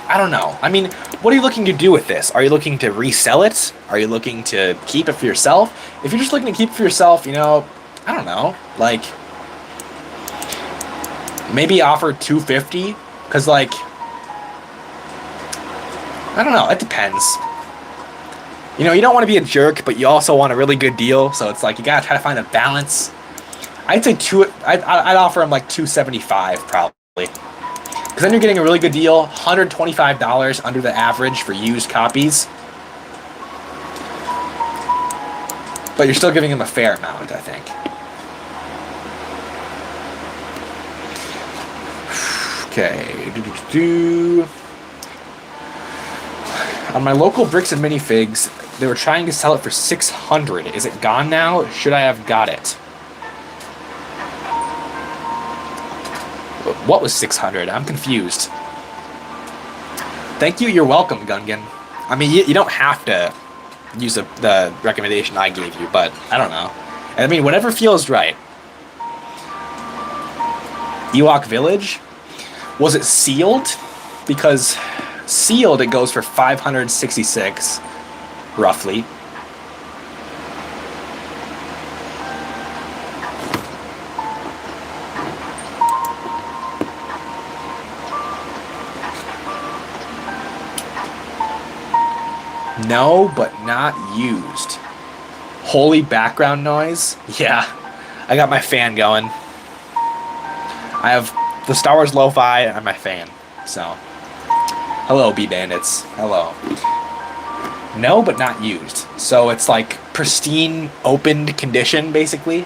I don't know. I mean, what are you looking to do with this? Are you looking to resell it? Are you looking to keep it for yourself? If you're just looking to keep it for yourself, you know, I don't know. Like, maybe offer $250, because, like, I don't know. It depends. You know, you don't want to be a jerk, but you also want a really good deal. So it's like you gotta try to find a balance. I'd say I'd offer him like $275 probably, because then you're getting a really good deal. $125 under the average for used copies, but you're still giving him a fair amount, I think. Okay. On my local Bricks and Minifigs, they were trying to sell it for $600. Is it gone now? Should I have got it? What was $600? I'm confused. Thank you. You're welcome, Gungan. I mean, you don't have to use the recommendation I gave you, but I don't know. I mean, whatever feels right. Ewok Village? Was it sealed? Because sealed, it goes for $566, roughly. No, but not used. Holy background noise? Yeah, I got my fan going. I have the Star Wars Lo-Fi and my fan, so. Hello, Bee Bandits. Hello. No, but not used. So it's like pristine, opened condition, basically?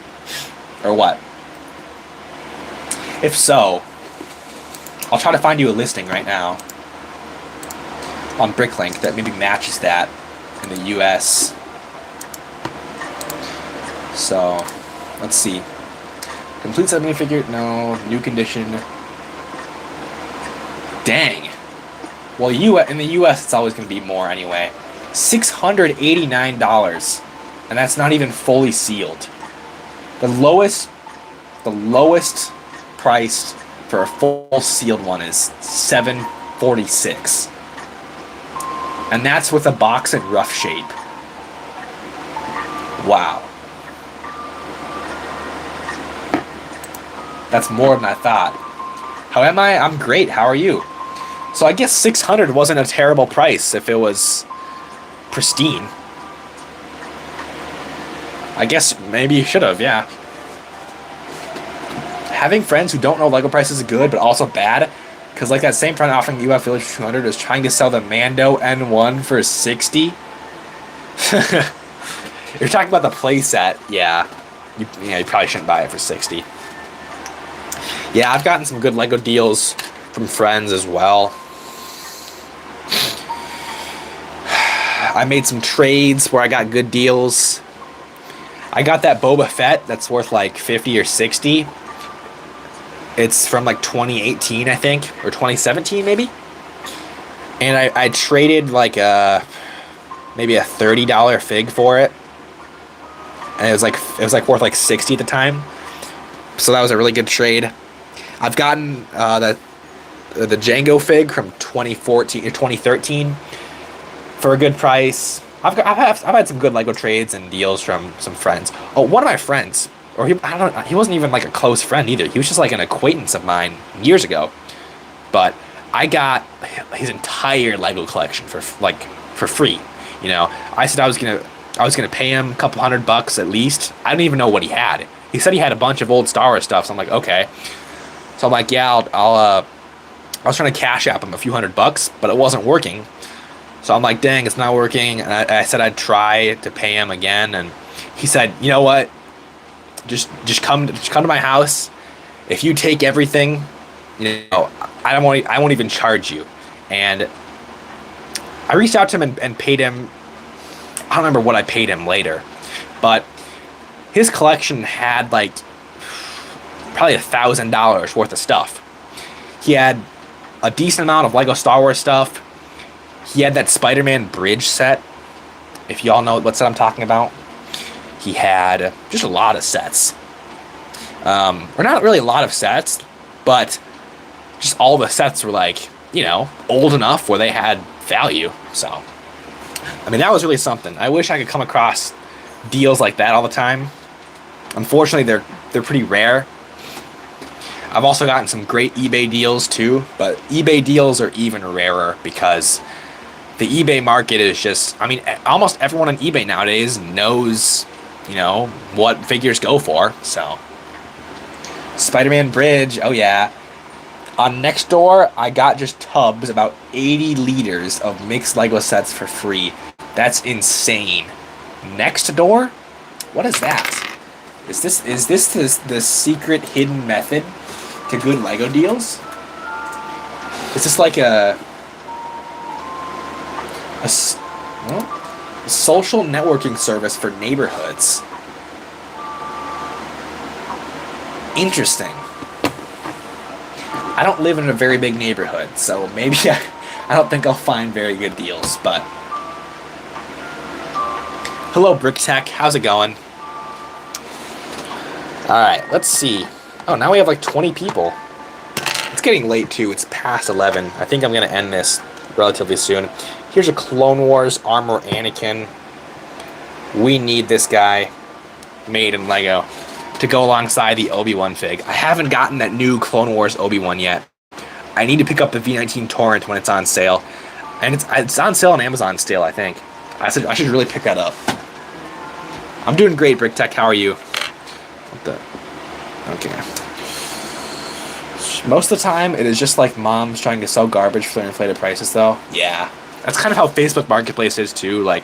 Or what? If so, I'll try to find you a listing right now on BrickLink that maybe matches that in the US. So, let's see. Complete set minifigure? No. New condition. Dang. Well, in the US, it's always going to be more anyway. $689, and that's not even fully sealed. The lowest priced for a full sealed one is $746, and that's with a box in rough shape. Wow, that's more than I thought. How am I? I'm great. How are you? So I guess $600 wasn't a terrible price if it was pristine. I guess maybe you should have, yeah. Having friends who don't know Lego prices is good, but also bad, because like that same friend offering Ewok Village for $200 is trying to sell the Mando N1 for $60. You're talking about the playset, yeah. You probably shouldn't buy it for $60. Yeah, I've gotten some good Lego deals from friends as well. I made some trades where I got good deals. I got that Boba Fett that's worth like 50 or 60. It's from like 2018, I think, or 2017 maybe. And I traded like maybe a $30 fig for it. And it was like worth like 60 at the time. So that was a really good trade. I've gotten the Django fig from 2014 or 2013 for a good price. I've had some good Lego trades and deals from some friends. Oh, one of my friends, or he wasn't even like a close friend either. He was just like an acquaintance of mine years ago. But I got his entire Lego collection for free. You know, I said I was gonna pay him a couple $100 at least. I didn't even know what he had. He said he had a bunch of old Star Wars stuff. So I'm like, okay. So I'm like, yeah, I was trying to cash app him a few $100, but it wasn't working. So I'm like, dang, it's not working. And I said I'd try to pay him again, and he said, you know what? Just come to my house. If you take everything, you know, I won't even charge you. And I reached out to him and paid him. I don't remember what I paid him later, but his collection had like probably $1,000 worth of stuff. He had a decent amount of Lego Star Wars stuff. He had that Spider-Man bridge set, if y'all know what set I'm talking about. He had just a lot of sets. Or not really a lot of sets, but just all the sets were like, you know, old enough where they had value. So, I mean, that was really something. I wish I could come across deals like that all the time. Unfortunately, they're pretty rare. I've also gotten some great eBay deals too, but eBay deals are even rarer because the eBay market is just, I mean, almost everyone on eBay nowadays knows, you know, what figures go for. So, Spider-Man Bridge, oh yeah. On Nextdoor, I got just tubs, about 80 liters of mixed Lego sets for free. That's insane. Nextdoor? What is that? Is this the secret hidden method to good Lego deals? Is this like a social networking service for neighborhoods? Interesting. I don't live in a very big neighborhood, so maybe I don't think I'll find very good deals, but... Hello, BrickTech. How's it going? Alright, let's see. Oh, now we have like 20 people. It's getting late, too. It's past 11. I think I'm going to end this relatively soon. Here's a Clone Wars Armor Anakin. We need this guy made in Lego to go alongside the Obi-Wan fig. I haven't gotten that new Clone Wars Obi-Wan yet. I need to pick up the V19 Torrent when it's on sale. And it's on sale on Amazon still, I think. I should really pick that up. I'm doing great, BrickTech. How are you? What the? Okay. Most of the time, it is just like moms trying to sell garbage for their inflated prices, though. Yeah. That's kind of how Facebook Marketplace is, too. Like,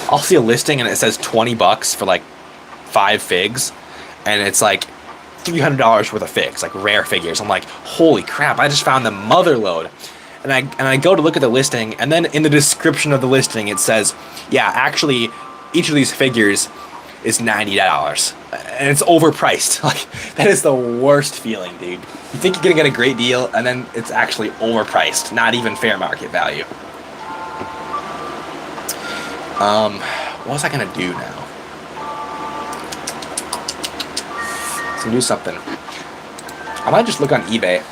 I'll see a listing and it says $20 for, like, 5 figs. And it's, like, $300 worth of figs, like, rare figures. I'm like, holy crap, I just found the mother load. And I go to look at the listing, and then in the description of the listing, it says, yeah, actually, each of these figures is $90. And it's overpriced. Like, that is the worst feeling, dude. You think you're gonna get a great deal, and then it's actually overpriced. Not even fair market value. What was I gonna do now? Let's do something. I might just look on eBay.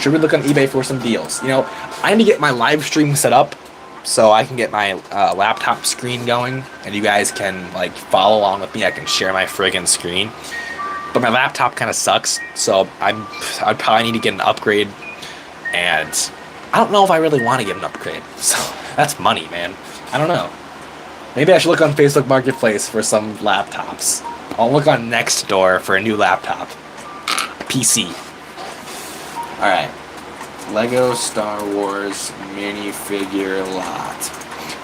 Should we look on eBay for some deals? You know, I need to get my live stream set up so I can get my laptop screen going, and you guys can like follow along with me. I can share my friggin' screen, but my laptop kind of sucks, so I'd probably need to get an upgrade, and I don't know if I really want to get an upgrade. So that's money, man. I don't know. Maybe I should look on Facebook Marketplace for some laptops. I'll look on Nextdoor for a new laptop. PC. Alright. Lego Star Wars minifigure lot.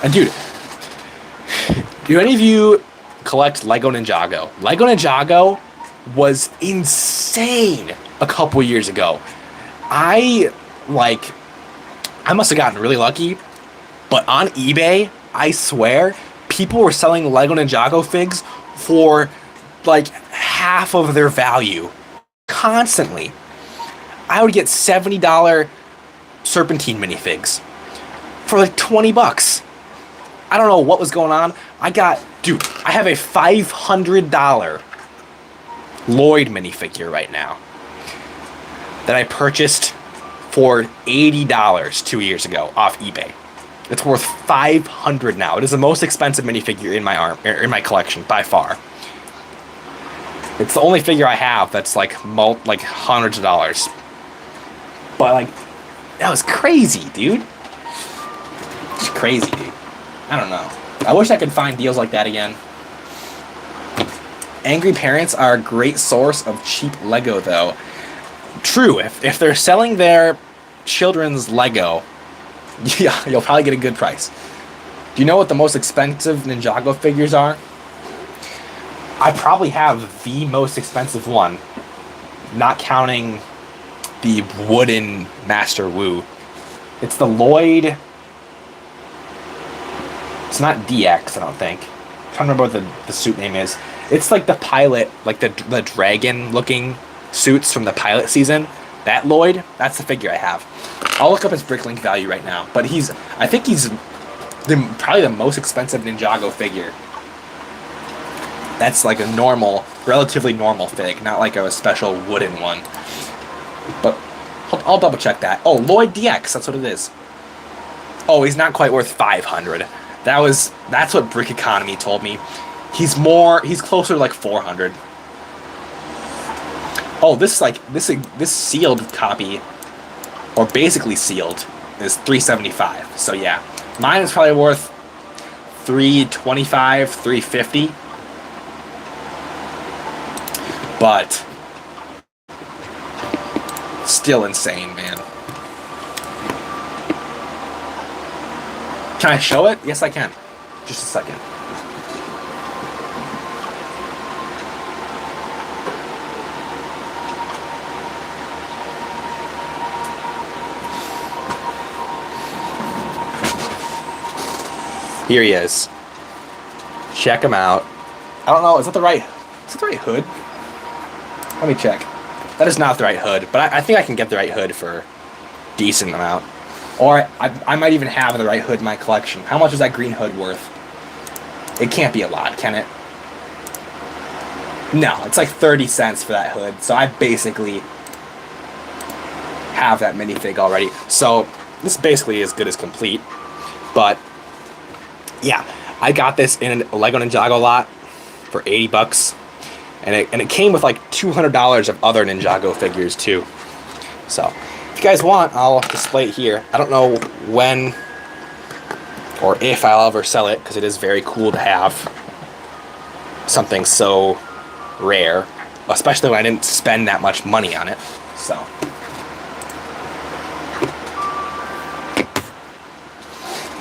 And dude, do any of you collect Lego Ninjago? Lego Ninjago was insane a couple years ago. I must have gotten really lucky, but on eBay, I swear, people were selling Lego Ninjago figs for like half of their value constantly. I would get $70 Serpentine minifigs for like $20. I don't know what was going on. I have a $500 Lloyd minifigure right now that I purchased for $80 2 years ago off eBay. It's worth $500 now. It is the most expensive minifigure in my collection by far. It's the only figure I have that's like hundreds of dollars. But like, that was crazy, dude. It's crazy, dude. I don't know. I wish I could find deals like that again. Angry parents are a great source of cheap Lego, though. True, if they're selling their children's Lego, yeah, you'll probably get a good price. Do you know what the most expensive Ninjago figures are? I probably have the most expensive one, not counting the wooden Master Wu. It's the Lloyd. It's not DX, I don't think. I'm trying to remember what the suit name is. It's like the pilot, like the dragon-looking suits from the pilot season. That Lloyd, that's the figure I have. I'll look up his BrickLink value right now. But I think he's probably the most expensive Ninjago figure. That's like a normal, relatively normal fig, not like a special wooden one. But I'll double check that. Oh, Lloyd DX, that's what it is. Oh, he's not quite worth 500. That's what Brick Economy told me. He's closer to like 400. Oh, this sealed copy, or basically sealed, is 375. So yeah, mine is probably worth 325, 350. But still insane, man. Can I show it? Yes, I can. Just a second. Here he is. Check him out. I don't know, is that the right hood? Let me check. That is not the right hood, but I think I can get the right hood for a decent amount. Or I might even have the right hood in my collection. How much is that green hood worth? It can't be a lot, can it? No, it's like 30 cents for that hood. So I basically have that minifig already. So this basically is as good as complete. But yeah, I got this in a Lego Ninjago lot for 80 bucks. And it came with like $200 of other Ninjago figures too. So if you guys want, I'll display it here. I don't know when or if I'll ever sell it, because it is very cool to have something so rare, especially when I didn't spend that much money on it. So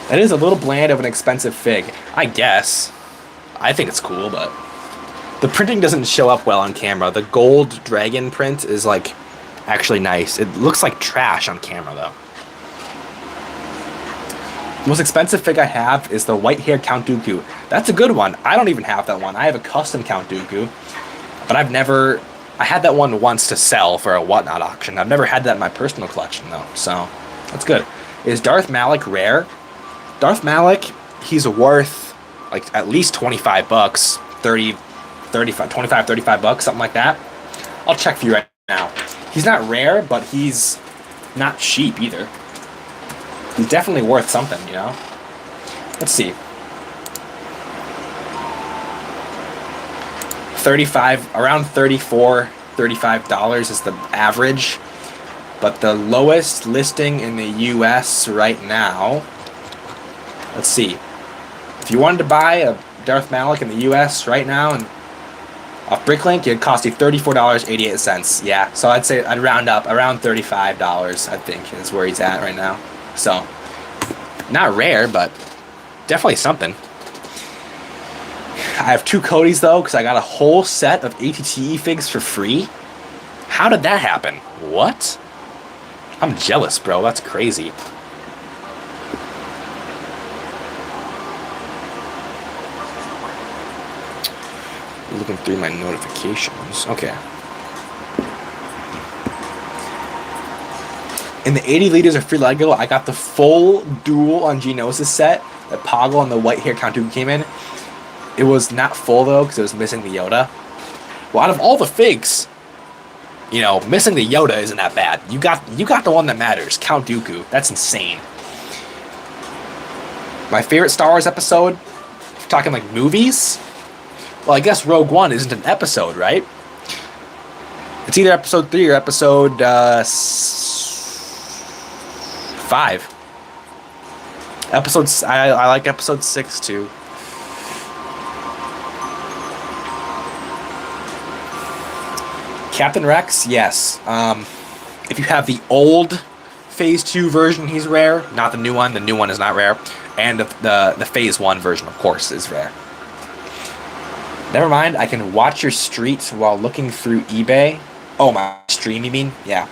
that is a little bland of an expensive fig, I guess. I think it's cool, but the printing doesn't show up well on camera. The gold dragon print is like actually nice. It looks like trash on camera though. The most expensive fig I have is the white-haired Count Dooku. That's a good one. I don't even have that one. I have a custom Count Dooku, but I had that one once to sell for a whatnot auction. I've never had that in my personal collection though, so that's good. Is Darth Malak rare? Darth Malak, he's worth like at least 25 bucks, 25, 35 bucks, something like that. I'll check for you right now. He's not rare, but he's not cheap either. He's definitely worth something, you know? Let's see. 35, around $34, $35 is the average. But the lowest listing in the US right now, let's see. If you wanted to buy a Darth Malak in the US right now and off BrickLink, it'd cost you $34.88. Yeah, so I'd say I'd round up around $35, I think, is where he's at right now. So, not rare, but definitely something. I have 2 Codys, though, because I got a whole set of ATTE figs for free. How did that happen? What? I'm jealous, bro. That's crazy. Looking through my notifications. Okay. In the 80 liters of free Lego, I got the full dual on Geonosis set that Poggle and the white hair Count Dooku came in. It was not full though, because it was missing the Yoda. Well, out of all the figs, you know, missing the Yoda isn't that bad. You got the one that matters, Count Dooku. That's insane. My favorite Star Wars episode, if you're talking like movies, well, I guess Rogue One isn't an episode, right? It's either episode 3 or episode 5. Episodes, I like episode 6 too. Captain Rex, yes. If you have the old Phase 2 version, he's rare. Not the new one. The new one is not rare. And the Phase 1 version, of course, is rare. Never mind, I can watch your streets while looking through eBay. Oh, my stream, you mean? Yeah.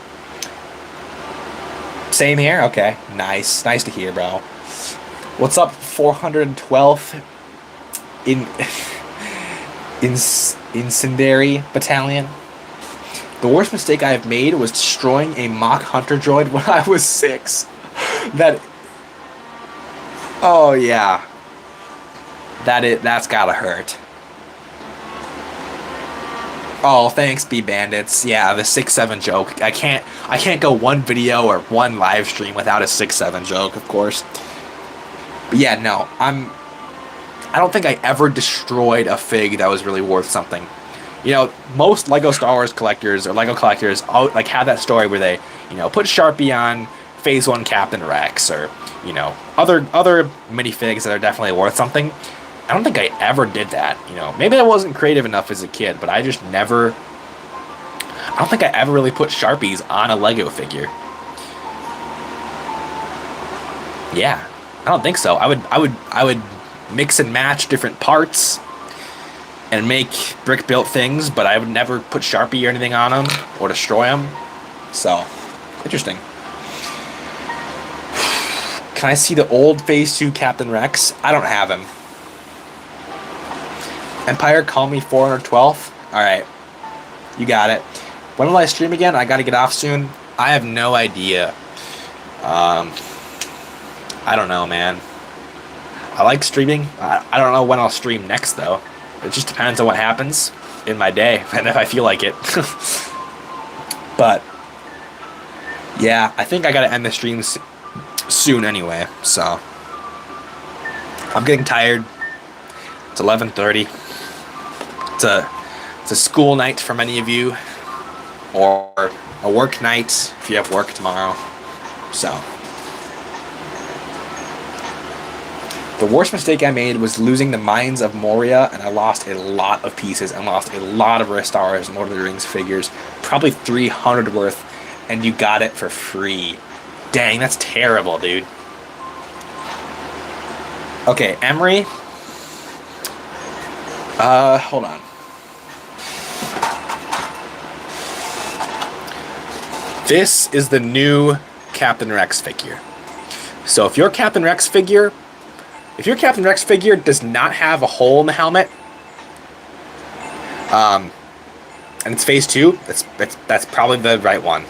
Same here? Okay. Nice. Nice to hear, bro. What's up, 412th Incendiary Battalion? The worst mistake I have made was destroying a mock hunter droid when I was 6. Oh yeah. That's gotta hurt. Oh, thanks, B Bandits. Yeah, the 6-7 joke. I can't go one video or one live stream without a 6-7 joke, of course. But yeah, no, I don't think I ever destroyed a fig that was really worth something. You know, most Lego Star Wars collectors or Lego collectors like have that story where they, you know, put Sharpie on Phase 1 Captain Rex or, you know, other minifigs that are definitely worth something. I don't think I ever did that, you know. Maybe I wasn't creative enough as a kid, but I just never... I don't think I ever really put Sharpies on a Lego figure. Yeah, I don't think so. I would mix and match different parts and make brick-built things, but I would never put Sharpie or anything on them or destroy them. So, interesting. Can I see the old Phase 2 Captain Rex? I don't have him. Empire, call me 412th. Alright. You got it. When will I stream again? I gotta get off soon. I have no idea. I don't know, man. I like streaming. I don't know when I'll stream next, though. It just depends on what happens in my day and if I feel like it. But, yeah, I think I gotta end the streams soon anyway, so. I'm getting tired. It's 11:30. It's a school night for many of you, or a work night if you have work tomorrow, so. The worst mistake I made was losing the Mines of Moria, and I lost a lot of pieces and lost a lot of Star Wars and Lord of the Rings figures, probably 300 worth, and you got it for free. Dang, that's terrible, dude. Okay, Emery. Hold on. This is the new Captain Rex figure. So if your Captain Rex figure does not have a hole in the helmet, and it's Phase 2, that's probably the right one.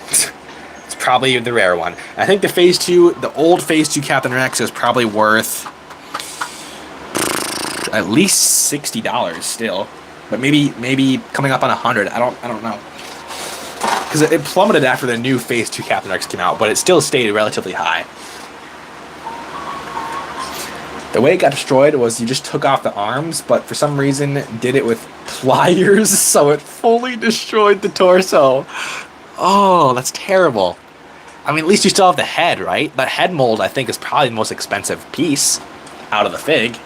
It's probably the rare one. I think the old Phase 2 Captain Rex is probably worth at least $60 still, but maybe coming up on 100. I don't know, because it plummeted after the new Phase 2 Captain Rex came out, but it still stayed relatively high. The way it got destroyed was you just took off the arms, but for some reason did it with pliers, so it fully destroyed the torso. Oh, that's terrible. I mean, at least you still have the head, right? The head mold, I think, is probably the most expensive piece out of the fig.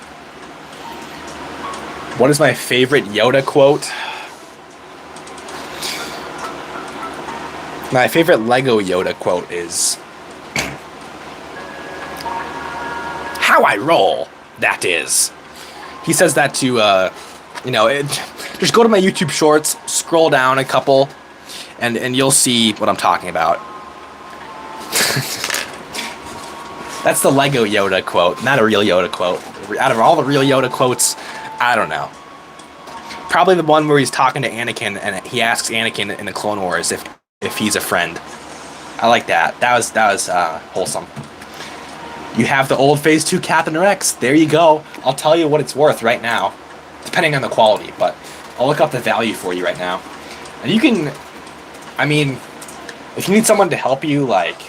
What is my favorite Yoda quote? My favorite Lego Yoda quote is, "How I roll, that is." He says that to, just go to my YouTube shorts, scroll down a couple, and you'll see what I'm talking about. That's the Lego Yoda quote, not a real Yoda quote. Out of all the real Yoda quotes, I don't know. Probably the one where he's talking to Anakin, and he asks Anakin in the Clone Wars if he's a friend. I like that. That was wholesome. You have the old Phase 2 Captain Rex. There you go. I'll tell you what it's worth right now, depending on the quality, but I'll look up the value for you right now. And you can, I mean, if you need someone to help you, like,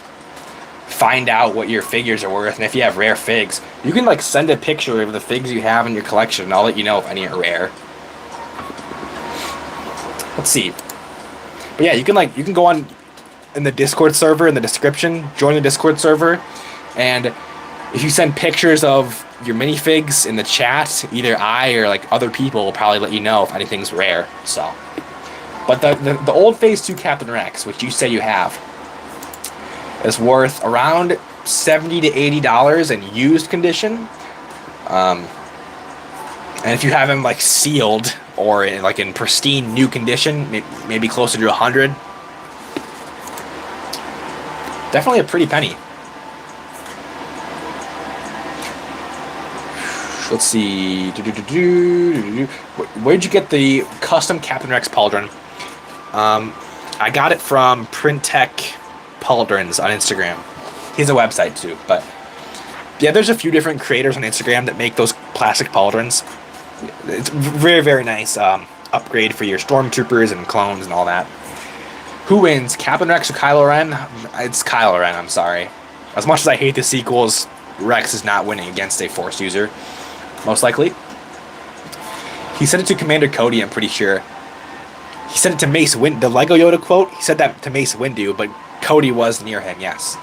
find out what your figures are worth, and if you have rare figs, you can, like, send a picture of the figs you have in your collection, and I'll let you know if any are rare. Let's see. But yeah, you can go on in the Discord server, in the description, join the Discord server, and if you send pictures of your minifigs in the chat, either I or like other people will probably let you know if anything's rare. So, but the old Phase 2 Captain Rex, which you say you have, It's worth around $70 to $80 in used condition. And if you have them like sealed or in pristine new condition, maybe closer to 100. Definitely a pretty penny. Let's see. Where'd you get the custom Captain Rex pauldron? I got it from Print Tech Pauldrons on Instagram. He has a website too, but yeah, there's a few different creators on Instagram that make those plastic pauldrons. It's very, very nice upgrade for your stormtroopers and clones and all that. Who wins, Captain Rex or Kylo Ren? It's Kylo Ren, I'm sorry. As much as I hate the sequels, Rex is not winning against a Force user. Most likely. He said it to Commander Cody, I'm pretty sure. He said it to Mace Windu. The Lego Yoda quote, he said that to Mace Windu, but Cody was near him, yes.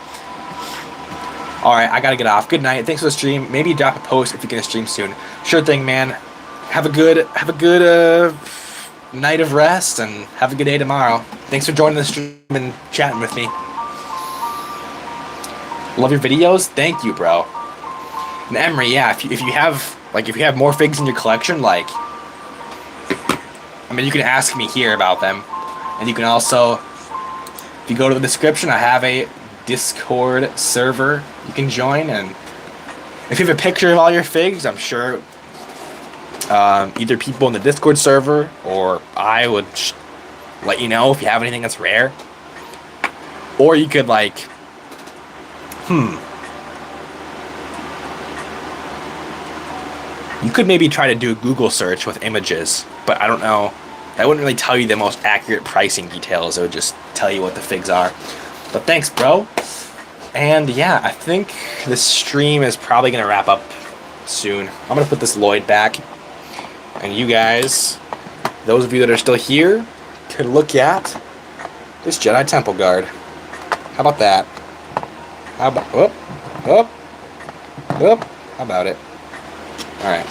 Alright, I gotta get off. Good night. Thanks for the stream. Maybe drop a post if you're gonna stream soon. Sure thing, man. Have a good night of rest and have a good day tomorrow. Thanks for joining the stream and chatting with me. Love your videos. Thank you, bro. And Emery, yeah, if you have more figs in your collection, you can ask me here about them. And you can also, if you go to the description, I have a Discord server you can join. And if you have a picture of all your figs, I'm sure either people in the Discord server or I would let you know if you have anything that's rare. Or you could you could maybe try to do a Google search with images, but I don't know. That wouldn't really tell you the most accurate pricing details. It would just tell you what the figs are. But thanks, bro. And yeah, I think this stream is probably going to wrap up soon. I'm going to put this Lloyd back. And you guys, those of you that are still here, can look at this Jedi Temple guard. How about that? How about... How about it? Alright.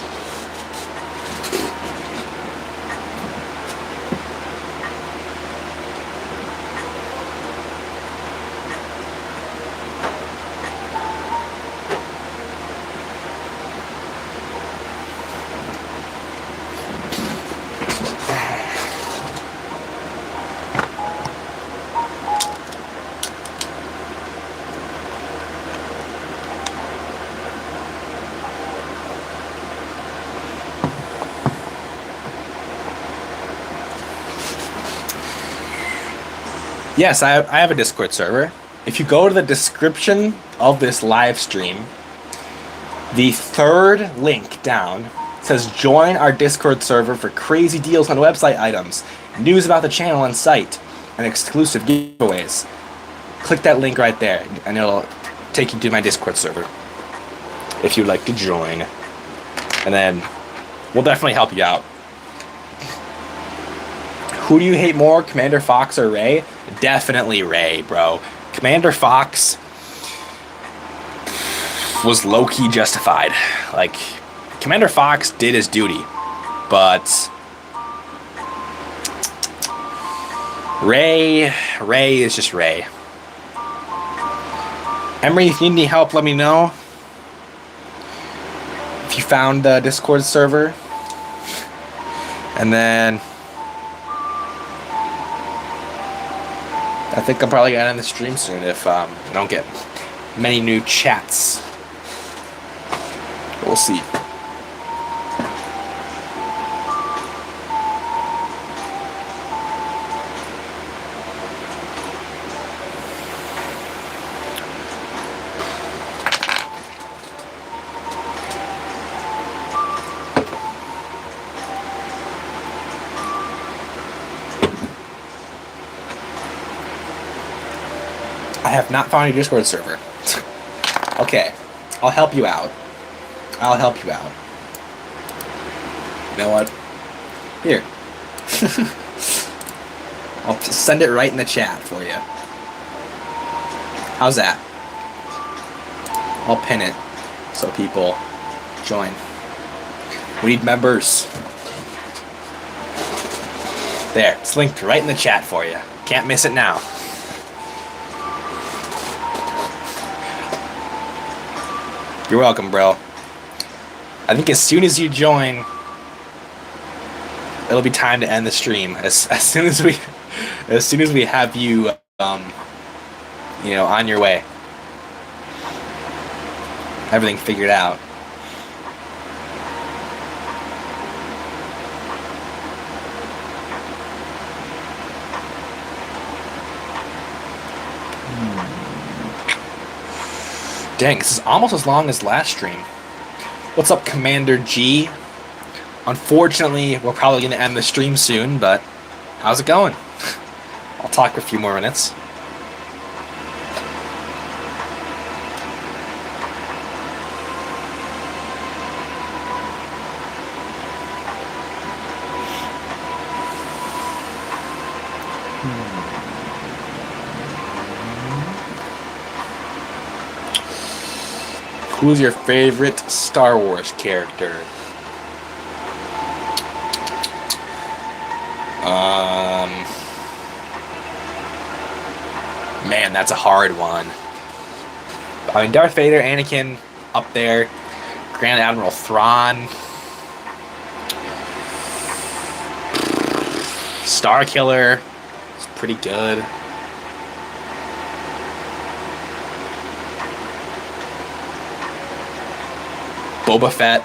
Yes, I have a Discord server. If you go to the description of this live stream, the third link down says join our Discord server for crazy deals on website items, news about the channel and site, and exclusive giveaways. Click that link right there, and it'll take you to my Discord server if you'd like to join. And then we'll definitely help you out. Who do you hate more, Commander Fox or Rey? Definitely Rey, bro. Commander Fox was low-key justified. Commander Fox did his duty, but Rey is just Rey. Emery, if you need any help, let me know. If you found the Discord server. And then I think I'm probably gonna end the stream soon if I don't get many new chats. We'll see. I have not found a Discord server. Okay, I'll help you out. You know what? Here. I'll just send it right in the chat for you. How's that? I'll pin it so people join. We need members. There, it's linked right in the chat for you. Can't miss it now. You're welcome, bro. I think as soon as you join, it'll be time to end the stream. As soon as we have you, on your way. Everything figured out. Dang, this is almost as long as last stream. What's up, Commander G? Unfortunately, we're probably going to end the stream soon, but how's it going? I'll talk for a few more minutes. Who's your favorite Star Wars character? Man, that's a hard one. I mean, Darth Vader, Anakin, up there. Grand Admiral Thrawn. Star Killer. It's pretty good. Boba Fett.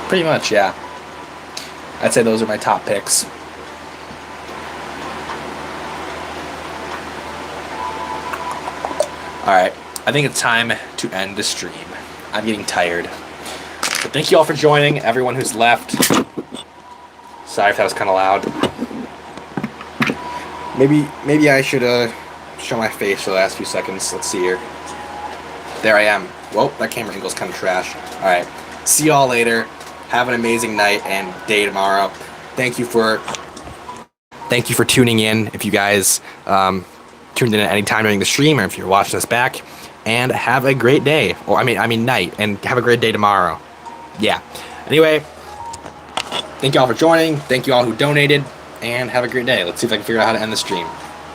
Pretty much, yeah. I'd say those are my top picks. Alright, I think it's time to end the stream. I'm getting tired. But thank you all for joining, everyone who's left. Sorry if that was kind of loud. Maybe I should show my face for the last few seconds. Let's see here. There I am. Whoa, that camera angle's kind of trash. Alright, see y'all later. Have an amazing night and day tomorrow. Thank you for tuning in. If you guys tuned in at any time during the stream, or if you're watching us back, and have a great day. Or I mean night, and have a great day tomorrow. Yeah. Anyway, thank you all for joining. Thank you all who donated, and have a great day. Let's see if I can figure out how to end the stream.